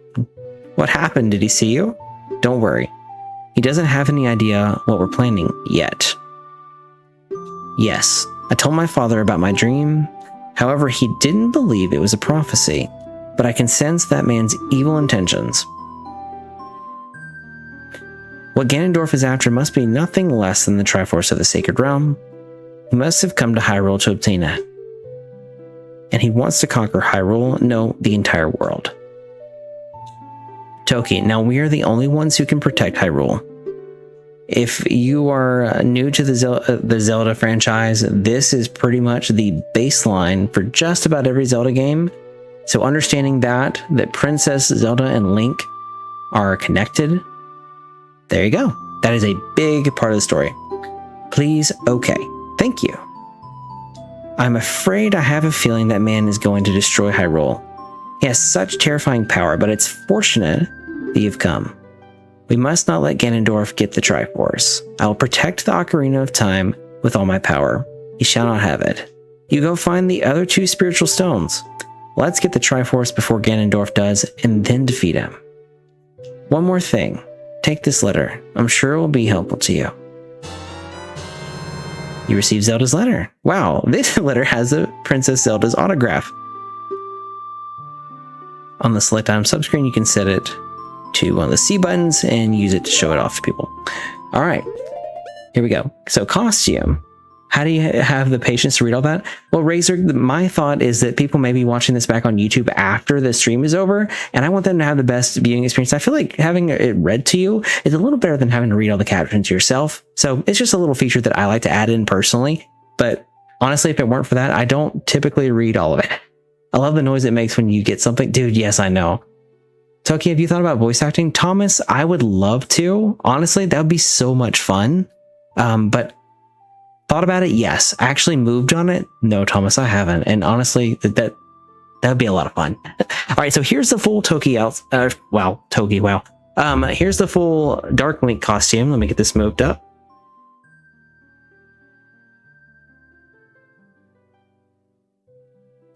S1: what happened? Did he see you? Don't worry. He doesn't have any idea what we're planning yet. Yes, I told my father about my dream. However, he didn't believe it was a prophecy, but I can sense that man's evil intentions. What Ganondorf is after must be nothing less than the Triforce of the Sacred Realm. He must have come to Hyrule to obtain it. And he wants to conquer Hyrule, no, the entire world. Toki, now we are the only ones who can protect Hyrule. If you are new to the Zelda franchise, this is pretty much the baseline for just about every Zelda game. So understanding that Princess Zelda and Link are connected, there you go. That is a big part of the story. Please, okay. Thank you. I'm afraid I have a feeling that man is going to destroy Hyrule. He has such terrifying power, but it's fortunate that you've come. We must not let Ganondorf get the Triforce. I will protect the Ocarina of Time with all my power. He shall not have it. You go find the other 2 spiritual stones. Let's get the Triforce before Ganondorf does, and then defeat him. One more thing. Take this letter. I'm sure it will be helpful to you. You received Zelda's letter. Wow, this letter has a Princess Zelda's autograph. On the select item subscreen, you can set it to one of the C buttons and use it to show it off to people. All right, here we go. So costume. How do you have the patience to read all that? Well, Razor, my thought is that people may be watching this back on YouTube after the stream is over, and I want them to have the best viewing experience. I feel like having it read to you is a little better than having to read all the captions yourself. So it's just a little feature that I like to add in personally. But honestly, if it weren't for that, I don't typically read all of it. I love the noise it makes when you get something. Dude, yes, I know. Toki, have you thought about voice acting? Thomas, I would love to. Honestly, that would be so much fun. But thought about it? Yes. Actually moved on it? No, Thomas, I haven't. And honestly, that would be a lot of fun. All right, so here's the full Toki out. Wow, Toki, wow. Here's the full Dark Link costume. Let me get this moved up.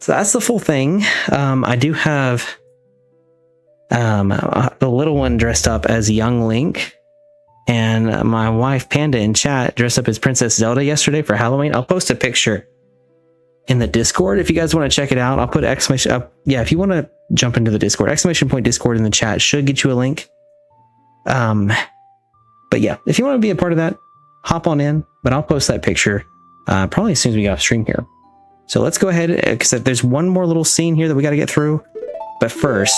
S1: So that's the full thing. I do have the little one dressed up as young Link. And my wife Panda in chat dressed up as Princess Zelda yesterday for Halloween. I'll post a picture in the Discord if you guys want to check it out. I'll put exclamation up. Yeah, if you want to jump into the Discord, exclamation point Discord in the chat should get you a link. But yeah, if you want to be a part of that, hop on in. But I'll post that picture probably as soon as we get off stream here. So let's go ahead, because there's one more little scene here that we got to get through. But first,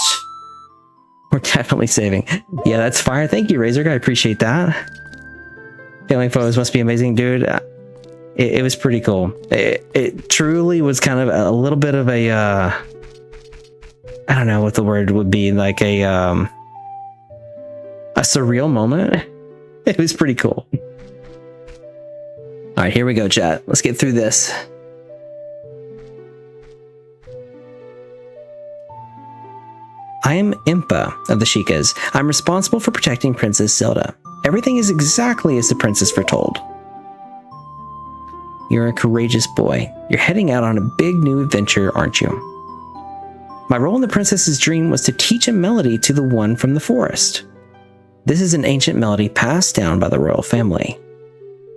S1: we're definitely saving. Yeah, that's fire. Thank you, Razor Guy. I appreciate that. Family photos must be amazing, dude. It was pretty cool. It truly was kind of a little bit of a, I don't know what the word would be, like a surreal moment. It was pretty cool. All right, here we go, chat. Let's get through this. I am Impa of the Sheikahs. I'm responsible for protecting Princess Zelda. Everything is exactly as the princess foretold. You're a courageous boy. You're heading out on a big new adventure, aren't you? My role in the princess's dream was to teach a melody to the one from the forest. This is an ancient melody passed down by the royal family.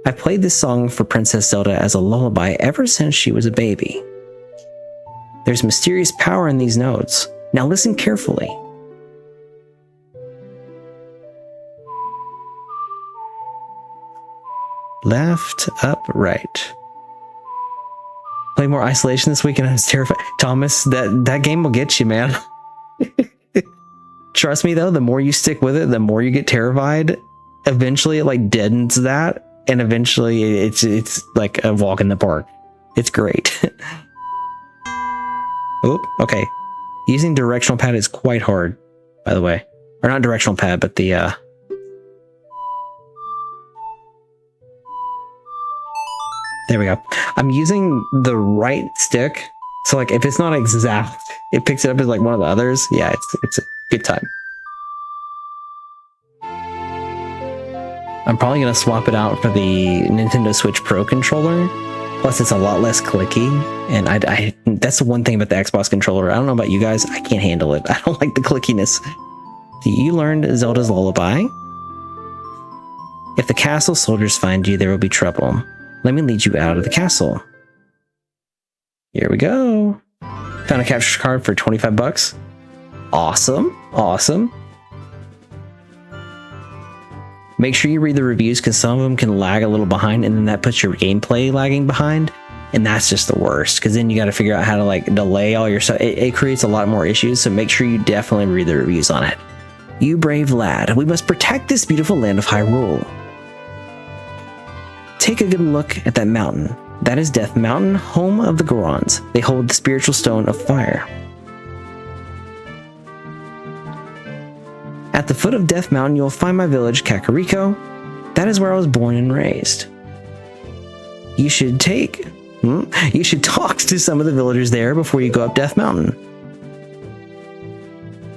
S1: I played this song for Princess Zelda as a lullaby ever since she was a baby. There's mysterious power in these notes. Now listen carefully. Left, up, right. Play more Isolation this weekend. I was terrified. Thomas, that game will get you, man. Trust me though, the more you stick with it, the more you get terrified. eventually it like deadens that, and eventually it's like a walk in the park. It's great. Oh, okay. Using directional pad is quite hard, by the way. Or not directional pad, but the there we go. I'm using the right stick, so like if it's not exact, it picks it up as like one of the others. Yeah, it's a good time. I'm probably gonna swap it out for the Nintendo Switch Pro controller. Plus, it's a lot less clicky, and I that's the one thing about the Xbox controller. I don't know about you guys, I can't handle it. I don't like the clickiness. You learned Zelda's Lullaby. If the castle soldiers find you, there will be trouble. Let me lead you out of the castle. Here we go. Found a capture card for 25 bucks. Awesome, awesome. Make sure you read the reviews because some of them can lag a little behind, and then that puts your gameplay lagging behind, and that's just the worst because then you got to figure out how to like delay all your stuff. It creates a lot more issues, so make sure you definitely read the reviews on it. You brave lad, we must protect this beautiful land of Hyrule. Take a good look at that mountain. That is Death Mountain, home of the Gorons. They hold the spiritual stone of fire. At the foot of Death Mountain, you'll find my village, Kakariko. That is where I was born and raised. You should talk to some of the villagers there before you go up Death Mountain.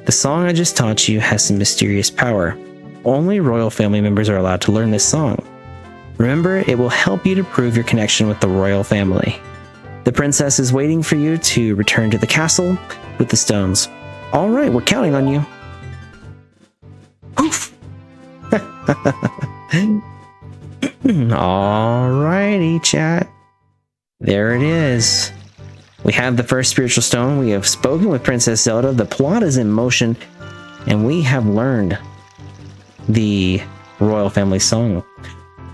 S1: The song I just taught you has some mysterious power. Only royal family members are allowed to learn this song. Remember, it will help you to prove your connection with the royal family. The princess is waiting for you to return to the castle with the stones. All right, we're counting on you. Poof! Alrighty, chat. There it is. We have the first spiritual stone. We have spoken with Princess Zelda. The plot is in motion, and we have learned the royal family song.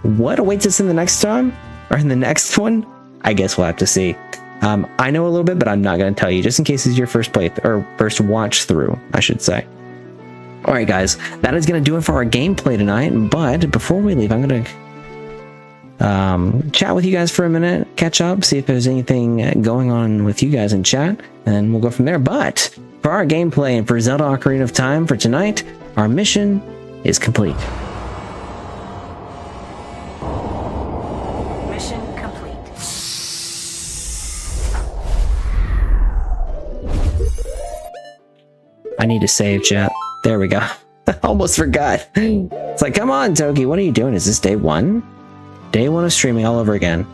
S1: What awaits us in the next time? Or in the next one? I guess we'll have to see. I know a little bit, but I'm not going to tell you, just in case it's your first playthrough, or first watch through, I should say. Alright guys, that is going to do it for our gameplay tonight, but before we leave, I'm going to chat with you guys for a minute, catch up, see if there's anything going on with you guys in chat, and then we'll go from there. But for our gameplay and for Zelda Ocarina of Time for tonight, our mission is complete.
S2: Mission complete.
S1: I need to save, chat. There we go. I almost forgot. It's like, come on, Toki, what are you doing? Is this day one? Day one of streaming all over again.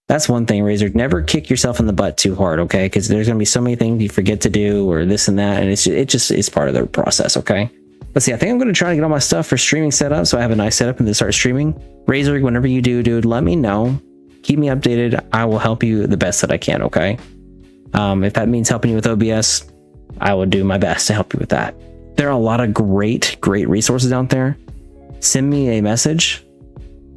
S1: That's one thing, Razor. Never kick yourself in the butt too hard, okay? Because there's going to be so many things you forget to do or this and that, and it just is part of the process, okay? Let's see, I think I'm going to try to get all my stuff for streaming set up so I have a nice setup and then start streaming. Razor, whenever you do, dude, let me know. Keep me updated. I will help you the best that I can, okay? If that means helping you with OBS, I will do my best to help you with that. There are a lot of great resources out there. Send me a message,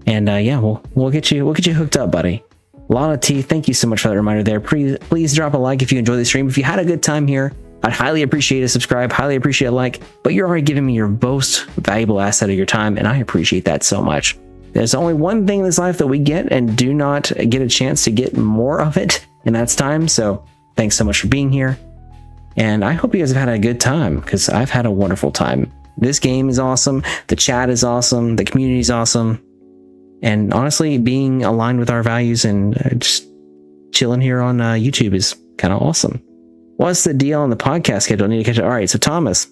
S1: and yeah, we'll get you hooked up, buddy. Lana T, thank you so much for that reminder there. Please drop a like if you enjoyed the stream. If you had a good time here, I'd highly appreciate a subscribe, highly appreciate a like. But you're already giving me your most valuable asset of your time, and I appreciate that so much. There's only one thing in this life that we get and do not get a chance to get more of it, and that's time. So thanks so much for being here. And I hope you guys have had a good time, because I've had a wonderful time. This game is awesome. The chat is awesome. The community is awesome. And honestly, being aligned with our values and just chilling here on YouTube is kind of awesome. What's the deal on the podcast schedule? I need to catch it. All right, so Thomas,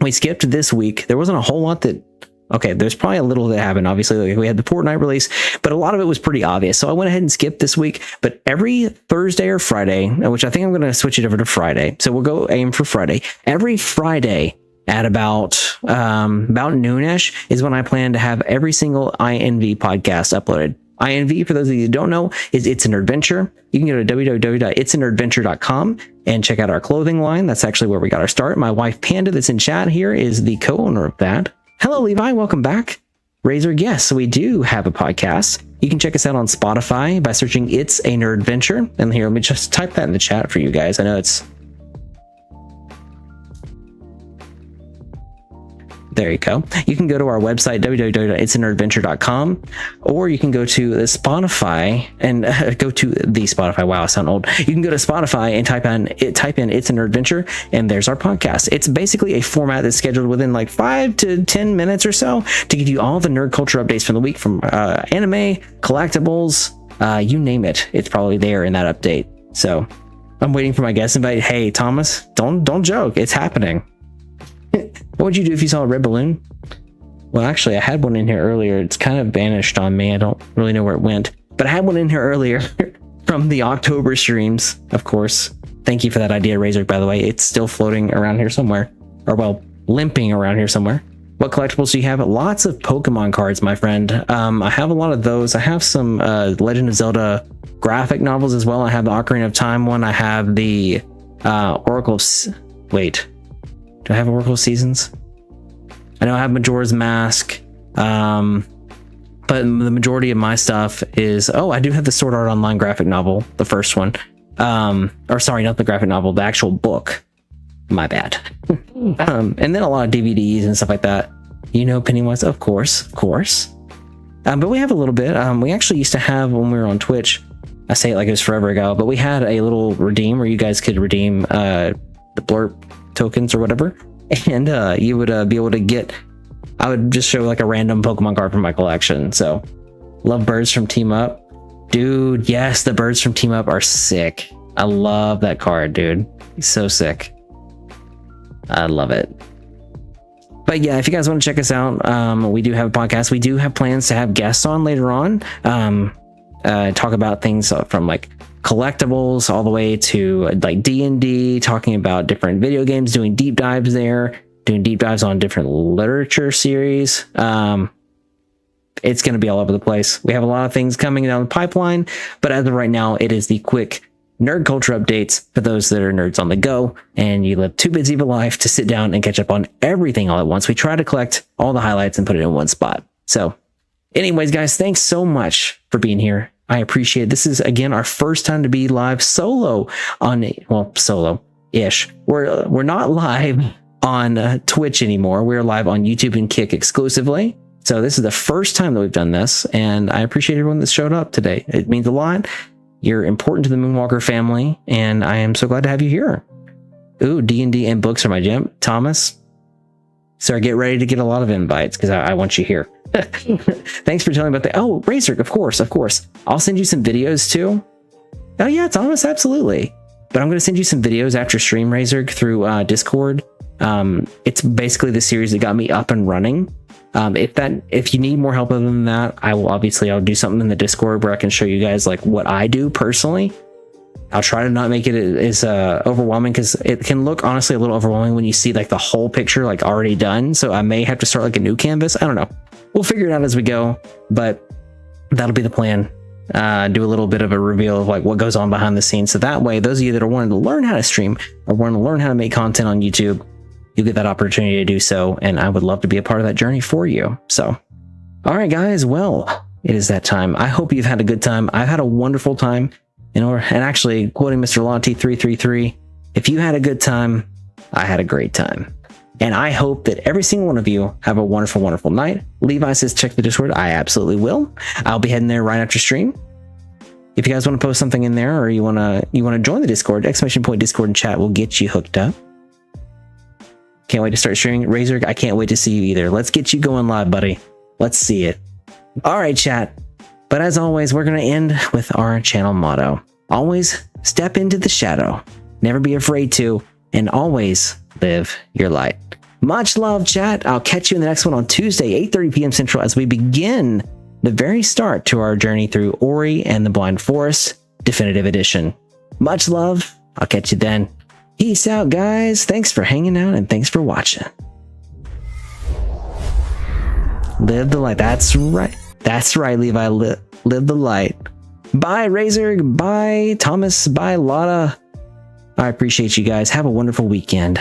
S1: we skipped this week. There wasn't a whole lot that... Okay, there's probably a little that happened. Obviously, like we had the Fortnite release, but a lot of it was pretty obvious. So I went ahead and skipped this week. But every Thursday or Friday, which I think I'm going to switch it over to Friday. So we'll go aim for Friday. Every Friday at about noonish is when I plan to have every single INV podcast uploaded. INV, for those of you who don't know, is It's an Adventure. You can go to www.itsanadventure.com and check out our clothing line. That's actually where we got our start. My wife Panda, that's in chat here, is the co-owner of that. Hello, Levi. Welcome back. Razor, yes, we do have a podcast. You can check us out on Spotify by searching It's a Nerd Adventure. And here, let me just type that in the chat for you guys. I know it's There you go. You can go to our website, www.itsanerdadventure.com, or you can go to the Spotify and go to the Spotify. Wow, I sound old. You can go to Spotify and type in It's a Nerd Adventure, and there's our podcast. It's basically a format that's scheduled within like 5 to 10 minutes or so to give you all the nerd culture updates from the week, from anime, collectibles, you name it. It's probably there in that update. So I'm waiting for my guest invite. Hey, Thomas, don't joke. It's happening. What would you do if you saw a red balloon? Well, actually, I had one in here earlier. It's kind of vanished on me. I don't really know where it went. But I had one in here earlier from the October streams, of course. Thank you for that idea, Razor, by the way. It's still floating around here somewhere. Or, well, limping around here somewhere. What collectibles do you have? Lots of Pokemon cards, my friend. I have a lot of those. I have some Legend of Zelda graphic novels as well. I have the Ocarina of Time one. I have the Oracle of... Wait. Do I have Oracle of Seasons? I know I have Majora's Mask. But the majority of my stuff is... Oh, I do have the Sword Art Online graphic novel. The first one. Or sorry, not the graphic novel. The actual book. My bad. And then a lot of DVDs and stuff like that. You know Pennywise? Of course. But we have a little bit. We actually used to have, when we were on Twitch... I say it like it was forever ago, but we had a little redeem where you guys could redeem the blurb tokens or whatever, and you would be able to get... I would just show like a random Pokemon card from my collection. So love birds from Team Up. Dude, yes, the birds from Team Up are sick. I love that card, dude. He's so sick. I love it. But yeah, if you guys want to check us out, we do have a podcast. We do have plans to have guests on later on. Talk about things from like collectibles all the way to like D&D, talking about different video games, doing deep dives there, doing deep dives on different literature series. It's going to be all over the place. We have a lot of things coming down the pipeline, but as of right now, it is the quick nerd culture updates for those that are nerds on the go and you live too busy of a life to sit down and catch up on everything all at once. We try to collect all the highlights and put it in one spot. So anyways, guys, thanks so much for being here. I appreciate it. This is, again, our first time to be live solo on, well, solo-ish. We're not live on Twitch anymore. We're live on YouTube and Kick exclusively. So this is the first time that we've done this, and I appreciate everyone that showed up today. It means a lot. You're important to the Moonwalker family, and I am so glad to have you here. Ooh, D&D and books are my jam. Thomas, sir, get ready to get a lot of invites, because I want you here. Thanks for telling me about that. Oh, Razor, of course. I'll send you some videos too. Oh yeah, Thomas, absolutely. But I'm going to send you some videos after stream, Razor, through Discord. It's basically the series that got me up and running. If you need more help other than that, I'll do something in the Discord where I can show you guys like what I do personally. I'll try to not make it as overwhelming, because it can look honestly a little overwhelming when you see like the whole picture like already done. So I may have to start like a new canvas. I don't know. We'll figure it out as we go, but that'll be the plan. Do a little bit of a reveal of like what goes on behind the scenes. So that way, those of you that are wanting to learn how to stream or wanting to learn how to make content on YouTube, you get that opportunity to do so. And I would love to be a part of that journey for you. So, all right, guys, well, it is that time. I hope you've had a good time. I've had a wonderful time. And actually, quoting Mr. Lonty 333, if you had a good time, I had a great time. And I hope that every single one of you have a wonderful, wonderful night. Levi says, check the Discord. I absolutely will. I'll be heading there right after stream. If you guys want to post something in there, or you want to join the Discord, !Discord and chat will get you hooked up. Can't wait to start streaming. Razor, I can't wait to see you either. Let's get you going live, buddy. Let's see it. All right, chat. But as always, we're going to end with our channel motto. Always step into the shadow. Never be afraid to. And always live your light. Much love, chat. I'll catch you in the next one on Tuesday, 8:30 p.m. Central, as we begin the very start to our journey through Ori and the Blind Forest Definitive Edition. Much love. I'll catch you then. Peace out, guys. Thanks for hanging out and thanks for watching. Live the light. That's right. That's right, Levi. Live the light. Bye, Razor. Bye, Thomas. Bye, Lotta. I appreciate you guys. Have a wonderful weekend.